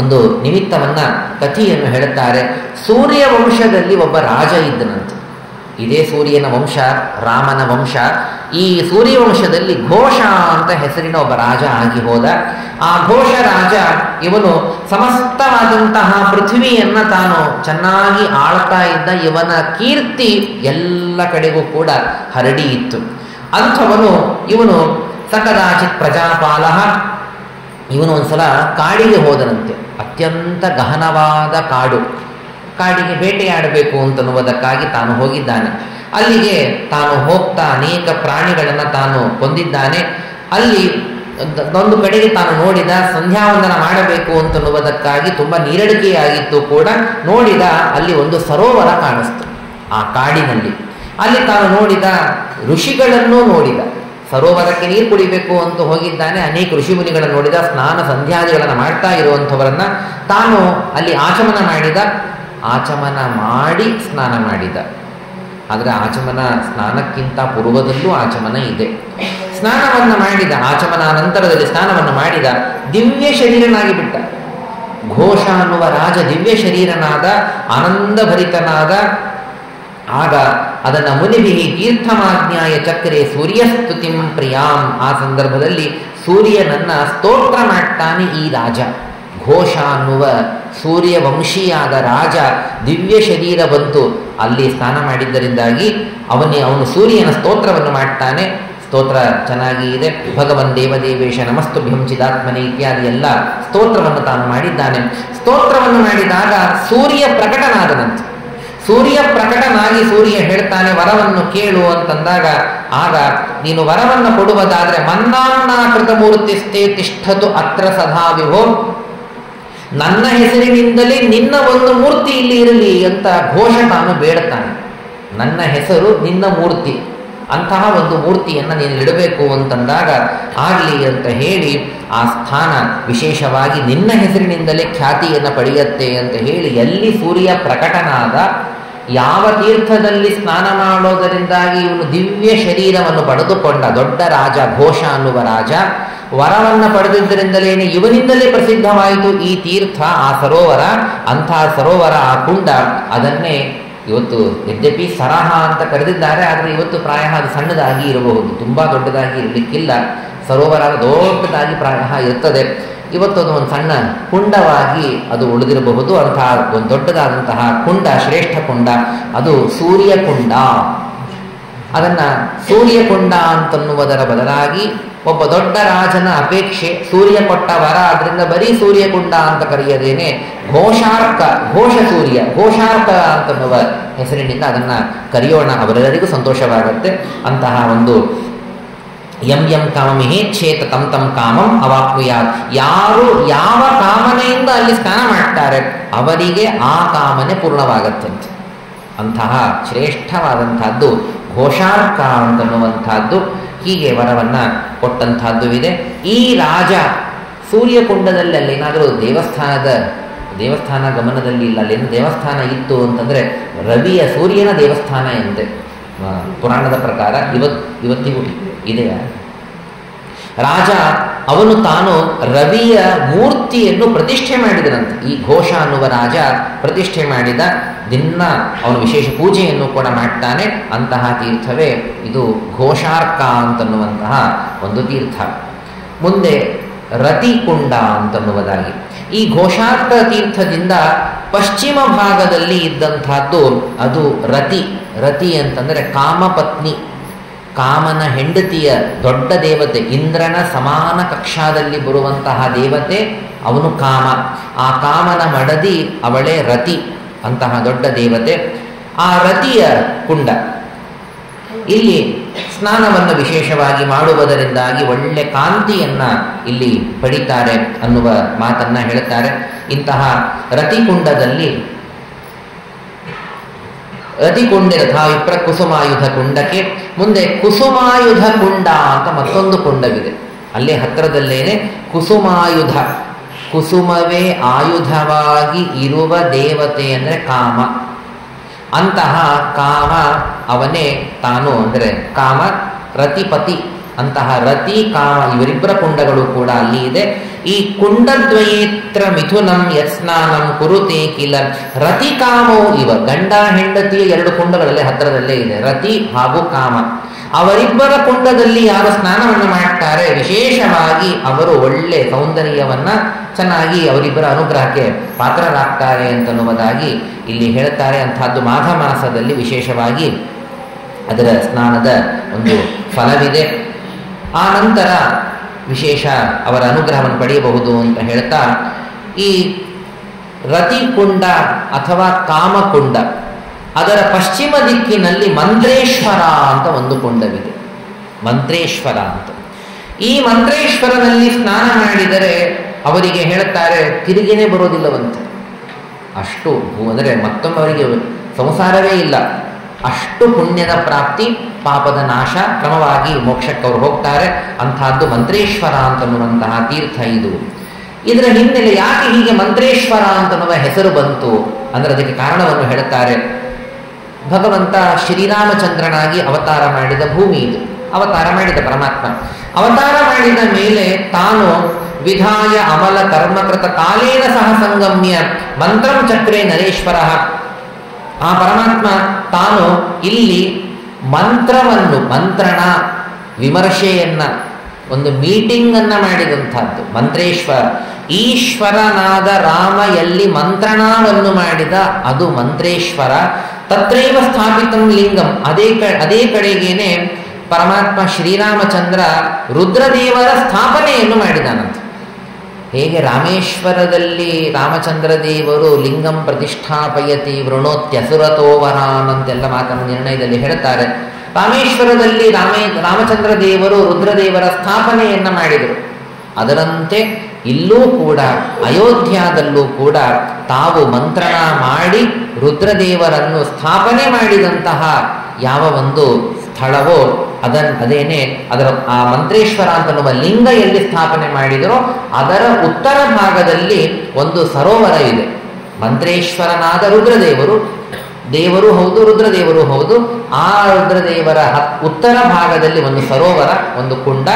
ಒಂದು ನಿಮಿತ್ತವನ್ನ ಕಥೆಯನ್ನು ಹೇಳುತ್ತಾರೆ. ಸೂರ್ಯ ವಂಶದಲ್ಲಿ ಒಬ್ಬ ರಾಜ ಇದ್ದನಂತೆ. ಇದೇ ಸೂರ್ಯನ ವಂಶ, ರಾಮನ ವಂಶ. ಈ ಸೂರ್ಯವಂಶದಲ್ಲಿ ಘೋಷ ಅಂತ ಹೆಸರಿನ ಒಬ್ಬ ರಾಜ ಆಗಿ ಹೋದ. ಆ ಘೋಷ ರಾಜ ಇವನು ಸಮಸ್ತವಾದಂತಹ ಪೃಥ್ವಿಯನ್ನ ತಾನು ಚೆನ್ನಾಗಿ ಆಳ್ತಾ ಇದ್ದ. ಇವನ ಕೀರ್ತಿ ಎಲ್ಲ ಕಡೆಗೂ ಕೂಡ ಹರಡಿ ಇತ್ತು. ಅಂಥವನು ಇವನು ಸಕದಾಚಿತ್ ಪ್ರಜಾಪಾಲ, ಇವನು ಒಂದ್ಸಲ ಕಾಡಿಗೆ ಹೋದನಂತೆ. ಅತ್ಯಂತ ಗಹನವಾದ ಕಾಡು, ಕಾಡಿಗೆ ಬೇಟೆಯಾಡಬೇಕು ಅಂತನ್ನುವುದಕ್ಕಾಗಿ ತಾನು ಹೋಗಿದ್ದಾನೆ. ಅಲ್ಲಿಗೆ ತಾನು ಹೋಗ್ತಾ ಅನೇಕ ಪ್ರಾಣಿಗಳನ್ನು ತಾನು ಕೊಂದಿದ್ದಾನೆ. ಅಲ್ಲಿ ಒಂದು ಕಡೆಗೆ ತಾನು ನೋಡಿದ, ಸಂಧ್ಯಾವಂದನ ಮಾಡಬೇಕು ಅಂತನ್ನುವುದಕ್ಕಾಗಿ ತುಂಬ ನೀರಡಿಕೆಯಾಗಿತ್ತು ಕೂಡ. ನೋಡಿದ, ಅಲ್ಲಿ ಒಂದು ಸರೋವರ ಕಾಣಿಸ್ತು ಆ ಕಾಡಿನಲ್ಲಿ. ಅಲ್ಲಿ ತಾನು ನೋಡಿದ ಋಷಿಗಳನ್ನು ನೋಡಿದ. ಸರೋವರಕ್ಕೆ ನೀರು ಕುಡಿಬೇಕು ಅಂತ ಹೋಗಿದ್ದಾನೆ. ಅನೇಕ ಋಷಿ ಮುನಿಗಳನ್ನು ನೋಡಿದ, ಸ್ನಾನ ಸಂಧ್ಯಾದಿಗಳನ್ನು ಮಾಡ್ತಾ ಇರುವಂಥವರನ್ನ ತಾನು ಅಲ್ಲಿ ಆಚಮನ ಮಾಡಿದ. ಆಚಮನ ಮಾಡಿ ಸ್ನಾನ ಮಾಡಿದ. ಆದರೆ ಆಚಮನ ಸ್ನಾನಕ್ಕಿಂತ ಪೂರ್ವದಲ್ಲೂ ಆಚಮನ ಇದೆ. ಸ್ನಾನವನ್ನು ಮಾಡಿದ, ಆಚಮನ ನಂತರದಲ್ಲಿ ಸ್ನಾನವನ್ನು ಮಾಡಿದ, ದಿವ್ಯ ಶರೀರನಾಗಿ ಬಿಟ್ಟ. ಘೋಷ ಅನ್ನುವ ರಾಜ ದಿವ್ಯ ಶರೀರನಾದ, ಆನಂದಭರಿತನಾದ. ಆಗ ಅದನ್ನು ಮುನಿಭಿಹಿ ತೀರ್ಥಮಾಜ್ಞಾಯ ಚಕ್ರೆ ಸೂರ್ಯಸ್ತುತಿಂ ಪ್ರಿಯಾಂ. ಆ ಸಂದರ್ಭದಲ್ಲಿ ಸೂರ್ಯನನ್ನ ಸ್ತೋತ್ರ ಮಾಡ್ತಾನೆ ಈ ರಾಜ. ಘೋಷ ಅನ್ನುವ ಸೂರ್ಯವಂಶಿಯಾದ ರಾಜ ದಿವ್ಯ ಶರೀರ ಬಂತು, ಅಲ್ಲಿ ಸ್ನಾನ ಮಾಡಿದ್ದರಿಂದಾಗಿ ಅವನು ಸೂರ್ಯನ ಸ್ತೋತ್ರವನ್ನು ಮಾಡ್ತಾನೆ. ಸ್ತೋತ್ರ ಚೆನ್ನಾಗಿ ಇದೆ. ಭಗವನ್ ದೇವದೇವೇಶ ನಮಸ್ತುಭ್ಯಂ ಚಿದಾತ್ಮನೆ ಇತ್ಯಾದಿ ಎಲ್ಲ ಸ್ತೋತ್ರವನ್ನು ತಾನು ಮಾಡಿದ್ದಾನೆ. ಸ್ತೋತ್ರವನ್ನು ಮಾಡಿದಾಗ ಸೂರ್ಯ ಪ್ರಕಟನಾದನಂತೆ. ಸೂರ್ಯ ಪ್ರಕಟನಾಗಿ ಸೂರ್ಯ ಹೇಳ್ತಾನೆ, ವರವನ್ನು ಕೇಳು ಅಂತಂದಾಗ, ಆಗ ನೀನು ವರವನ್ನು ಕೊಡುವುದಾದ್ರೆ ಮನ್ನಾನ್ನಾಕೃತ ಮೂರ್ತಿಸ್ಥೆ ತಿಷ್ಠತು ಅತ್ರ ಸದಾ ವಿಭೋ, ನನ್ನ ಹೆಸರಿನಿಂದಲೇ ನಿನ್ನ ಒಂದು ಮೂರ್ತಿ ಇಲ್ಲಿ ಇರಲಿ ಅಂತ ಘೋಷ ತಾನು ಬೇಡ್ತಾನೆ. ನನ್ನ ಹೆಸರು ನಿನ್ನ ಮೂರ್ತಿ, ಅಂತಹ ಒಂದು ಮೂರ್ತಿಯನ್ನು ನೀನು ಇಡಬೇಕು ಅಂತಂದಾಗ ಆಗಲಿ ಅಂತ ಹೇಳಿ ಆ ಸ್ಥಾನ ವಿಶೇಷವಾಗಿ ನಿನ್ನ ಹೆಸರಿನಿಂದಲೇ ಖ್ಯಾತಿಯನ್ನು ಪಡೆಯುತ್ತೆ ಅಂತ ಹೇಳಿ, ಎಲ್ಲಿ ಸೂರ್ಯ ಪ್ರಕಟನಾದ, ಯಾವ ತೀರ್ಥದಲ್ಲಿ ಸ್ನಾನ ಮಾಡೋದರಿಂದಾಗಿ ಇವನು ದಿವ್ಯ ಶರೀರವನ್ನು ಪಡೆದುಕೊಂಡ ದೊಡ್ಡ ರಾಜ ಘೋಷ ಅನ್ನುವ ರಾಜ, ವರವನ್ನು ಪಡೆದಿದ್ದರಿಂದಲೇನೆ ಇವನಿಂದಲೇ ಪ್ರಸಿದ್ಧವಾಯಿತು ಈ ತೀರ್ಥ, ಆ ಸರೋವರ. ಅಂತಹ ಸರೋವರ, ಆ ಕುಂಡ, ಅದನ್ನೇ ಇವತ್ತು ಯದ್ಯಪಿ ಸರಹ ಅಂತ ಕರೆದಿದ್ದಾರೆ, ಆದರೆ ಇವತ್ತು ಪ್ರಾಯ ಅದು ಸಣ್ಣದಾಗಿ ಇರಬಹುದು, ತುಂಬ ದೊಡ್ಡದಾಗಿ ಇರಲಿಕ್ಕಿಲ್ಲ. ಸರೋವರ ದೊಡ್ಡದಾಗಿ ಪ್ರಾಯ ಇರ್ತದೆ. ಇವತ್ತು ಅದು ಒಂದು ಸಣ್ಣ ಕುಂಡವಾಗಿ ಅದು ಉಳಿದಿರಬಹುದು. ಅಂತಹ ಒಂದು ದೊಡ್ಡದಾದಂತಹ ಕುಂಡ, ಶ್ರೇಷ್ಠ ಕುಂಡ, ಅದು ಸೂರ್ಯಕುಂಡ. ಅದನ್ನು ಸೂರ್ಯಕುಂಡ ಅಂತನ್ನುವುದರ ಬದಲಾಗಿ ಒಬ್ಬ ದೊಡ್ಡ ರಾಜನ ಅಪೇಕ್ಷೆ, ಸೂರ್ಯ ಕೊಟ್ಟ ವರ, ಅದರಿಂದ ಬರೀ ಸೂರ್ಯಕುಂಡ ಅಂತ ಕರೆಯದೇನೆ ಘೋಷಾರ್ಕ, ಘೋಷ ಸೂರ್ಯ, ಘೋಷಾರ್ಕ ಅಂತನ್ನುವ ಹೆಸರಿನಿಂದ ಅದನ್ನು ಕರೆಯೋಣ, ಅವರೆಲ್ಲರಿಗೂ ಸಂತೋಷವಾಗುತ್ತೆ. ಅಂತಹ ಒಂದು ಯಂ ಯಂ ಕಾಮಮಿಹೇಚ್ಛೇತ ತಂ ತಂ ಕಾಮಂ ಅವಾಪ್ನುಯಾತ್. ಯಾರು ಯಾವ ಕಾಮನೆಯಿಂದ ಅಲ್ಲಿ ಸ್ನಾನ ಮಾಡ್ತಾರೆ ಅವರಿಗೆ ಆ ಕಾಮನೆ ಪೂರ್ಣವಾಗತ್ತಂತೆ. ಅಂತಹ ಶ್ರೇಷ್ಠವಾದಂತಹದ್ದು ಘೋಷಾರ್ಕ ಅಂತನ್ನುವಂತಹದ್ದು. ಹೀಗೆ ವರವನ್ನು ಕೊಟ್ಟಂತಹದ್ದು ಇದೆ. ಈ ರಾಜ ಸೂರ್ಯಕುಂಡದಲ್ಲಿ ಅಲ್ಲೇನಾದರೂ ದೇವಸ್ಥಾನ ಗಮನದಲ್ಲಿ ಇಲ್ಲ, ಅಲ್ಲೇನು ದೇವಸ್ಥಾನ ಇತ್ತು ಅಂತಂದರೆ ರವಿಯ ಸೂರ್ಯನ ದೇವಸ್ಥಾನ ಎಂದೆ ಪುರಾಣದ ಪ್ರಕಾರ ಇವತ್ತಿಗೂ ಇದೆ. ರಾಜ ಅವನು ತಾನು ರವಿಯ ಮೂರ್ತಿಯನ್ನು ಪ್ರತಿಷ್ಠೆ ಮಾಡಿದನಂತೆ. ಈ ಘೋಷ ಅನ್ನುವ ರಾಜ ಪ್ರತಿಷ್ಠೆ ಮಾಡಿದ. ದಿನ ಅವನು ವಿಶೇಷ ಪೂಜೆಯನ್ನು ಕೂಡ ಮಾಡ್ತಾನೆ. ಅಂತಹ ತೀರ್ಥವೇ ಇದು ಘೋಷಾರ್ಕ ಅಂತನ್ನುವಂತಹ ಒಂದು ತೀರ್ಥ. ಮುಂದೆ ರತಿಕುಂಡ ಅಂತನ್ನುವುದಾಗಿ, ಈ ಘೋಷಾರ್ಕ ತೀರ್ಥದಿಂದ ಪಶ್ಚಿಮ ಭಾಗದಲ್ಲಿ ಇದ್ದಂತಹದ್ದು ಅದು ರತಿ. ರತಿ ಅಂತಂದರೆ ಕಾಮಪತ್ನಿ, ಕಾಮನ ಹೆಂಡತಿಯ ದೊಡ್ಡ ದೇವತೆ, ಇಂದ್ರನ ಸಮಾನ ಕಕ್ಷಾದಲ್ಲಿ ಬರುವಂತಹ ದೇವತೆ ಅವನು ಕಾಮ. ಆ ಕಾಮನ ಮಡದಿ ಅವಳೇ ರತಿ, ಅಂತಹ ದೊಡ್ಡ ದೇವತೆ. ಆ ರತಿಯ ಕುಂಡ, ಇಲ್ಲಿ ಸ್ನಾನವನ್ನು ವಿಶೇಷವಾಗಿ ಮಾಡುವುದರಿಂದಾಗಿ ಒಳ್ಳೆ ಕಾಂತಿಯನ್ನು ಇಲ್ಲಿ ಪಡಿತಾರೆ ಅನ್ನುವ ಮಾತನ್ನು ಹೇಳುತ್ತಾರೆ. ಇಂತಹ ರತಿಕುಂಡದಲ್ಲಿ ರತಿಕುಂಡ ಯಥಾ ವಿಪ್ರ ಕುಸುಮಾಯುಧ ಕುಂಡಕ್ಕೆ ಮುಂದೆ ಕುಸುಮಾಯುಧ ಕುಂಡ ಅಂತ ಮತ್ತೊಂದು ಕುಂಡವಿದೆ. ಅಲ್ಲೇ ಹತ್ತಿರದಲ್ಲೇನೆ ಕುಸುಮಾಯುಧ, ಕುಸುಮವೇ ಆಯುಧವಾಗಿ ಇರುವ ದೇವತೆ ಅಂದರೆ ಕಾಮ. ಅಂತಹ ಕಾಮ ಅವನೇ ತಾನು, ಅಂದರೆ ಕಾಮ ರತಿಪತಿ. ಅಂತಹ ರತಿ ಕಾಮ ಇವರಿಬ್ಬರ ಕುಂಡಗಳು ಕೂಡ ಅಲ್ಲಿ ಇದೆ. ಈ ಕುಂಡದ್ವಯೇತ್ರ ಮಿಥುನಂ ಯತ್ಸ್ನಾನಂ ಕುರುತೆ ಕಿಲ ರತಿ ಕಾಮೋ ಇವ. ಗಂಡ ಹೆಂಡತಿಯ ಎರಡು ಕುಂಡಗಳಲ್ಲೇ ಹತ್ತಿರದಲ್ಲೇ ಇದೆ, ರತಿ ಹಾಗೂ ಕಾಮ. ಅವರಿಬ್ಬರ ಕುಂಡದಲ್ಲಿ ಯಾರು ಸ್ನಾನವನ್ನು ಮಾಡ್ತಾರೆ ವಿಶೇಷವಾಗಿ ಅವರು ಒಳ್ಳೆ ಸೌಂದರ್ಯವನ್ನ ಚೆನ್ನಾಗಿ ಅವರಿಬ್ಬರ ಅನುಗ್ರಹಕ್ಕೆ ಪಾತ್ರರಾಗ್ತಾರೆ ಅಂತನ್ನುವುದಾಗಿ ಇಲ್ಲಿ ಹೇಳ್ತಾರೆ. ಅಂತಹದ್ದು ಮಾಘ ಮಾಸದಲ್ಲಿ ವಿಶೇಷವಾಗಿ ಅದರ ಸ್ನಾನದ ಒಂದು ಫಲವಿದೆ. ಆ ನಂತರ ವಿಶೇಷ ಅವರ ಅನುಗ್ರಹವನ್ನು ಪಡೆಯಬಹುದು ಅಂತ ಹೇಳ್ತಾ, ಈ ರತಿಕುಂಡ ಅಥವಾ ಕಾಮಕುಂಡ ಅದರ ಪಶ್ಚಿಮ ದಿಕ್ಕಿನಲ್ಲಿ ಮಂತ್ರೇಶ್ವರ ಅಂತ ಒಂದು ಕುಂಡವಿದೆ. ಮಂತ್ರೇಶ್ವರ ಅಂತ, ಈ ಮಂತ್ರೇಶ್ವರನಲ್ಲಿ ಸ್ನಾನ ಮಾಡಿದರೆ ಅವರಿಗೆ ಹೇಳ್ತಾರೆ ತಿರುಗಿನೇ ಬರೋದಿಲ್ಲವಂತೆ. ಅಷ್ಟು ಅಂದರೆ ಮತ್ತೊಮ್ಮೆ ಅವರಿಗೆ ಸಂಸಾರವೇ ಇಲ್ಲ, ಅಷ್ಟು ಪುಣ್ಯದ ಪ್ರಾಪ್ತಿ, ಪಾಪದ ನಾಶ, ಕ್ರಮವಾಗಿ ಮೋಕ್ಷಕ್ಕೆ ಅವರು ಹೋಗ್ತಾರೆ. ಅಂತಹದ್ದು ಮಂತ್ರೇಶ್ವರ ಅಂತನ್ನುವಂತಹ ತೀರ್ಥ ಇದು. ಇದರ ಹಿನ್ನೆಲೆ ಯಾಕೆ ಹೀಗೆ ಮಂತ್ರೇಶ್ವರ ಅಂತನ್ನುವ ಹೆಸರು ಬಂತು ಅಂದರೆ ಅದಕ್ಕೆ ಕಾರಣವನ್ನು ಹೇಳುತ್ತಾರೆ. ಭಗವಂತ ಶ್ರೀರಾಮಚಂದ್ರನಾಗಿ ಅವತಾರ ಮಾಡಿದ ಭೂಮಿ ಇದು. ಅವತಾರ ಮಾಡಿದ ಪರಮಾತ್ಮ ಅವತಾರ ಮಾಡಿದ ಮೇಲೆ ತಾನು ವಿಧಾಯ ಅಮಲ ಕರ್ಮಕೃತ ಕಾಲೇನ ಸಹ ಸಂಗಮ್ಯ ಮಂತ್ರಂ ಚಕ್ರೇ ನರೇಶ್ವರ. ಆ ಪರಮಾತ್ಮ ತಾನು ಇಲ್ಲಿ ಮಂತ್ರಣ ವಿಮರ್ಶೆಯನ್ನ ಒಂದು ಮೀಟಿಂಗ್ ಅನ್ನ ಮಾಡಿದಂಥದ್ದು. ಮಂತ್ರೇಶ್ವರ ಈಶ್ವರನಾದ ರಾಮ ಎಲ್ಲಿ ಮಂತ್ರಣವನ್ನು ಮಾಡಿದ ಅದು ಮಂತ್ರೇಶ್ವರ. ತತ್ರೈವ ಸ್ಥಾಪಿತಂ ಲಿಂಗಂ. ಅದೇ ಕಡೆಗೇನೆ ಪರಮಾತ್ಮ ಶ್ರೀರಾಮಚಂದ್ರ ರುದ್ರದೇವರ ಸ್ಥಾಪನೆಯನ್ನು ಮಾಡಿದಾನಂತ. ಹೇಗೆ ರಾಮೇಶ್ವರದಲ್ಲಿ ರಾಮಚಂದ್ರ ದೇವರು ಲಿಂಗಂ ಪ್ರತಿಷ್ಠಾಪಯತಿ ವೃಣೋತ್ಯಸುರತೋವರಾನ್ ಅಂತೆಲ್ಲ ಮಾತನ್ನು ನಿರ್ಣಯದಲ್ಲಿ ಹೇಳ್ತಾರೆ. ರಾಮೇಶ್ವರದಲ್ಲಿ ರಾಮಚಂದ್ರ ದೇವರು ರುದ್ರದೇವರ ಸ್ಥಾಪನೆಯನ್ನ ಮಾಡಿದರು. ಅದರಂತೆ ಇಲ್ಲೂ ಕೂಡ ಅಯೋಧ್ಯಾದಲ್ಲೂ ಕೂಡ ತಾವು ಮಂತ್ರಣ ಮಾಡಿ ರುದ್ರದೇವರನ್ನು ಸ್ಥಾಪನೆ ಮಾಡಿದಂತಹ ಯಾವ ಒಂದು ಸ್ಥಳವೋ ಅದೇನೆ ಆ ಮಂತ್ರೇಶ್ವರ ಅಂತನ್ನುವ ಲಿಂಗ ಎಲ್ಲಿ ಸ್ಥಾಪನೆ ಮಾಡಿದರೋ ಅದರ ಉತ್ತರ ಭಾಗದಲ್ಲಿ ಒಂದು ಸರೋವರ ಇದೆ. ಮಂತ್ರೇಶ್ವರನಾದ ರುದ್ರದೇವರು ದೇವರು ಹೌದು, ರುದ್ರದೇವರು ಹೌದು. ಆ ರುದ್ರದೇವರ ಉತ್ತರ ಭಾಗದಲ್ಲಿ ಒಂದು ಸರೋವರ, ಒಂದು ಕುಂಡ,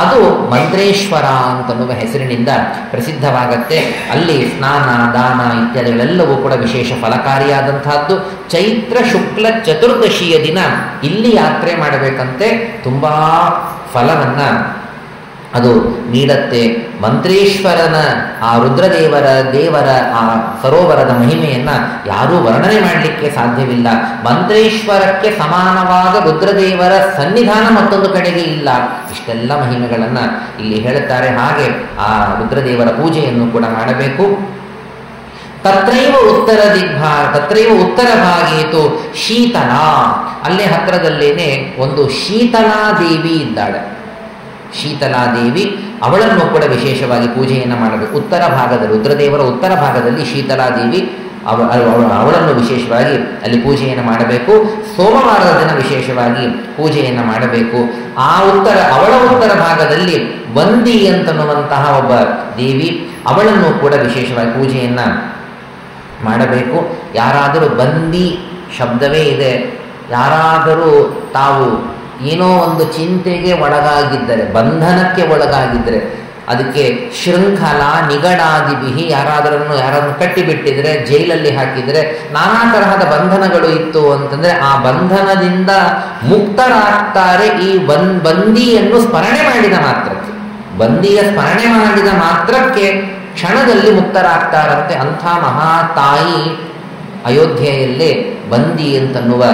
ಅದು ಮಂತ್ರೇಶ್ವರ ಅಂತನ್ನುವ ಹೆಸರಿನಿಂದ ಪ್ರಸಿದ್ಧವಾಗತ್ತೆ. ಅಲ್ಲಿ ಸ್ನಾನ ದಾನ ಇತ್ಯಾದಿಗಳೆಲ್ಲವೂ ಕೂಡ ವಿಶೇಷ ಫಲಕಾರಿಯಾದಂತಹದ್ದು. ಚೈತ್ರ ಶುಕ್ಲ ಚತುರ್ದಶಿಯ ದಿನ ಇಲ್ಲಿ ಯಾತ್ರೆ ಮಾಡಬೇಕಂತೆ. ತುಂಬಾ ಫಲವನ್ನ ಅದು ನೀಡತ್ತೆ. ಮಂತ್ರೇಶ್ವರನ ಆ ದೇವರ ಆ ಸರೋವರದ ಮಹಿಮೆಯನ್ನ ಯಾರೂ ವರ್ಣನೆ ಮಾಡಲಿಕ್ಕೆ ಸಾಧ್ಯವಿಲ್ಲ. ಮಂತ್ರೇಶ್ವರಕ್ಕೆ ಸಮಾನವಾದ ರುದ್ರದೇವರ ಸನ್ನಿಧಾನ ಮತ್ತೊಂದು ಕಡೆಗೆ ಇಲ್ಲ. ಇಷ್ಟೆಲ್ಲ ಮಹಿಮೆಗಳನ್ನ ಇಲ್ಲಿ ಹೇಳುತ್ತಾರೆ. ಹಾಗೆ ಆ ರುದ್ರದೇವರ ಪೂಜೆಯನ್ನು ಕೂಡ ಮಾಡಬೇಕು. ತತ್ರೈವ ಉತ್ತರ ಭಾಗೇತು ಶೀತಲ. ಅಲ್ಲೇ ಹತ್ತಿರದಲ್ಲೇನೆ ಒಂದು ಶೀತಲಾದೇವಿ ಇದ್ದಾಳೆ. ಶೀತಲಾದೇವಿ, ಅವಳನ್ನು ಕೂಡ ವಿಶೇಷವಾಗಿ ಪೂಜೆಯನ್ನು ಮಾಡಬೇಕು. ಉತ್ತರ ಭಾಗದಲ್ಲಿ ರುದ್ರದೇವರ ಉತ್ತರ ಭಾಗದಲ್ಲಿ ಶೀತಲಾದೇವಿ, ಅವಳನ್ನು ವಿಶೇಷವಾಗಿ ಅಲ್ಲಿ ಪೂಜೆಯನ್ನು ಮಾಡಬೇಕು. ಸೋಮವಾರದ ದಿನ ವಿಶೇಷವಾಗಿ ಪೂಜೆಯನ್ನು ಮಾಡಬೇಕು. ಅವಳ ಉತ್ತರ ಭಾಗದಲ್ಲಿ ಬಂದಿ ಅಂತನ್ನುವಂತಹ ಒಬ್ಬ ದೇವಿ, ಅವಳನ್ನು ಕೂಡ ವಿಶೇಷವಾಗಿ ಪೂಜೆಯನ್ನು ಮಾಡಬೇಕು. ಯಾರಾದರೂ ಬಂದಿ ಶಬ್ದವೇ ಇದೆ, ಯಾರಾದರೂ ತಾವು ಏನೋ ಒಂದು ಚಿಂತೆಗೆ ಒಳಗಾಗಿದ್ದರೆ, ಬಂಧನಕ್ಕೆ ಒಳಗಾಗಿದ್ದರೆ, ಅದಕ್ಕೆ ಶೃಂಖಲ ನಿಗಡಾದಿಬಿಹಿ, ಯಾರನ್ನು ಕಟ್ಟಿಬಿಟ್ಟಿದ್ರೆ, ಜೈಲಲ್ಲಿ ಹಾಕಿದರೆ, ನಾನಾ ತರಹದ ಬಂಧನಗಳು ಇತ್ತು ಅಂತಂದ್ರೆ ಆ ಬಂಧನದಿಂದ ಮುಕ್ತರಾಗ್ತಾರೆ ಈ ಬಂದಿಯನ್ನು ಸ್ಮರಣೆ ಮಾಡಿದ ಮಾತ್ರಕ್ಕೆ. ಬಂದಿಯ ಸ್ಮರಣೆ ಮಾಡಿದ ಮಾತ್ರಕ್ಕೆ ಕ್ಷಣದಲ್ಲಿ ಮುಕ್ತರಾಗ್ತಾರಂತೆ. ಅಂಥ ಮಹಾತಾಯಿ ಅಯೋಧ್ಯೆಯಲ್ಲೇ ಬಂದಿ ಅಂತನ್ನುವ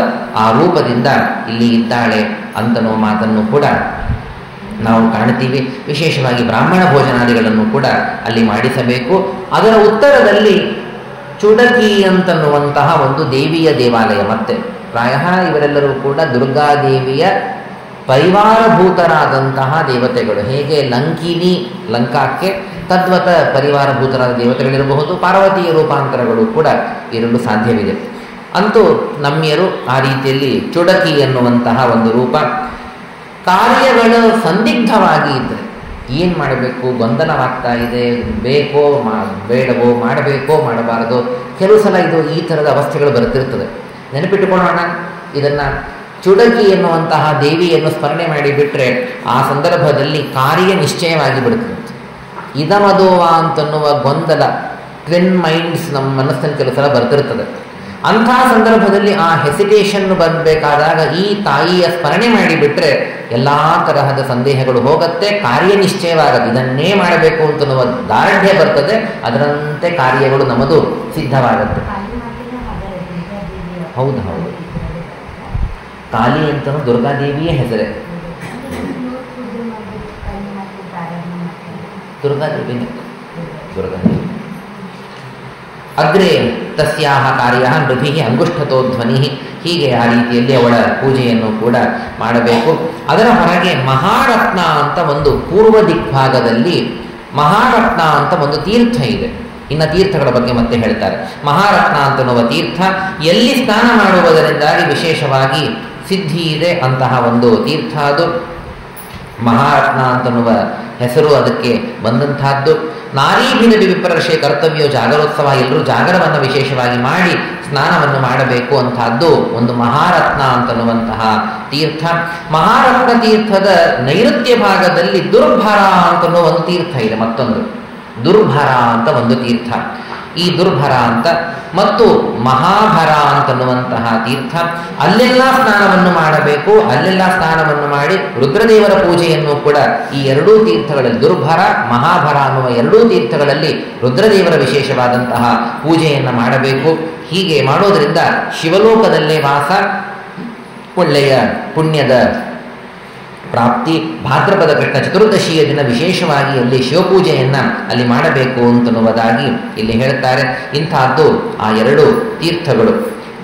ಆ ರೂಪದಿಂದ ಇಲ್ಲಿ ಇದ್ದಾಳೆ ಅಂತನ್ನುವ ಮಾತನ್ನು ಕೂಡ ನಾವು ಕಾಣ್ತೀವಿ. ವಿಶೇಷವಾಗಿ ಬ್ರಾಹ್ಮಣ ಭೋಜನಾದಿಗಳನ್ನು ಕೂಡ ಅಲ್ಲಿ ಮಾಡಿಸಬೇಕು. ಅದರ ಉತ್ತರದಲ್ಲಿ ಚುಡಕಿ ಅಂತನ್ನುವಂತಹ ಒಂದು ದೇವಿಯ ದೇವಾಲಯ. ಮತ್ತೆ ಪ್ರಾಯಃ ಇವರೆಲ್ಲರೂ ಕೂಡ ದುರ್ಗಾದೇವಿಯ ಪರಿವಾರಭೂತರಾದಂತಹ ದೇವತೆಗಳು. ಹೇಗೆ ಲಂಕಿನಿ ಲಂಕಾಕ್ಕೆ ತದ್ವತ ಪರಿವಾರಭೂತರಾದ ದೇವತೆಗಳಿರಬಹುದು, ಪಾರ್ವತಿಯ ರೂಪಾಂತರಗಳು ಕೂಡ ಇರಲು ಸಾಧ್ಯವಿದೆ. ಅಂತೂ ನಮ್ಯರು ಆ ರೀತಿಯಲ್ಲಿ ಚುಡಕಿ ಎನ್ನುವಂತಹ ಒಂದು ರೂಪ. ಕಾರ್ಯಗಳು ಸಂದಿಗ್ಧವಾಗಿ ಇದ್ದರೆ ಏನು ಮಾಡಬೇಕು, ಗೊಂದಲವಾಗ್ತಾ ಇದೆ, ಬೇಕೋ ಬೇಡವೋ, ಮಾಡಬೇಕೋ ಮಾಡಬಾರದೋ, ಕೆಲವು ಸಲ ಈ ಥರದ ಅವಸ್ಥೆಗಳು ಬರುತ್ತಿರ್ತದೆ. ನೆನಪಿಟ್ಟುಕೊಳ್ಳೋಣ ಇದನ್ನು. ಚುಡಕಿ ಎನ್ನುವಂತಹ ದೇವಿಯನ್ನು ಸ್ಮರಣೆ ಮಾಡಿಬಿಟ್ರೆ ಆ ಸಂದರ್ಭದಲ್ಲಿ ಕಾರ್ಯ ನಿಶ್ಚಯವಾಗಿ ಬಿಡುತ್ತದೆ. ಇದಮದೋವ ಅಂತನ್ನುವ ಗೊಂದಲ, ಟ್ವಿನ್ ಮೈಂಡ್ಸ್ ನಮ್ಮ ಮನಸ್ಸಿನ ಕೆಲವು ಸಲ ಬರ್ತಿರ್ತದೆ. ಅಂಥ ಸಂದರ್ಭದಲ್ಲಿ ಆ ಹೆಸಿಟೇಷನ್ ಬರಬೇಕಾದಾಗ ಈ ತಾಯಿಯ ಸ್ಮರಣೆ ಮಾಡಿಬಿಟ್ರೆ ಎಲ್ಲ ತರಹದ ಸಂದೇಹಗಳು ಹೋಗುತ್ತೆ, ಕಾರ್ಯ ನಿಶ್ಚಯವಾಗದು. ಇದನ್ನೇ ಮಾಡಬೇಕು ಅಂತನ್ನುವ ದಾರ್ಢ್ಯ ಬರ್ತದೆ, ಅದರಂತೆ ಕಾರ್ಯಗಳು ನಮ್ಮದು ಸಿದ್ಧವಾಗುತ್ತೆ. ಹೌದು ಹೌದು, ಕಾಳಿ ಅಂತನೂ ದುರ್ಗಾದೇವಿಯ ಹೆಸರೇ. ದುರ್ಗಾದೇವಿ ಅಗ್ರೆ ತಸ್ಯಾಹ ಕಾರ್ಯ ನೃಭಿ ಅಂಗುಷ್ಠತೋಧ್ವನಿ. ಹೀಗೆ ಆ ರೀತಿಯಲ್ಲಿ ಅವಳ ಪೂಜೆಯನ್ನು ಕೂಡ ಮಾಡಬೇಕು. ಅದರ ಹೊರಗೆ ಮಹಾರತ್ನ ಅಂತ ಒಂದು ಪೂರ್ವ ದಿಗ್ಭಾಗದಲ್ಲಿ ಮಹಾರತ್ನ ಅಂತ ಒಂದು ತೀರ್ಥ ಇದೆ. ಇನ್ನು ತೀರ್ಥಗಳ ಬಗ್ಗೆ ಮತ್ತೆ ಹೇಳ್ತಾರೆ. ಮಹಾರತ್ನ ಅಂತನ್ನುವ ತೀರ್ಥ ಎಲ್ಲಿ ಸ್ನಾನ ಮಾಡುವುದರಿಂದಾಗಿ ವಿಶೇಷವಾಗಿ ಸಿದ್ಧಿ ಇದೆ ಅಂತಹ ಒಂದು ತೀರ್ಥ ಅದು. ಮಹಾರತ್ನ ಅಂತನ್ನುವ ಹೆಸರು ಅದಕ್ಕೆ ಬಂದಂತಹದ್ದು. ನಾರೀಭಿನ ವಿಪ್ರರ್ಷೆ ಕರ್ತವ್ಯ ಜಾಗರೋತ್ಸವ, ಎಲ್ಲರೂ ಜಾಗರವನ್ನು ವಿಶೇಷವಾಗಿ ಮಾಡಿ ಸ್ನಾನವನ್ನು ಮಾಡಬೇಕು ಅಂತಹದ್ದು ಒಂದು ಮಹಾರತ್ನ ಅಂತನ್ನುವಂತಹ ತೀರ್ಥ. ಮಹಾರತ್ನ ತೀರ್ಥದ ನೈಋತ್ಯ ಭಾಗದಲ್ಲಿ ದುರ್ಭರ ಅಂತನ್ನುವ ಒಂದು ತೀರ್ಥ ಇದೆ, ಮತ್ತೊಂದು ದುರ್ಭರ ಅಂತ ಒಂದು ತೀರ್ಥ. ಈ ದುರ್ಭರ ಅಂತ ಮತ್ತು ಮಹಾಭರ ಅಂತನ್ನುವಂತಹ ತೀರ್ಥ, ಅಲ್ಲೆಲ್ಲ ಸ್ನಾನವನ್ನು ಮಾಡಬೇಕು. ಅಲ್ಲೆಲ್ಲ ಸ್ನಾನವನ್ನು ಮಾಡಿ ರುದ್ರದೇವರ ಪೂಜೆಯನ್ನು ಕೂಡ ಈ ಎರಡೂ ತೀರ್ಥಗಳಲ್ಲಿ, ದುರ್ಭರ ಮಹಾಭರ ಅನ್ನುವ ಎರಡೂ ತೀರ್ಥಗಳಲ್ಲಿ ರುದ್ರದೇವರ ವಿಶೇಷವಾದಂತಹ ಪೂಜೆಯನ್ನು ಮಾಡಬೇಕು. ಹೀಗೆ ಮಾಡೋದರಿಂದ ಶಿವಲೋಕದಲ್ಲೇ ವಾಸ, ಒಳ್ಳೆಯ ಪುಣ್ಯದ ಪ್ರಾಪ್ತಿ. ಭಾದ್ರಪದ ಕೃಷ್ಣ ಚತುರ್ದಶಿಯ ದಿನ ವಿಶೇಷವಾಗಿ ಅಲ್ಲಿ ಶಿವಪೂಜೆಯನ್ನು ಅಲ್ಲಿ ಮಾಡಬೇಕು ಅಂತನ್ನುವುದಾಗಿ ಇಲ್ಲಿ ಹೇಳ್ತಾರೆ. ಇಂತಹದ್ದು ಆ ಎರಡು ತೀರ್ಥಗಳು.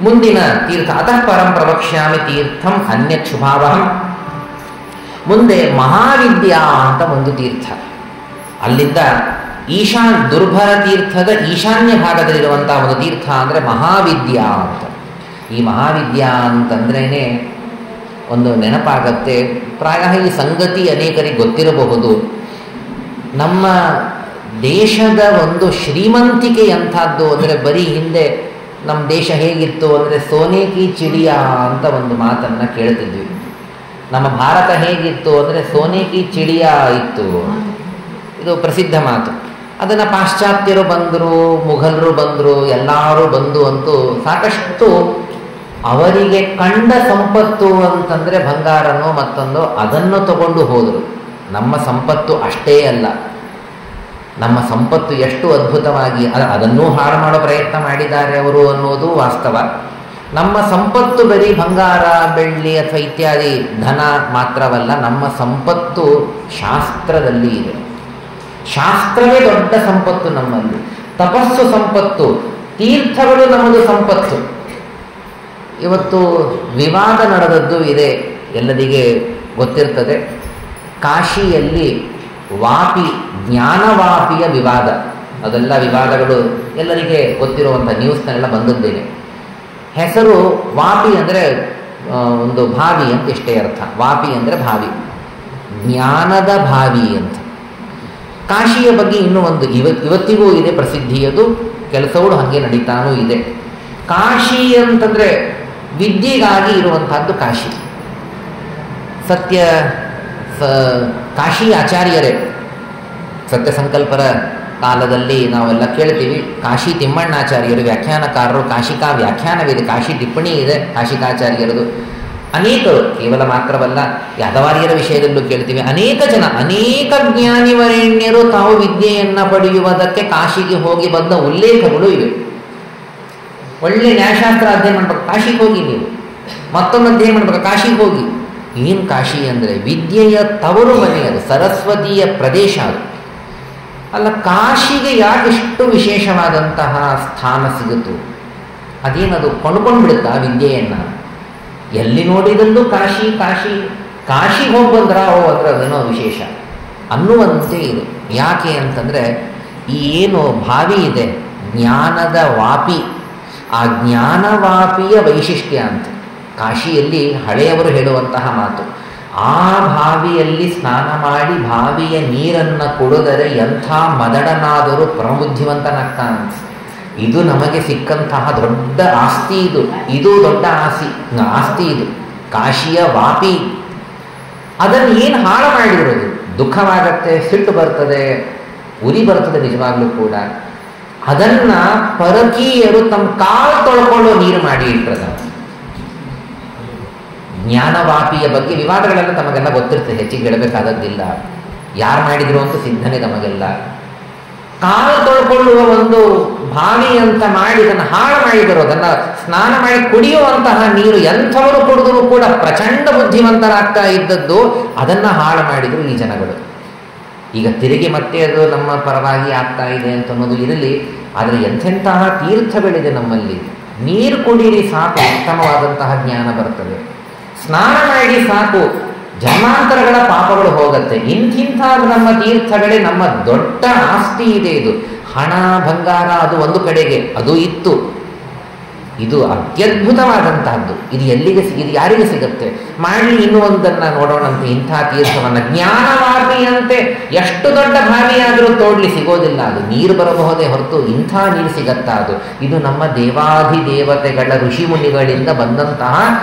ಮುಂದಿನ ತೀರ್ಥ ಅತಃ ಪರಂ ಪ್ರವಕ್ಷ್ಯಾಮಿ ತೀರ್ಥಂ ಅನ್ಯತ್ ಶುಭಾವಹಂ. ಮುಂದೆ ಮಹಾವಿದ್ಯಾ ಅಂತ ಒಂದು ತೀರ್ಥ. ಅಲ್ಲಿಂದ ದುರ್ಭರ ತೀರ್ಥದ ಈಶಾನ್ಯ ಭಾಗದಲ್ಲಿರುವಂತಹ ಒಂದು ತೀರ್ಥ ಅಂದರೆ ಮಹಾವಿದ್ಯಾ ಅಂತ. ಈ ಮಹಾವಿದ್ಯಾ ಅಂತಂದ್ರೇನೆ ಒಂದು ನೆನಪಾಗತ್ತೆ. ಪ್ರಾಯ ಈ ಸಂಗತಿ ಅನೇಕರಿಗೆ ಗೊತ್ತಿರಬಹುದು. ನಮ್ಮ ದೇಶದ ಒಂದು ಶ್ರೀಮಂತಿಕೆ ಎಂಥದ್ದು ಅಂದರೆ, ಬರೀ ಹಿಂದೆ ನಮ್ಮ ದೇಶ ಹೇಗಿತ್ತು ಅಂದರೆ ಸೋನೆ ಕಿ ಚಿಡಿಯಾ ಅಂತ ಒಂದು ಮಾತನ್ನು ಕೇಳ್ತಿದ್ವಿ. ನಮ್ಮ ಭಾರತ ಹೇಗಿತ್ತು ಅಂದರೆ ಸೋನೆ ಕಿ ಚಿಡಿಯಾ ಇತ್ತು. ಇದು ಪ್ರಸಿದ್ಧ ಮಾತು. ಅದನ್ನು ಪಾಶ್ಚಾತ್ಯರು ಬಂದರು, ಮುಘಲರು ಬಂದರು, ಎಲ್ಲರೂ ಬಂದು ಅಂತೂ ಸಾಕಷ್ಟು ಅವರಿಗೆ ಕಂಡ ಸಂಪತ್ತು ಅಂತಂದರೆ ಬಂಗಾರನೋ ಮತ್ತೊಂದು ಅದನ್ನು ತಗೊಂಡು ಹೋದರು. ನಮ್ಮ ಸಂಪತ್ತು ಅಷ್ಟೇ ಅಲ್ಲ, ನಮ್ಮ ಸಂಪತ್ತು ಎಷ್ಟು ಅದ್ಭುತವಾಗಿ ಅದನ್ನೂ ಹಾಳು ಮಾಡೋ ಪ್ರಯತ್ನ ಮಾಡಿದ್ದಾರೆ ಅವರು ಅನ್ನೋದು ವಾಸ್ತವ. ನಮ್ಮ ಸಂಪತ್ತು ಬರೀ ಬಂಗಾರ, ಬೆಳ್ಳಿ ಅಥವಾ ಇತ್ಯಾದಿ ಧನ ಮಾತ್ರವಲ್ಲ, ನಮ್ಮ ಸಂಪತ್ತು ಶಾಸ್ತ್ರದಲ್ಲಿ ಇದೆ. ಶಾಸ್ತ್ರವೇ ದೊಡ್ಡ ಸಂಪತ್ತು ನಮ್ಮಲ್ಲಿ. ತಪಸ್ಸು ಸಂಪತ್ತು, ತೀರ್ಥಗಳು ನಮ್ಮದು ಸಂಪತ್ತು. ಇವತ್ತು ವಿವಾದ ನಡೆದದ್ದು ಇದೆ, ಎಲ್ಲರಿಗೆ ಗೊತ್ತಿರ್ತದೆ. ಕಾಶಿಯಲ್ಲಿ ವಾಪಿ, ಜ್ಞಾನವಾಪಿಯ ವಿವಾದ, ಅದೆಲ್ಲ ವಿವಾದಗಳು ಎಲ್ಲರಿಗೆ ಗೊತ್ತಿರುವಂಥ ನ್ಯೂಸ್ನೆಲ್ಲ ಬಂದದ್ದೇನೆ. ಹೆಸರು ವಾಪಿ ಅಂದರೆ ಒಂದು ಭಾವಿ ಅಂತ ಇಷ್ಟೇ ಅರ್ಥ. ವಾಪಿ ಅಂದರೆ ಭಾವಿ, ಜ್ಞಾನದ ಭಾವಿ ಅಂತ. ಕಾಶಿಯ ಬಗ್ಗೆ ಇನ್ನೂ ಒಂದು ಇವತ್ತಿಗೂ ಇದೆ ಪ್ರಸಿದ್ಧಿಯದು, ಕೆಲಸಗಳು ಹಾಗೆ ನಡೀತಾನೂ ಇದೆ. ಕಾಶಿ ಅಂತಂದರೆ ವಿದ್ಯೆಗಾಗಿ ಇರುವಂತಹದ್ದು ಕಾಶಿ. ಕಾಶಿ ಆಚಾರ್ಯರೇ ಸತ್ಯ ಸಂಕಲ್ಪರ ಕಾಲದಲ್ಲಿ ನಾವೆಲ್ಲ ಕೇಳ್ತೀವಿ. ಕಾಶಿ ತಿಮ್ಮಣ್ಣಾಚಾರ್ಯರು ವ್ಯಾಖ್ಯಾನಕಾರರು, ಕಾಶಿಕಾ ವ್ಯಾಖ್ಯಾನವಿದೆ, ಕಾಶಿ ಟಿಪ್ಪಣಿ ಇದೆ ಕಾಶಿಕಾಚಾರ್ಯರದು. ಅನೇಕರು, ಕೇವಲ ಮಾತ್ರವಲ್ಲ, ಯಾದವಾರ್ಯರ ವಿಷಯದಲ್ಲೂ ಕೇಳ್ತೀವಿ. ಅನೇಕ ಜನ, ಅನೇಕ ಜ್ಞಾನಿವರೇಣ್ಯರು ತಾವು ವಿದ್ಯೆಯನ್ನು ಪಡೆಯುವುದಕ್ಕೆ ಕಾಶಿಗೆ ಹೋಗಿ ಬಂದ ಉಲ್ಲೇಖಗಳು ಇವೆ. ಒಳ್ಳೆ ನ್ಯಾಯಶಾಸ್ತ್ರ ಅಧ್ಯಯನ ಮಾಡ್ಬೇಕು, ಕಾಶಿಗೆ ಹೋಗಿ. ನೀವು ಮತ್ತೊಂದು ಅಧ್ಯಯನ ಮಾಡ್ಬೇಕು, ಕಾಶಿಗೆ ಹೋಗಿ. ಏನು ಕಾಶಿ ಅಂದರೆ ವಿದ್ಯೆಯ ತವರು ಮನೆ, ಅದು ಸರಸ್ವತಿಯ ಪ್ರದೇಶ ಅದು. ಅಲ್ಲ, ಕಾಶಿಗೆ ಯಾಕಿಷ್ಟು ವಿಶೇಷವಾದಂತಹ ಸ್ಥಾನ ಸಿಗುತ್ತು? ಅದೇನದು ಕೊಂಡ್ಕೊಂಡು ಬಿಡುತ್ತಾ ವಿದ್ಯೆಯನ್ನು? ಎಲ್ಲಿ ನೋಡಿದಲ್ಲೂ ಕಾಶಿ ಕಾಶಿ, ಕಾಶಿಗೆ ಹೋಗಿ ಬಂದ್ರಾ ಓ ಅಂದ್ರೆ ಅದೇನೋ ವಿಶೇಷ ಅನ್ನುವಂತೆ ಇದೆ. ಯಾಕೆ ಅಂತಂದರೆ ಈ ಏನು ಭಾವಿ ಇದೆ, ಜ್ಞಾನದ ವಾಪಿ, ಆ ಜ್ಞಾನವಾಪಿಯ ವೈಶಿಷ್ಟ್ಯ ಅಂತ ಕಾಶಿಯಲ್ಲಿ ಹಳೆಯವರು ಹೇಳುವಂತಹ ಮಾತು. ಆ ಬಾವಿಯಲ್ಲಿ ಸ್ನಾನ ಮಾಡಿ ಬಾವಿಯ ನೀರನ್ನು ಕುಡಿದರೆ ಎಂಥ ಮದಡನಾದರೂ ಪ್ರಬುದ್ಧಿವಂತನಾಗ್ತಾನಂತೆ. ಇದು ನಮಗೆ ಸಿಕ್ಕಂತಹ ದೊಡ್ಡ ಆಸ್ತಿ. ಇದು ದೊಡ್ಡ ಆಸ್ತಿ ಇದು ಕಾಶಿಯ ವಾಪಿ. ಅದನ್ನು ಏನು ಹಾಳು ಮಾಡಿರೋದು? ದುಃಖವಾಗತ್ತೆ, ಸಿಟ್ಟು ಬರ್ತದೆ, ಉರಿ ಬರ್ತದೆ ನಿಜವಾಗ್ಲೂ ಕೂಡ. ಅದನ್ನು ಪರಕೀಯರು ತಮ್ಮ ಕಾಲು ತೊಳ್ಕೊಳ್ಳೋ ನೀರು ಮಾಡಿ ಇಟ್ಟದ. ಜ್ಞಾನವಾಪಿಯ ಬಗ್ಗೆ ವಿವಾದಗಳೆಲ್ಲ ತಮಗೆಲ್ಲ ಗೊತ್ತಿರ್ತದೆ, ಹೆಚ್ಚಿಗೆ ಹೇಳಬೇಕಾದದ್ದಿಲ್ಲ. ಯಾರು ಮಾಡಿದ್ರು ಅಂತ ಸಿದ್ಧನೆ ತಮಗೆಲ್ಲ. ಕಾಲು ತೊಳ್ಕೊಳ್ಳುವ ಒಂದು ಬಾವಿ ಅಂತ ಮಾಡಿ ಇದನ್ನು ಹಾಳು ಮಾಡಿದರು. ಅದನ್ನು ಸ್ನಾನ ಮಾಡಿ ಕುಡಿಯುವಂತಹ ನೀರು ಎಂಥವರು ಕುಡಿದರೂ ಕೂಡ ಪ್ರಚಂಡ ಬುದ್ಧಿವಂತರಾಗ್ತಾ ಇದ್ದದ್ದು, ಅದನ್ನು ಹಾಳು ಮಾಡಿದರು ಈ ಜನಗಳು. ಈಗ ತಿರುಗಿ ಮತ್ತೆ ಅದು ನಮ್ಮ ಪರವಾಗಿ ಆಗ್ತಾ ಇದೆ ಅಂತ ಅನ್ನೋದು ಇರಲಿ. ಆದರೆ ಎಂಥೆಂತಹ ತೀರ್ಥಗಳಿದೆ ನಮ್ಮಲ್ಲಿ. ನೀರು ಕುಡೀರಿ ಸಾಕು, ಉತ್ತಮವಾದಂತಹ ಜ್ಞಾನ ಬರ್ತದೆ. ಸ್ನಾನ ಮಾಡಿ ಸಾಕು, ಜನ್ಮಾಂತರಗಳ ಪಾಪಗಳು ಹೋಗುತ್ತೆ. ಇಂಥ ನಮ್ಮ ತೀರ್ಥಗಳೇ ನಮ್ಮ ದೊಡ್ಡ ಆಸ್ತಿ ಇದೆ. ಇದು ಹಣ ಬಂಗಾರ ಅದು ಒಂದು ಕಡೆಗೆ, ಅದು ಇತ್ತು. ಇದು ಅತ್ಯದ್ಭುತವಾದಂತಹದ್ದು. ಇದು ಇದು ಯಾರಿಗೆ ಸಿಗುತ್ತೆ? ಮಾಡಿ ಇನ್ನೂ ಒಂದನ್ನು ನೋಡೋಣಂತೆ. ಇಂಥ ತೀರ್ಥವನ್ನು ಜ್ಞಾನವಾಪಿಯಂತೆ ಎಷ್ಟು ದೊಡ್ಡ ಬಾವಿಯಾದರೂ ತೋಡ್ಲಿ ಸಿಗೋದಿಲ್ಲ. ಅದು ನೀರು ಬರಬಹುದೇ ಹೊರತು ಇಂಥ ನೀರು ಸಿಗತ್ತಾ? ಇದು ನಮ್ಮ ದೇವಾಧಿದೇವತೆಗಳ ಋಷಿ ಮುನಿಗಳಿಂದ ಬಂದಂತಹ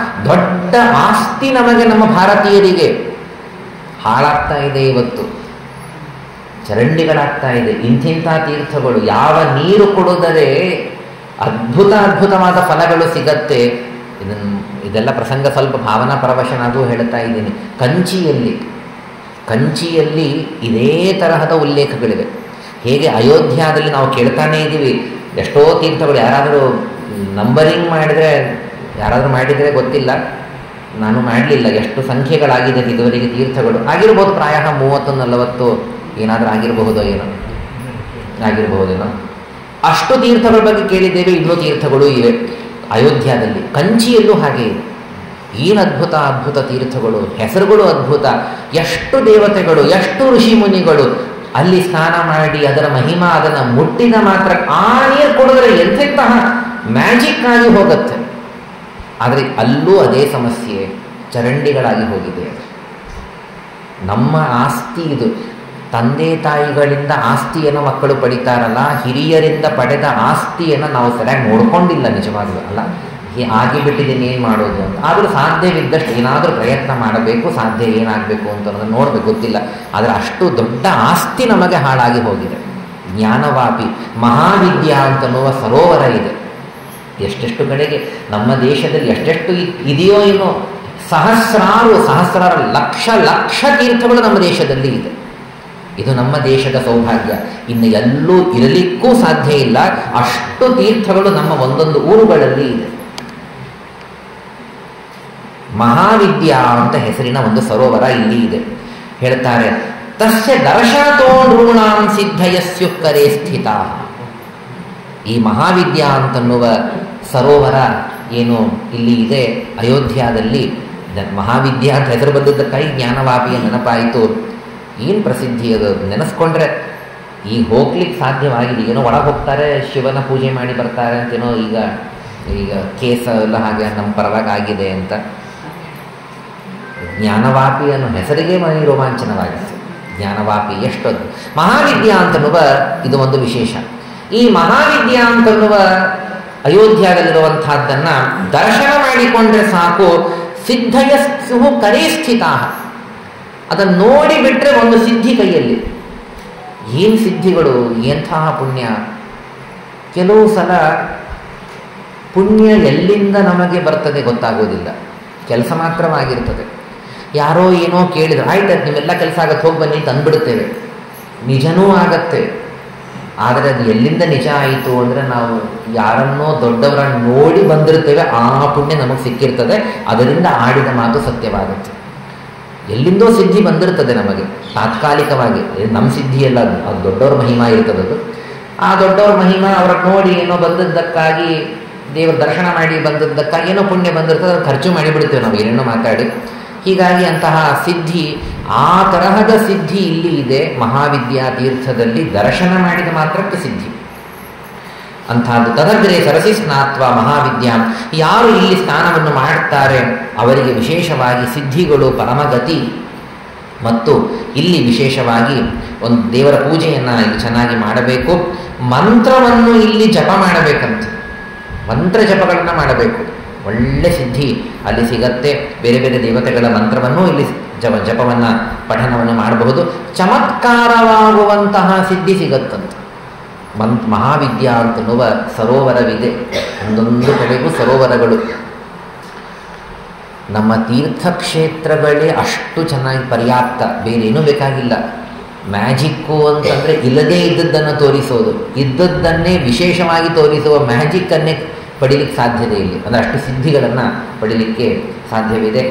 ದೊಡ್ಡ ಆಸ್ತಿ ನಮಗೆ, ನಮ್ಮ ಭಾರತೀಯರಿಗೆ. ಹಾಳಾಗ್ತಾ ಇದೆ ಇವತ್ತು, ಚರಂಡಿಗಳಾಗ್ತಾ ಇದೆ. ಇಂಥಿಂಥ ತೀರ್ಥಗಳು ಯಾವ ನೀರು ಕೊಡುದರೆ ಅದ್ಭುತವಾದ ಫಲಗಳು ಸಿಗತ್ತೆ. ಇದೆಲ್ಲ ಪ್ರಸಂಗ ಸ್ವಲ್ಪ ಭಾವನಾ ಪರವಶನಾಗೂ ಹೇಳ್ತಾ ಇದ್ದೀನಿ. ಕಂಚಿಯಲ್ಲಿ ಇದೇ ತರಹದ ಉಲ್ಲೇಖಗಳಿವೆ. ಹೇಗೆ ಅಯೋಧ್ಯಾದಲ್ಲಿ ನಾವು ಕೇಳ್ತಾನೇ ಇದ್ದೀವಿ ಎಷ್ಟೋ ತೀರ್ಥಗಳು. ಯಾರಾದರೂ ನಂಬರಿಂಗ್ ಯಾರಾದರೂ ಮಾಡಿದರೆ ಗೊತ್ತಿಲ್ಲ, ನಾನು ಮಾಡಲಿಲ್ಲ. ಎಷ್ಟು ಸಂಖ್ಯೆಗಳಾಗಿದೆ ಇದುವರೆಗೆ ತೀರ್ಥಗಳು ಆಗಿರ್ಬೋದು, ಪ್ರಾಯ 30-40 ಏನಾದರೂ ಆಗಿರಬಹುದೇನೋ. ಅಷ್ಟು ತೀರ್ಥಗಳ ಬಗ್ಗೆ ಕೇಳಿದ್ದೇವೆ. ಇನ್ನೂ ತೀರ್ಥಗಳು ಇವೆ ಅಯೋಧ್ಯಾದಲ್ಲಿ. ಕಂಚಿಯಲ್ಲೂ ಹಾಗೆ ಇದೆ. ಏನು ಅದ್ಭುತ ತೀರ್ಥಗಳು, ಹೆಸರುಗಳು ಅದ್ಭುತ. ಎಷ್ಟು ದೇವತೆಗಳು, ಎಷ್ಟು ಋಷಿ ಮುನಿಗಳು ಅಲ್ಲಿ ಸ್ನಾನ ಮಾಡಿ ಅದರ ಮಹಿಮಾ ಅದನ್ನು ಮುಟ್ಟಿದ ಮಾತ್ರ ಆ ನೀರು ಕೊಡಿದ್ರೆ ಎಂತೆಂತಹ ಮ್ಯಾಜಿಕ್ ಆಗಿ ಹೋಗುತ್ತೆ. ಆದರೆ ಅಲ್ಲೂ ಅದೇ ಸಮಸ್ಯೆ, ಚರಂಡಿಗಳಾಗಿ ಹೋಗಿದೆ. ನಮ್ಮ ಆಸ್ತಿ ಇದು. ತಂದೆ ತಾಯಿಗಳಿಂದ ಆಸ್ತಿಯನ್ನು ಮಕ್ಕಳು ಪಡಿತಾರಲ್ಲ, ಹಿರಿಯರಿಂದ ಪಡೆದ ಆಸ್ತಿಯನ್ನು ನಾವು ಸರಿಯಾಗಿ ನೋಡ್ಕೊಂಡಿಲ್ಲ ನಿಜವಾಗ್ಲೂ ಅಲ್ಲ. ಆಗಿಬಿಟ್ಟಿದ್ದೀನಿ, ಏನು ಮಾಡೋದು ಅಂತ. ಆದರೂ ಸಾಧ್ಯವಿದ್ದಷ್ಟು ಏನಾದರೂ ಪ್ರಯತ್ನ ಮಾಡಬೇಕು. ಸಾಧ್ಯ ಏನಾಗಬೇಕು ಅಂತ ಅನ್ನೋದನ್ನು ನೋಡಬೇಕು, ಗೊತ್ತಿಲ್ಲ. ಆದರೆ ಅಷ್ಟು ದೊಡ್ಡ ಆಸ್ತಿ ನಮಗೆ ಹಾಳಾಗಿ ಹೋಗಿದೆ. ಜ್ಞಾನವಾಪಿ ಮಹಾವಿದ್ಯಾ ಅಂತನ್ನುವ ಸರೋವರ ಇದೆ. ಎಷ್ಟೆಷ್ಟು ಕಡೆಗೆ ನಮ್ಮ ದೇಶದಲ್ಲಿ ಎಷ್ಟೆಷ್ಟು ಇದೆಯೋ ಏನೋ, ಸಹಸ್ರಾರು ಲಕ್ಷ ತೀರ್ಥಗಳು ನಮ್ಮ ದೇಶದಲ್ಲಿ ಇದೆ. ಇದು ನಮ್ಮ ದೇಶದ ಸೌಭಾಗ್ಯ. ಇನ್ನು ಎಲ್ಲೂ ಇರಲಿಕ್ಕೂ ಸಾಧ್ಯ ಇಲ್ಲ. ಅಷ್ಟು ತೀರ್ಥಗಳು ನಮ್ಮ ಒಂದೊಂದು ಊರುಗಳಲ್ಲಿ ಇದೆ. ಮಹಾವಿದ್ಯಾ ಅಂತ ಹೆಸರಿನ ಒಂದು ಸರೋವರ ಇಲ್ಲಿ ಇದೆ. ಹೇಳ್ತಾರೆ, ತಸ್ಯ ದರ್ಶನತೋ ನೃಣಾಂ ಸಿದ್ಧಯಸ್ಯುಕ್ಕರೆ ಸ್ಥಿತ. ಈ ಮಹಾವಿದ್ಯಾ ಅಂತನ್ನುವ ಸರೋವರ ಏನು ಇಲ್ಲಿ ಇದೆ ಅಯೋಧ್ಯಾದಲ್ಲಿ, ಮಹಾವಿದ್ಯಾ ಅಂತ ಹೆಸರು ಬಂದಿದ್ದಕ್ಕಾಗಿ ಜ್ಞಾನವಾಪಿಯ ನೆನಪಾಯಿತು. ಏನು ಪ್ರಸಿದ್ಧಿ ಅದು, ನೆನೆಸ್ಕೊಂಡ್ರೆ ಈಗ ಹೋಗ್ಲಿಕ್ಕೆ ಸಾಧ್ಯವಾಗಿದೆ. ಏನೋ ಒಳಗೆ ಹೋಗ್ತಾರೆ, ಶಿವನ ಪೂಜೆ ಮಾಡಿ ಬರ್ತಾರೆ ಅಂತೇನೋ ಈಗ ಕೇಸ ಎಲ್ಲ ಹಾಗೆ ನಮ್ಮ ಪರವಾಗಿ ಆಗಿದೆ ಅಂತ. ಜ್ಞಾನವಾಪಿ ಅನ್ನೋ ಹೆಸರಿಗೆ ಮನೆ ರೋಮಾಂಚನವಾಗಿತ್ತು. ಜ್ಞಾನವಾಪಿ ಎಷ್ಟೊಂದು ಮಹಾವಿದ್ಯಾ ಅಂತನ್ನುವ ಇದು ಒಂದು ವಿಶೇಷ. ಈ ಮಹಾವಿದ್ಯಾ ಅಂತನ್ನುವ ಅಯೋಧ್ಯಾದಲ್ಲಿರುವಂತಹದ್ದನ್ನು ದರ್ಶನ ಮಾಡಿಕೊಂಡ್ರೆ ಸಾಕು. ಸಿದ್ಧಯಸ್ಸು ಕರೇ ಸ್ಥಿತಾ. ಅದನ್ನು ನೋಡಿ ಬಿಟ್ಟರೆ ಒಂದು ಸಿದ್ಧಿ ಕೈಯಲ್ಲಿ. ಏನು ಸಿದ್ಧಿಗಳು, ಎಂತಹ ಪುಣ್ಯ. ಕೆಲವು ಸಲ ಪುಣ್ಯ ಎಲ್ಲಿಂದ ನಮಗೆ ಬರ್ತದೆ ಗೊತ್ತಾಗೋದಿಲ್ಲ, ಕೆಲಸ ಮಾತ್ರವಾಗಿರ್ತದೆ. ಯಾರೋ ಏನೋ ಕೇಳಿದ್ರು, ಆಯ್ತು ನೀವೆಲ್ಲ ಕೆಲಸ ಆಗತ್ತೆ, ಹೋಗಿ ಬನ್ನಿ ತಂದುಬಿಡ್ತೇವೆ. ನಿಜನೂ ಆಗತ್ತೆ. ಆದರೆ ಅದು ಎಲ್ಲಿಂದ ನಿಜ ಆಯಿತು ಅಂದರೆ ನಾವು ಯಾರನ್ನೋ ದೊಡ್ಡವರನ್ನು ನೋಡಿ ಬಂದಿರ್ತೇವೆ, ಆ ಪುಣ್ಯ ನಮಗೆ ಸಿಕ್ಕಿರ್ತದೆ. ಅದರಿಂದ ಆಡಿದ ಮಾತು ಸತ್ಯವಾಗುತ್ತೆ. ಎಲ್ಲಿಂದೋ ಸಿದ್ಧಿ ಬಂದಿರ್ತದೆ ನಮಗೆ ತಾತ್ಕಾಲಿಕವಾಗಿ. ನಮ್ಮ ಸಿದ್ಧಿಯಲ್ಲ, ಅದು ದೊಡ್ಡವ್ರ ಮಹಿಮಾ ಇರ್ತದದು. ಆ ದೊಡ್ಡವ್ರ ಮಹಿಮಾ ಅವ್ರನ್ನ ನೋಡಿ ಏನೋ ಬಂದದ್ದಕ್ಕಾಗಿ, ದೇವರ ದರ್ಶನ ಮಾಡಿ ಬಂದದ್ದಕ್ಕಾಗಿ ಏನೋ ಪುಣ್ಯ ಬಂದಿರ್ತದೆ, ಅದು ಖರ್ಚು ಮಾಡಿಬಿಡ್ತೇವೆ ನಾವು ಏನೇನೋ ಮಾತಾಡಿ. ಹೀಗಾಗಿ ಅಂತಹ ಸಿದ್ಧಿ, ಆ ತರಹದ ಸಿದ್ಧಿ ಇಲ್ಲಿ ಇದೆ ಮಹಾವಿದ್ಯಾ ತೀರ್ಥದಲ್ಲಿ. ದರ್ಶನ ಮಾಡಿದ ಮಾತ್ರಕ್ಕೆ ಸಿದ್ಧಿ ಅಂತಹದ್ದು. ತದಗ್ರೆ ಸರಸಿ ಸ್ನಾತ್ವ ಮಹಾವಿದ್ಯಾ. ಯಾರು ಇಲ್ಲಿ ಸ್ನಾನವನ್ನು ಮಾಡುತ್ತಾರೆ ಅವರಿಗೆ ವಿಶೇಷವಾಗಿ ಸಿದ್ಧಿಗಳು, ಪರಮಗತಿ. ಮತ್ತು ಇಲ್ಲಿ ವಿಶೇಷವಾಗಿ ಒಂದು ದೇವರ ಪೂಜೆಯನ್ನು ಇಲ್ಲಿ ಚೆನ್ನಾಗಿ ಮಾಡಬೇಕು. ಮಂತ್ರವನ್ನು ಇಲ್ಲಿ ಜಪ ಮಾಡಬೇಕಂತ, ಮಂತ್ರ ಜಪಗಳನ್ನು ಮಾಡಬೇಕು. ಒಳ್ಳೆ ಸಿದ್ಧಿ ಅಲ್ಲಿ ಸಿಗತ್ತೆ. ಬೇರೆ ಬೇರೆ ದೇವತೆಗಳ ಮಂತ್ರವನ್ನು ಇಲ್ಲಿ ಜಪವನ್ನು ಪಠನವನ್ನು ಮಾಡಬಹುದು. ಚಮತ್ಕಾರವಾಗುವಂತಹ ಸಿದ್ಧಿ ಸಿಗತ್ತಂತ. ಮಹಾವಿದ್ಯಾ ಅಂತನ್ನುವ ಸರೋವರವಿದೆ. ಒಂದೊಂದು ಕಡೆಗೂ ಸರೋವರಗಳು. ನಮ್ಮ ತೀರ್ಥಕ್ಷೇತ್ರಗಳೇ ಅಷ್ಟು ಚೆನ್ನಾಗಿ ಪರ್ಯಾಪ್ತ, ಬೇರೇನೂ ಬೇಕಾಗಿಲ್ಲ. ಮ್ಯಾಜಿಕ್ಕು ಅಂತಂದರೆ ಇಲ್ಲದೇ ಇದ್ದದ್ದನ್ನು ತೋರಿಸೋದು, ಇದ್ದದ್ದನ್ನೇ ವಿಶೇಷವಾಗಿ ತೋರಿಸುವ ಮ್ಯಾಜಿಕ್ಕನ್ನೇ ಪಡೀಲಿಕ್ಕೆ ಸಾಧ್ಯತೆ ಇಲ್ಲಿ. ಅಂದರೆ ಅಷ್ಟು ಸಿದ್ಧಿಗಳನ್ನು ಪಡೀಲಿಕ್ಕೆ ಸಾಧ್ಯವಿದೆ.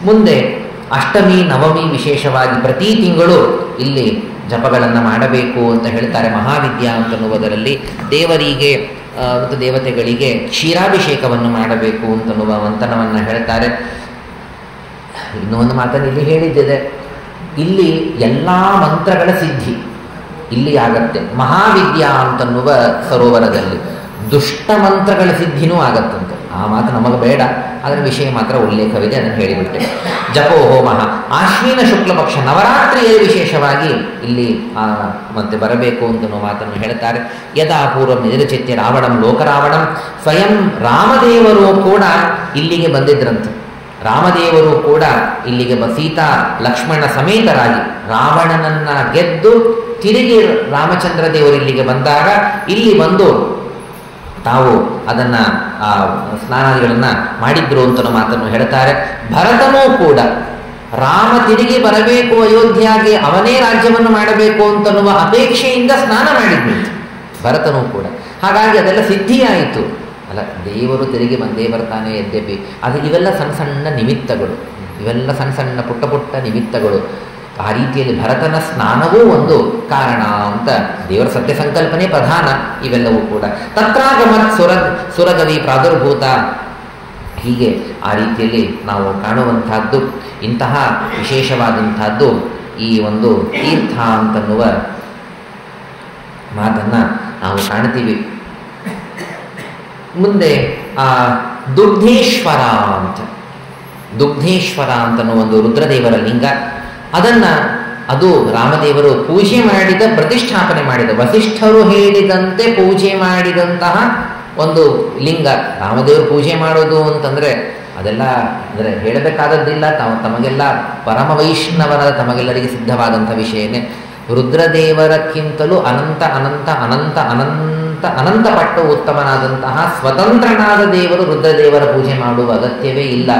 ಮುಂದೆ ಅಷ್ಟಮಿ ನವಮಿ ವಿಶೇಷವಾಗಿ ಪ್ರತಿ ತಿಂಗಳು ಇಲ್ಲಿ ಜಪಗಳನ್ನು ಮಾಡಬೇಕು ಅಂತ ಹೇಳ್ತಾರೆ. ಮಹಾವಿದ್ಯಾ ಅಂತನ್ನುವುದರಲ್ಲಿ ದೇವರಿಗೆ ಮತ್ತು ದೇವತೆಗಳಿಗೆ ಕ್ಷೀರಾಭಿಷೇಕವನ್ನು ಮಾಡಬೇಕು ಅಂತನ್ನುವ ಮಂಥನವನ್ನು ಹೇಳ್ತಾರೆ. ಇನ್ನೂ ಒಂದು ಮಾತನ್ನು ಇಲ್ಲಿ ಹೇಳಿದ್ದಿದೆ, ಇಲ್ಲಿ ಎಲ್ಲ ಮಂತ್ರಗಳ ಸಿದ್ಧಿ ಇಲ್ಲಿ ಆಗತ್ತೆ ಮಹಾವಿದ್ಯಾ ಅಂತನ್ನುವ ಸರೋವರದಲ್ಲಿ. ದುಷ್ಟ ಮಂತ್ರಗಳ ಸಿದ್ಧಿನೂ ಆಗತ್ತಂತೆ. ಆ ಮಾತು ನಮಗೆ ಬೇಡ, ಅದರ ವಿಷಯ ಮಾತ್ರ ಉಲ್ಲೇಖವಿದೆ, ಅದನ್ನು ಹೇಳಿಬಿಟ್ಟೆ. ಜಪೋ ಹೋಮ ಆಶ್ವಿನ ಶುಕ್ಲ ಪಕ್ಷ ನವರಾತ್ರಿಯಲ್ಲಿ ವಿಶೇಷವಾಗಿ ಇಲ್ಲಿ ಮತ್ತೆ ಬರಬೇಕು ಅಂತನೋ ಮಾತನ್ನು ಹೇಳ್ತಾರೆ. ಯದಾ ಪೂರ್ವ ನಿರಚಿತ್ಯ ರಾವಣಂ ಲೋಕರಾವಣಂ ಸ್ವಯಂ ರಾಮದೇವರು ಕೂಡ ಇಲ್ಲಿಗೆ ಬಂದಿದ್ರಂತೆ. ರಾಮದೇವರು ಕೂಡ ಇಲ್ಲಿಗೆ ಸೀತಾ ಲಕ್ಷ್ಮಣ ಸಮೇತರಾಗಿ ರಾವಣನನ್ನ ಗೆದ್ದು ತಿರುಗಿ ರಾಮಚಂದ್ರ ದೇವರು ಇಲ್ಲಿಗೆ ಬಂದಾಗ ಇಲ್ಲಿ ಬಂದು ತಾವು ಅದನ್ನು ಸ್ನಾನಾದಿಗಳನ್ನು ಮಾಡಿದ್ರು ಅಂತ ಮಾತನ್ನು ಹೇಳ್ತಾರೆ. ಭರತನೂ ಕೂಡ ರಾಮ ತಿರುಗಿ ಬರಬೇಕು ಅಯೋಧ್ಯೆಗೆ, ಅವನೇ ರಾಜ್ಯವನ್ನು ಮಾಡಬೇಕು ಅಂತನ್ನುವ ಅಪೇಕ್ಷೆಯಿಂದ ಸ್ನಾನ ಮಾಡಿದ್ರು ಭರತನೂ ಕೂಡ. ಹಾಗಾಗಿ ಅದೆಲ್ಲ ಸಿದ್ಧಿಯಾಯಿತು. ಅಲ್ಲ, ದೇವರು ತಿರುಗಿ ಬಂದೇ ಬರ್ತಾನೆ ಯದ್ಯಪಿ ಅದು ಇವೆಲ್ಲ ಸಣ್ಣ ಸಣ್ಣ ನಿಮಿತ್ತಗಳು, ಇವೆಲ್ಲ ಸಣ್ಣ ಸಣ್ಣ ಪುಟ್ಟ ಪುಟ್ಟ ನಿಮಿತ್ತಗಳು. ಆ ರೀತಿಯಲ್ಲಿ ಭರತನ ಸ್ನಾನವೂ ಒಂದು ಕಾರಣ ಅಂತ ದೇವರ ಸತ್ಯ ಸಂಕಲ್ಪನೆ ಪ್ರಧಾನ. ಇವೆಲ್ಲವೂ ಕೂಡ ತತ್ರಾಗಮತ್ ಸುರಗವಿ ಪ್ರಾದುರ್ಭೂತ, ಹೀಗೆ ಆ ರೀತಿಯಲ್ಲಿ ನಾವು ಕಾಣುವಂತಹದ್ದು. ಇಂತಹ ವಿಶೇಷವಾದಂತಹದ್ದು ಈ ಒಂದು ತೀರ್ಥ ಅಂತನ್ನುವ ಮಾತನ್ನ ನಾವು ಕಾಣ್ತೀವಿ. ಮುಂದೆ ದುಗ್ಧೇಶ್ವರ ಅಂತನ್ನುವ ಒಂದು ರುದ್ರದೇವರ ಲಿಂಗ, ಅದು ರಾಮದೇವರು ಪೂಜೆ ಮಾಡಿದ, ಪ್ರತಿಷ್ಠಾಪನೆ ಮಾಡಿದ, ವಸಿಷ್ಠರು ಹೇಳಿದಂತೆ ಪೂಜೆ ಮಾಡಿದಂತಹ ಒಂದು ಲಿಂಗ. ರಾಮದೇವರು ಪೂಜೆ ಮಾಡೋದು ಅಂತಂದರೆ ಅದೆಲ್ಲ ಅಂದರೆ ಹೇಳಬೇಕಾದದ್ದಿಲ್ಲ, ತಮಗೆಲ್ಲ ಪರಮ ವೈಷ್ಣವರ ತಮಗೆಲ್ಲರಿಗೆ ಸಿದ್ಧವಾದಂಥ ವಿಷಯನೇ. ರುದ್ರದೇವರಕ್ಕಿಂತಲೂ ಅನಂತ ಅನಂತ ಅನಂತ ಅನಂತ ಅನಂತ ಪಟ್ಟು ಉತ್ತಮನಾದಂತಹ ಸ್ವತಂತ್ರನಾದ ದೇವರು ರುದ್ರದೇವರ ಪೂಜೆ ಮಾಡುವ ಅಗತ್ಯವೇ ಇಲ್ಲ.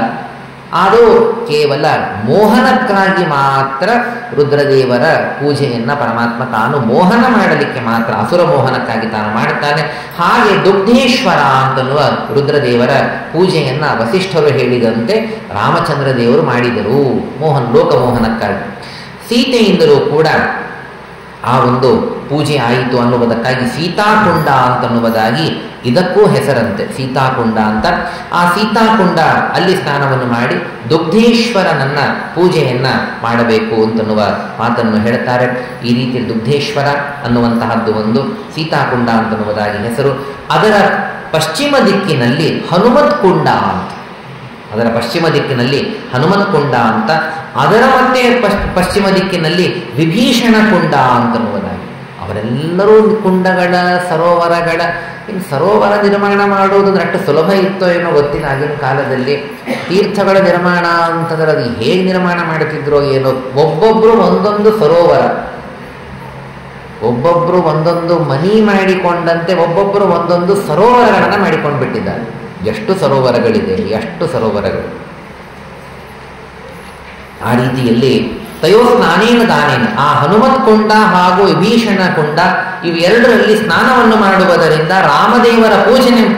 ಅದು ಕೇವಲ ಮೋಹನಕ್ಕಾಗಿ ಮಾತ್ರ ರುದ್ರದೇವರ ಪೂಜೆಯನ್ನು ಪರಮಾತ್ಮ ತಾನು ಮೋಹನ ಮಾಡಲಿಕ್ಕೆ ಮಾತ್ರ, ಅಸುರ ಮೋಹನಕ್ಕಾಗಿ ತಾನು ಮಾಡುತ್ತಾನೆ. ಹಾಗೆ ದುಗ್ಧೇಶ್ವರ ಅಂತನ್ನುವ ರುದ್ರದೇವರ ಪೂಜೆಯನ್ನು ವಸಿಷ್ಠರು ಹೇಳಿದಂತೆ ರಾಮಚಂದ್ರ ದೇವರು ಮಾಡಿದರು, ಲೋಕಮೋಹನಕ್ಕಾಗಿ. ಸೀತೆಯಿಂದಲೂ ಕೂಡ ಆ ಒಂದು ಪೂಜೆ ಆಯಿತು ಅನ್ನುವುದಕ್ಕಾಗಿ ಸೀತಾಕುಂಡ ಅಂತನ್ನುವುದಾಗಿ ಇದಕ್ಕೂ ಹೆಸರಂತೆ, ಸೀತಾಕುಂಡ ಅಂತ. ಆ ಸೀತಾಕುಂಡ ಅಲ್ಲಿ ಸ್ನಾನವನ್ನು ಮಾಡಿ ದುಗ್ಧೇಶ್ವರನನ್ನ ಪೂಜೆಯನ್ನ ಮಾಡಬೇಕು ಅಂತನ್ನುವ ಮಾತನ್ನು ಹೇಳ್ತಾರೆ. ಈ ರೀತಿ ದುಗ್ಧೇಶ್ವರ ಅನ್ನುವಂತಹದ್ದು ಒಂದು, ಸೀತಾಕುಂಡ ಅಂತನ್ನುವುದಾಗಿ ಹೆಸರು. ಅದರ ಪಶ್ಚಿಮ ದಿಕ್ಕಿನಲ್ಲಿ ಹನುಮತ್ ಕುಂಡ ಅಂತ, ಅದರ ಪಶ್ಚಿಮ ದಿಕ್ಕಿನಲ್ಲಿ ಹನುಮತ್ ಕುಂಡ ಅಂತ, ಅದರ ಮತ್ತೆ ಪಶ್ಚಿಮ ದಿಕ್ಕಿನಲ್ಲಿ ವಿಭೀಷಣ ಕುಂಡ ಅಂತನ್ನುವುದಾಗಿ. ಅವರೆಲ್ಲರೂ ಕುಂಡಗಳ ಸರೋವರಗಳ, ಇನ್ನು ಸರೋವರ ನಿರ್ಮಾಣ ಮಾಡುವುದು ಅಷ್ಟು ಸುಲಭ ಇತ್ತೋ ಏನೋ ಗೊತ್ತಿಲ್ಲ ಆಗಿನ ಕಾಲದಲ್ಲಿ. ತೀರ್ಥಗಳ ನಿರ್ಮಾಣ ಅಂತಂದ್ರೆ ಅದು ಹೇಗೆ ನಿರ್ಮಾಣ ಮಾಡುತ್ತಿದ್ರೋ ಏನೋ. ಒಬ್ಬೊಬ್ಬರು ಒಂದೊಂದು ಸರೋವರ, ಒಬ್ಬೊಬ್ಬರು ಒಂದೊಂದು ಮನಿ ಮಾಡಿಕೊಂಡಂತೆ ಒಬ್ಬೊಬ್ಬರು ಒಂದೊಂದು ಸರೋವರಗಳನ್ನು ಮಾಡಿಕೊಂಡು ಬಿಟ್ಟಿದ್ದಾರೆ. ಎಷ್ಟು ಸರೋವರಗಳಿದೆ, ಎಷ್ಟು ಸರೋವರಗಳು. ಆ ರೀತಿಯಲ್ಲಿ ತಯೋ ಸ್ನಾನೇನ ದಾನೇನ, ಆ ಹನುಮತ್ ಕೊಂಡ ಹಾಗೂ ವಿಭೀಷಣ ಕೊಂಡ ಇವೆರಡರಲ್ಲಿ ಸ್ನಾನವನ್ನು ಮಾಡುವುದರಿಂದ, ರಾಮದೇವರ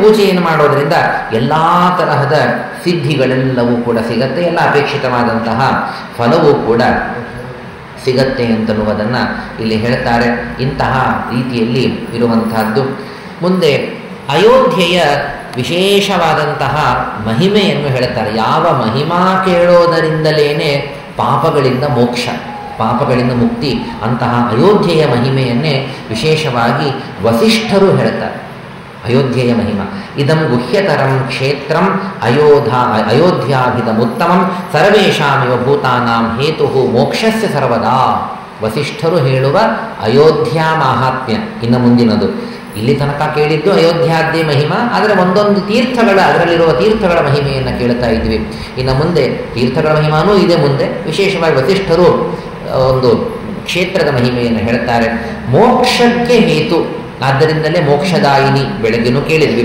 ಪೂಜೆಯನ್ನು ಮಾಡೋದರಿಂದ ಎಲ್ಲ ತರಹದ ಸಿದ್ಧಿಗಳೆಲ್ಲವೂ ಕೂಡ ಸಿಗತ್ತೆ, ಎಲ್ಲ ಅಪೇಕ್ಷಿತವಾದಂತಹ ಫಲವೂ ಕೂಡ ಸಿಗತ್ತೆ ಅಂತನ್ನುವುದನ್ನು ಇಲ್ಲಿ ಹೇಳ್ತಾರೆ. ಇಂತಹ ರೀತಿಯಲ್ಲಿ ಇರುವಂತಹದ್ದು. ಮುಂದೆ ಅಯೋಧ್ಯೆಯ ವಿಶೇಷವಾದಂತಹ ಮಹಿಮೆಯನ್ನು ಹೇಳ್ತಾರೆ. ಯಾವ ಮಹಿಮಾ ಕೇಳೋದರಿಂದಲೇನೆ ಪಾಪಗಳಿಂದ ಮೋಕ್ಷ, ಪಾಪಗಳಿಂದ ಮುಕ್ತಿ, ಅಂತಹ ಅಯೋಧ್ಯೆಯ ಮಹಿಮೆಯನ್ನೇ ವಿಶೇಷವಾಗಿ ವಸಿಷ್ಠರು ಹೇಳ್ತಾರೆ. ಅಯೋಧ್ಯೆಯ ಮಹಿಮಾ ಇದಂ ಗುಹ್ಯತರಂ ಕ್ಷೇತ್ರಂ ಅಯೋಧ್ಯಾಭಿದಮುತ್ತಮಂ ಸರ್ವೇಷಾಮಿವ ಭೂತಾನಾಂ ಹೇತು ಮೋಕ್ಷಸ್ಯ ಸರ್ವದಾ. ವಸಿಷ್ಠರು ಹೇಳುವ ಅಯೋಧ್ಯ ಮಾಹಾತ್ಮ್ಯ ಇನ್ನು ಮುಂದಿನದು. ಇಲ್ಲಿ ತನಕ ಕೇಳಿದ್ದು ಅಯೋಧ್ಯಾದ್ಯ ಮಹಿಮಾ, ಆದರೆ ಒಂದೊಂದು ಅದರಲ್ಲಿರುವ ತೀರ್ಥಗಳ ಮಹಿಮೆಯನ್ನು ಕೇಳ್ತಾ ಇದ್ವಿ. ಇನ್ನು ಮುಂದೆ ತೀರ್ಥಗಳ ಮಹಿಮಾನೂ ಇದೆ. ಮುಂದೆ ವಿಶೇಷವಾಗಿ ವಸಿಷ್ಠರು ಒಂದು ಕ್ಷೇತ್ರದ ಮಹಿಮೆಯನ್ನು ಹೇಳ್ತಾರೆ. ಮೋಕ್ಷಕ್ಕೆ ಹೇತು, ಆದ್ದರಿಂದಲೇ ಮೋಕ್ಷದಾಯಿನಿ ಬೆಳಗ್ಗೆನೂ ಕೇಳಿದ್ವಿ.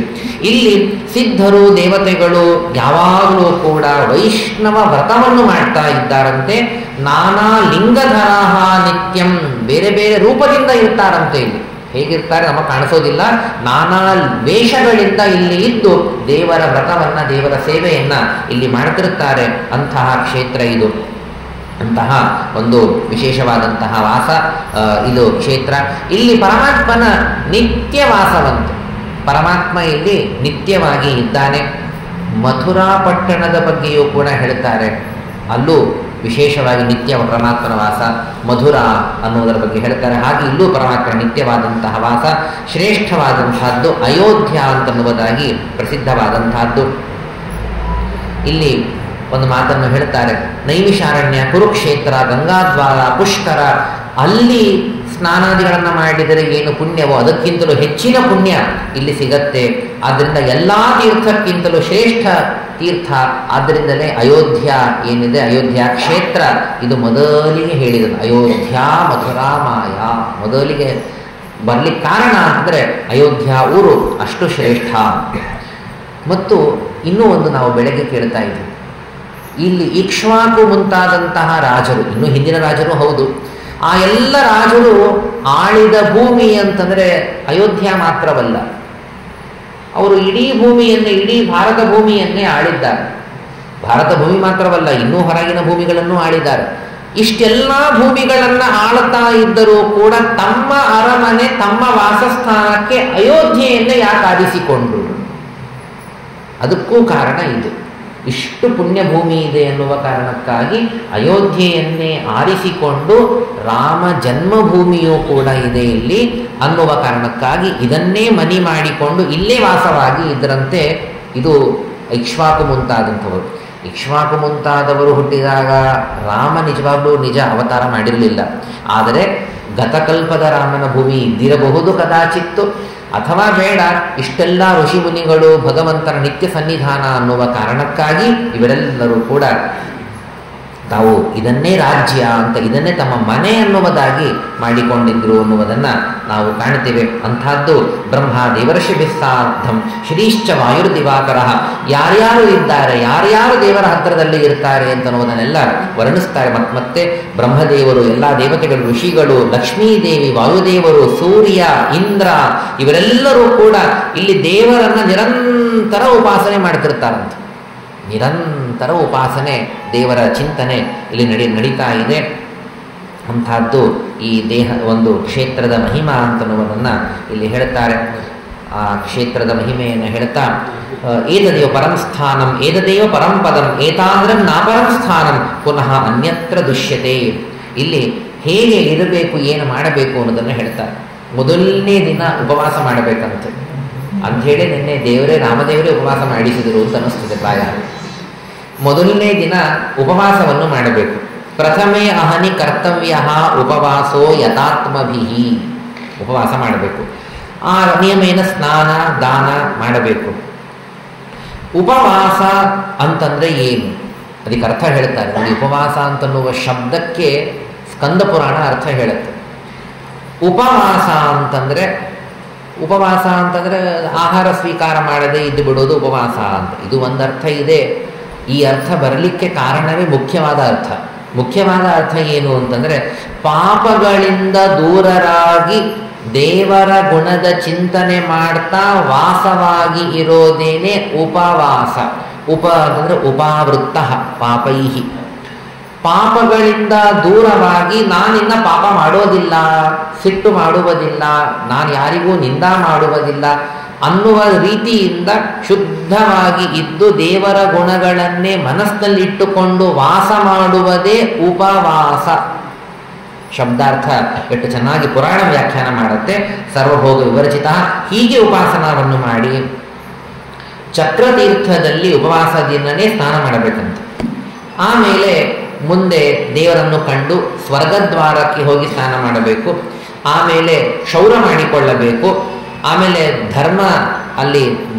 ಇಲ್ಲಿ ಸಿದ್ಧರು ದೇವತೆಗಳು ಯಾವಾಗಲೂ ಕೂಡ ವೈಷ್ಣವ ವ್ರತವನ್ನು ಮಾಡ್ತಾ ಇದ್ದಾರಂತೆ. ನಾನಾ ಲಿಂಗಧರಾಹ ನಿತ್ಯಂ, ಬೇರೆ ಬೇರೆ ರೂಪದಿಂದ ಇರ್ತಾರಂತೆ. ಇಲ್ಲಿ ಹೇಗಿರ್ತಾರೆ ನಮಗೆ ಕಾಣಿಸೋದಿಲ್ಲ, ನಾನಾ ವೇಷಗಳಿಂದ ಇಲ್ಲಿ ಇದ್ದು ದೇವರ ವ್ರತವನ್ನ, ದೇವರ ಸೇವೆಯನ್ನ ಇಲ್ಲಿ ಮಾಡ್ತಿರ್ತಾರೆ. ಅಂತಹ ಕ್ಷೇತ್ರ ಇದು, ಅಂತಹ ಒಂದು ವಿಶೇಷವಾದಂತಹ ವಾಸ ಇದು ಕ್ಷೇತ್ರ. ಇಲ್ಲಿ ಪರಮಾತ್ಮನ ನಿತ್ಯ ವಾಸವಂತೆ, ಪರಮಾತ್ಮ ಇಲ್ಲಿ ನಿತ್ಯವಾಗಿ ಇದ್ದಾನೆ. ಮಥುರಾ ಪಟ್ಟಣದ ಬಗ್ಗೆಯೂ ಕೂಡ ಹೇಳ್ತಾರೆ. ಅಲ್ಲೂ ವಿಶೇಷವಾಗಿ ನಿತ್ಯ ಪರಮಾತ್ಮನ ವಾಸ ಮಧುರ ಅನ್ನುವುದರ ಬಗ್ಗೆ ಹೇಳ್ತಾರೆ. ಹಾಗೆ ಇಲ್ಲೂ ಪರಮಾತ್ಮನ ನಿತ್ಯವಾದಂತಹ ವಾಸ ಶ್ರೇಷ್ಠವಾದಂತಹದ್ದು ಅಯೋಧ್ಯ ಅಂತನ್ನುವುದಾಗಿ ಪ್ರಸಿದ್ಧವಾದಂತಹದ್ದು. ಇಲ್ಲಿ ಒಂದು ಮಾತನ್ನು ಹೇಳ್ತಾರೆ, ನೈಮಿಷಾರಣ್ಯ, ಕುರುಕ್ಷೇತ್ರ, ಗಂಗಾದ್ವಾರ, ಪುಷ್ಕರ, ಅಲ್ಲಿ ಸ್ನಾನಾದಿಗಳನ್ನು ಮಾಡಿದರೆ ಏನು ಪುಣ್ಯವೋ ಅದಕ್ಕಿಂತಲೂ ಹೆಚ್ಚಿನ ಪುಣ್ಯ ಇಲ್ಲಿ ಸಿಗತ್ತೆ. ಆದ್ದರಿಂದ ಎಲ್ಲ ತೀರ್ಥಕ್ಕಿಂತಲೂ ಶ್ರೇಷ್ಠ ತೀರ್ಥ. ಆದ್ದರಿಂದಲೇ ಅಯೋಧ್ಯ ಏನಿದೆ, ಅಯೋಧ್ಯ ಕ್ಷೇತ್ರ ಇದು ಮೊದಲಿಗೆ ಹೇಳಿದರು. ಅಯೋಧ್ಯ ಮಥುರಾ ಮಾಯ ಮೊದಲಿಗೆ ಬರ್ಲಿಕ್ಕೆ ಕಾರಣ ಅಂದರೆ ಅಯೋಧ್ಯ ಊರು ಅಷ್ಟು ಶ್ರೇಷ್ಠ. ಮತ್ತು ಇನ್ನೂ ಒಂದು ನಾವು ಬೆಳಗ್ಗೆ ಕೇಳ್ತಾ ಇದ್ದೀವಿ, ಇಲ್ಲಿ ಇಕ್ಷ್ವಾಕು ಮುಂತಾದಂತಹ ರಾಜರು, ಇನ್ನು ಹಿಂದಿನ ರಾಜರು ಹೌದು, ಆ ಎಲ್ಲ ರಾಜರು ಆಳಿದ ಭೂಮಿ ಅಂತಂದರೆ ಅಯೋಧ್ಯ ಮಾತ್ರವಲ್ಲ, ಅವರು ಇಡೀ ಭೂಮಿಯನ್ನೇ, ಇಡೀ ಭಾರತ ಭೂಮಿಯನ್ನೇ ಆಳಿದ್ದಾರೆ. ಭಾರತ ಭೂಮಿ ಮಾತ್ರವಲ್ಲ, ಇನ್ನೂ ಹೊರಗಿನ ಭೂಮಿಗಳನ್ನು ಆಳಿದ್ದಾರೆ. ಇಷ್ಟೆಲ್ಲ ಭೂಮಿಗಳನ್ನು ಆಳುತ್ತಾ ಇದ್ದರೂ ಕೂಡ ತಮ್ಮ ಅರಮನೆ, ತಮ್ಮ ವಾಸಸ್ಥಾನಕ್ಕೆ ಅಯೋಧ್ಯೆಯನ್ನೇ ಯಾಕೆ ಆರಿಸಿಕೊಂಡ್ರು? ಅದಕ್ಕೂ ಕಾರಣ ಇದು. ಇಷ್ಟು ಪುಣ್ಯ ಭೂಮಿ ಇದೆ ಎನ್ನುವ ಕಾರಣಕ್ಕಾಗಿ ಅಯೋಧ್ಯೆಯನ್ನೇ ಆರಿಸಿಕೊಂಡು ರಾಮ ಜನ್ಮಭೂಮಿಯೂ ಕೂಡ ಇದೆ ಇಲ್ಲಿ ಅನ್ನುವ ಕಾರಣಕ್ಕಾಗಿ ಇದನ್ನೇ ಮನಿ ಮಾಡಿಕೊಂಡು ಇಲ್ಲೇ ವಾಸವಾಗಿ ಇದರಂತೆ. ಇದು ಇಕ್ಷ್ವಾಕು ಮುಂತಾದಂಥವರು. ಇಕ್ಷ್ವಾಕು ಮುಂತಾದವರು ಹುಟ್ಟಿದಾಗ ರಾಮ ನಿಜವಾಗ್ಲೂ ನಿಜ ಅವತಾರ ಮಾಡಿರಲಿಲ್ಲ. ಆದರೆ ಗತಕಲ್ಪದ ರಾಮನ ಭೂಮಿ ಇದ್ದಿರಬಹುದು ಕದಾಚಿತ್ತು, ಅಥವಾ ಬೇಡ, ಇಷ್ಟೆಲ್ಲ ಋಷಿ ಮುನಿಗಳು ಭಗವಂತನ ನಿತ್ಯ ಸನ್ನಿಧಾನ ಅನ್ನುವ ಕಾರಣಕ್ಕಾಗಿ ಇವರೆಲ್ಲರೂ ಕೂಡ ತಾವು ಇದನ್ನೇ ರಾಜ್ಯ ಅಂತ, ಇದನ್ನೇ ತಮ್ಮ ಮನೆ ಅನ್ನುವುದಾಗಿ ಮಾಡಿಕೊಂಡಿದ್ರು ಅನ್ನುವುದನ್ನು ನಾವು ಕಾಣ್ತೇವೆ. ಅಂಥದ್ದು ಬ್ರಹ್ಮ ದೇವರ್ಷಿಭಿಸ್ಸಾರ್ಧಂ ಶ್ರೀಶ್ಚ ವಾಯುರ್ದಿವಾಕರ, ಯಾರ್ಯಾರು ಇದ್ದಾರೆ, ಯಾರ್ಯಾರು ದೇವರ ಹತ್ತಿರದಲ್ಲಿ ಇರ್ತಾರೆ ಅಂತನ್ನುವುದನ್ನೆಲ್ಲ ವರ್ಣಿಸ್ತಾರೆ. ಮತ್ತೆ ಬ್ರಹ್ಮದೇವರು, ಎಲ್ಲ ದೇವತೆಗಳು, ಋಷಿಗಳು, ಲಕ್ಷ್ಮೀದೇವಿ, ವಾಯುದೇವರು, ಸೂರ್ಯ, ಇಂದ್ರ ಇವರೆಲ್ಲರೂ ಕೂಡ ಇಲ್ಲಿ ದೇವರನ್ನ ನಿರಂತರ ಉಪಾಸನೆ ಮಾಡ್ತಿರ್ತಾರಂತ. ನಿರಂತರ ಉಪಾಸನೆ, ದೇವರ ಚಿಂತನೆ ಇಲ್ಲಿ ನಡೀತಾ ಇದೆ. ಅಂಥದ್ದು ಈ ದೇಹ ಒಂದು ಕ್ಷೇತ್ರದ ಮಹಿಮಾ ಅಂತನ್ನುವುದನ್ನು ಇಲ್ಲಿ ಹೇಳ್ತಾರೆ. ಆ ಕ್ಷೇತ್ರದ ಮಹಿಮೆಯನ್ನು ಹೇಳ್ತಾ, ಏತದೇವ ಪರಂ ಸ್ಥಾನಂ ಏತದೇವ ಪರಂ ಪದಂ ಏತಾಂದ್ರಂ ನಾಪರಂ ಸ್ಥಾನಂ ಪುನಃ ಅನ್ಯತ್ರ ದುಷ್ಯತೆ. ಇಲ್ಲಿ ಹೇಗೆ ಇರಬೇಕು, ಏನು ಮಾಡಬೇಕು ಅನ್ನೋದನ್ನು ಹೇಳ್ತಾರೆ. ಮೊದಲನೇ ದಿನ ಉಪವಾಸ ಮಾಡಬೇಕಂತೆ ಅಂಥೇಳಿ ನಿನ್ನೆ ರಾಮದೇವರೇ ಉಪವಾಸ ಮಾಡಿಸಿದರು ಅಂತ ಅನ್ನಿಸ್ತದೆ ಪ್ರಾಯ. ಮೊದಲನೇ ದಿನ ಉಪವಾಸವನ್ನು ಮಾಡಬೇಕು. ಪ್ರಥಮೇ ಅಹನಿ ಕರ್ತವ್ಯ ಉಪವಾಸೋ ಯಥಾತ್ಮಭಿಹಿ, ಉಪವಾಸ ಮಾಡಬೇಕು. ಆ ನಿಯಮೇನ ಸ್ನಾನ ದಾನ ಮಾಡಬೇಕು. ಉಪವಾಸ ಅಂತಂದ್ರೆ ಏನು, ಅದಕ್ಕೆ ಅರ್ಥ ಹೇಳ್ತಾರೆ ನೋಡಿ. ಉಪವಾಸ ಅಂತನ್ನುವ ಶಬ್ದಕ್ಕೆ ಸ್ಕಂದ ಪುರಾಣ ಅರ್ಥ ಹೇಳುತ್ತೆ. ಉಪವಾಸ ಅಂತಂದ್ರೆ ಆಹಾರ ಸ್ವೀಕಾರ ಮಾಡದೆ ಇದ್ದು ಬಿಡೋದು ಉಪವಾಸ ಅಂತ. ಇದು ಒಂದು ಅರ್ಥ ಇದೆ. ಈ ಅರ್ಥ ಬರಲಿಕ್ಕೆ ಕಾರಣವೇ ಮುಖ್ಯವಾದ ಅರ್ಥ. ಮುಖ್ಯವಾದ ಅರ್ಥ ಏನು ಅಂತಂದ್ರೆ, ಪಾಪಗಳಿಂದ ದೂರರಾಗಿ ದೇವರ ಗುಣದ ಚಿಂತನೆ ಮಾಡ್ತಾ ವಾಸವಾಗಿ ಇರೋದೇನೆ ಉಪವಾಸ. ಅಂತಂದ್ರೆ ಉಪಾವೃತ್ತ ಪಾಪೈಹಿ, ಪಾಪಗಳಿಂದ ದೂರವಾಗಿ ನಾನಿನ್ನ ಪಾಪ ಮಾಡೋದಿಲ್ಲ, ಸಿಟ್ಟು ಮಾಡುವುದಿಲ್ಲ, ನಾನು ಯಾರಿಗೂ ನಿಂದ ಮಾಡುವುದಿಲ್ಲ ಅನ್ನುವ ರೀತಿಯಿಂದ ಶುದ್ಧವಾಗಿ ಇದ್ದು ದೇವರ ಗುಣಗಳನ್ನೇ ಮನಸ್ಸಿನಲ್ಲಿಟ್ಟುಕೊಂಡು ವಾಸ ಮಾಡುವುದೇ ಉಪವಾಸ. ಶಬ್ದಾರ್ಥ ಎಷ್ಟು ಚೆನ್ನಾಗಿ ಪುರಾಣ ವ್ಯಾಖ್ಯಾನ ಮಾಡುತ್ತೆ. ಸರ್ವಭೋಗ ವಿವರ್ಜಿತ, ಹೀಗೆ ಉಪಾಸನವನ್ನು ಮಾಡಿ ಚಕ್ರತೀರ್ಥದಲ್ಲಿ ಉಪವಾಸ ದಿನನೇ ಸ್ನಾನ ಮಾಡಬೇಕಂತ. ಆಮೇಲೆ ಮುಂದೆ ದೇವರನ್ನು ಕಂಡು ಸ್ವರ್ಗದ್ವಾರಕ್ಕೆ ಹೋಗಿ ಸ್ನಾನ ಮಾಡಬೇಕು. ಆಮೇಲೆ ಕ್ಷೌರ ಮಾಡಿಕೊಳ್ಳಬೇಕು. ಆಮೇಲೆ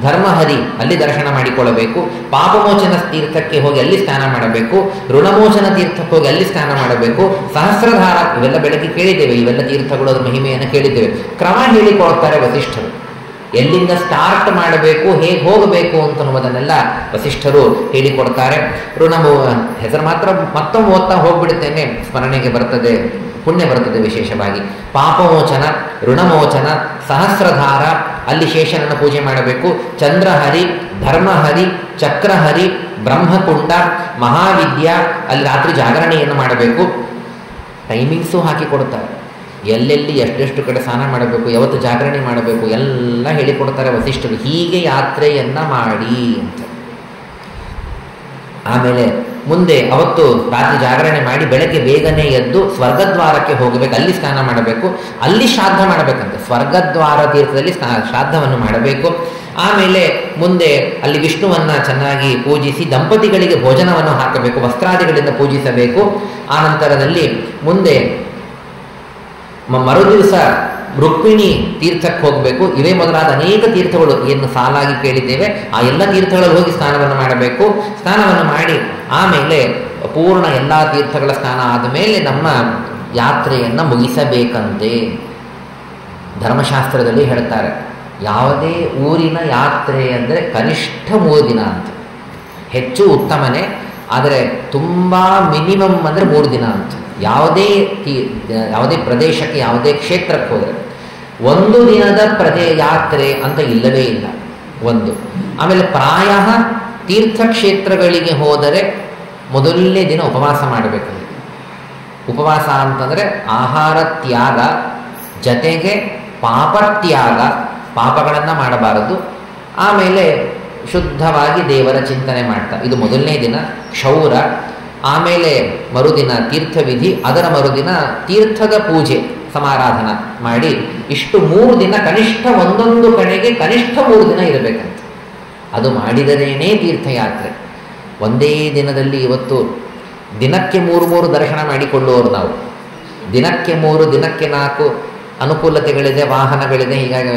ಧರ್ಮಹರಿ ಅಲ್ಲಿ ದರ್ಶನ ಮಾಡಿಕೊಳ್ಳಬೇಕು. ಪಾಪಮೋಚನ ತೀರ್ಥಕ್ಕೆ ಹೋಗಿ ಅಲ್ಲಿ ಸ್ನಾನ ಮಾಡಬೇಕು. ಋಣಮೋಚನ ತೀರ್ಥಕ್ಕೆ ಹೋಗಿ ಅಲ್ಲಿ ಸ್ನಾನ ಮಾಡಬೇಕು. ಸಹಸ್ರಧಾರ, ಇವೆಲ್ಲ ಬೆಳಗ್ಗೆ ಕೇಳಿದ್ದೇವೆ. ಇವೆಲ್ಲ ತೀರ್ಥಗಳು ಅದರ ಮಹಿಮೆಯನ್ನು ಕೇಳಿದ್ದೇವೆ. ಕ್ರಮ ಹೇಳಿಕೊಡ್ತಾರೆ ವಸಿಷ್ಠರು. ಎಲ್ಲಿಂದ ಸ್ಟಾರ್ಟ್ ಮಾಡಬೇಕು, ಹೇಗೆ ಹೋಗಬೇಕು ಅಂತನ್ನುವುದನ್ನೆಲ್ಲ ವಸಿಷ್ಠರು ಹೇಳಿಕೊಡ್ತಾರೆ. ಹೆಸರು ಮಾತ್ರ ಮತ್ತೊಮ್ಮೆ ಓದ್ತಾ ಹೋಗ್ಬಿಡುತ್ತೇನೆ, ಸ್ಮರಣೆಗೆ ಬರ್ತದೆ, ಪುಣ್ಯ ಬರ್ತದೆ. ವಿಶೇಷವಾಗಿ ಪಾಪಮೋಚನ, ಋಣಮೋಚನ, ಸಹಸ್ರಧಾರ, ಅಲ್ಲಿ ಶೇಷನನ್ನು ಪೂಜೆ ಮಾಡಬೇಕು. ಚಂದ್ರಹರಿ, ಧರ್ಮಹರಿ, ಚಕ್ರಹರಿ, ಬ್ರಹ್ಮಕುಂಡ, ಮಹಾವಿದ್ಯ, ಅಲ್ಲಿ ರಾತ್ರಿ ಜಾಗರಣೆಯನ್ನು ಮಾಡಬೇಕು. ಟೈಮಿಂಗ್ಸು ಹಾಕಿ ಕೊಡ್ತಾರೆ. ಎಲ್ಲೆಲ್ಲಿ ಎಷ್ಟೆಷ್ಟು ಕಡೆ ಸ್ನಾನ ಮಾಡಬೇಕು, ಯಾವತ್ತು ಜಾಗರಣೆ ಮಾಡಬೇಕು ಎಲ್ಲ ಹೇಳಿಕೊಡ್ತಾರೆ ವಸಿಷ್ಠರು. ಹೀಗೆ ಯಾತ್ರೆಯನ್ನು ಮಾಡಿ ಅಂತ. ಆಮೇಲೆ ಮುಂದೆ ಅವತ್ತು ರಾತ್ರಿ ಜಾಗರಣೆ ಮಾಡಿ ಬೆಳಗ್ಗೆ ಬೇಗನೆ ಎದ್ದು ಸ್ವರ್ಗದ್ವಾರಕ್ಕೆ ಹೋಗಬೇಕು, ಅಲ್ಲಿ ಸ್ನಾನ ಮಾಡಬೇಕು, ಅಲ್ಲಿ ಶ್ರಾದ್ದ ಮಾಡಬೇಕಂತೆ. ಸ್ವರ್ಗದ್ವಾರ ತೀರ್ಥದಲ್ಲಿ ಶ್ರಾದ್ದವನ್ನು ಮಾಡಬೇಕು. ಆಮೇಲೆ ಮುಂದೆ ಅಲ್ಲಿ ವಿಷ್ಣುವನ್ನ ಚೆನ್ನಾಗಿ ಪೂಜಿಸಿ ದಂಪತಿಗಳಿಗೆ ಭೋಜನವನ್ನು ಹಾಕಬೇಕು, ವಸ್ತ್ರಾದಿಗಳಿಂದ ಪೂಜಿಸಬೇಕು. ಆ ನಂತರದಲ್ಲಿ ಮುಂದೆ ಮರುದಿವಸ ರುಕ್ಮಿಣಿ ತೀರ್ಥಕ್ಕೆ ಹೋಗಬೇಕು. ಇವೇ ಮೊದಲಾದ ಅನೇಕ ತೀರ್ಥಗಳು ಏನು ಸಾಲಾಗಿ ಕೇಳಿದ್ದೇವೆ, ಆ ಎಲ್ಲ ತೀರ್ಥಗಳಲ್ಲಿ ಹೋಗಿ ಸ್ನಾನವನ್ನು ಮಾಡಬೇಕು. ಸ್ನಾನವನ್ನು ಮಾಡಿ ಆಮೇಲೆ ಪೂರ್ಣ ಎಲ್ಲ ತೀರ್ಥಗಳ ಸ್ನಾನ ಆದ ಮೇಲೆ ನಮ್ಮ ಯಾತ್ರೆಯನ್ನು ಮುಗಿಸಬೇಕಂತೆ. ಧರ್ಮಶಾಸ್ತ್ರದಲ್ಲಿ ಹೇಳ್ತಾರೆ, ಯಾವುದೇ ಊರಿನ ಯಾತ್ರೆ ಅಂದರೆ ಕನಿಷ್ಠ 3 ದಿನ ಅಂತ. ಹೆಚ್ಚು ಉತ್ತಮನೇ, ಆದರೆ ತುಂಬ ಮಿನಿಮಮ್ ಅಂದರೆ 3 ದಿನ ಅಂತ. ಯಾವುದೇ ಪ್ರದೇಶಕ್ಕೆ, ಯಾವುದೇ ಕ್ಷೇತ್ರಕ್ಕೆ ಹೋದರೆ 1 ದಿನದ ಯಾತ್ರೆ ಅಂತ ಇಲ್ಲವೇ ಇಲ್ಲ. ಒಂದು ಆಮೇಲೆ ಪ್ರಾಯ ತೀರ್ಥಕ್ಷೇತ್ರಗಳಿಗೆ ಹೋದರೆ ಮೊದಲನೇ ದಿನ ಉಪವಾಸ ಮಾಡಬೇಕಂತೆ. ಉಪವಾಸ ಅಂತಂದರೆ ಆಹಾರ ತ್ಯಾಗ ಜತೆಗೆ ಪಾಪತ್ಯಾಗ, ಪಾಪಗಳನ್ನು ಮಾಡಬಾರದು. ಆಮೇಲೆ ಶುದ್ಧವಾಗಿ ದೇವರ ಚಿಂತನೆ ಮಾಡ್ತಾ, ಇದು ಮೊದಲನೇ ದಿನ ಕ್ಷೌರ. ಆಮೇಲೆ ಮರುದಿನ ತೀರ್ಥವಿಧಿ, ಅದರ ಮರುದಿನ ತೀರ್ಥದ ಪೂಜೆ ಸಮಾರಾಧನ ಮಾಡಿ, ಇಷ್ಟು 3 ದಿನ ಕನಿಷ್ಠ ಒಂದೊಂದು ಕಡೆಗೆ ಕನಿಷ್ಠ 3 ದಿನ ಇರಬೇಕಂತ. ಅದು ಮಾಡಿದರೇನೇ ತೀರ್ಥಯಾತ್ರೆ. ಒಂದೇ ದಿನದಲ್ಲಿ ಇವತ್ತು ದಿನಕ್ಕೆ 3 ದರ್ಶನ ಮಾಡಿಕೊಳ್ಳುವವರು ನಾವು. ದಿನಕ್ಕೆ 3, ದಿನಕ್ಕೆ 4 ಅನುಕೂಲತೆಗಳಿದೆ, ವಾಹನಗಳಿದೆ, ಹೀಗಾಗಿ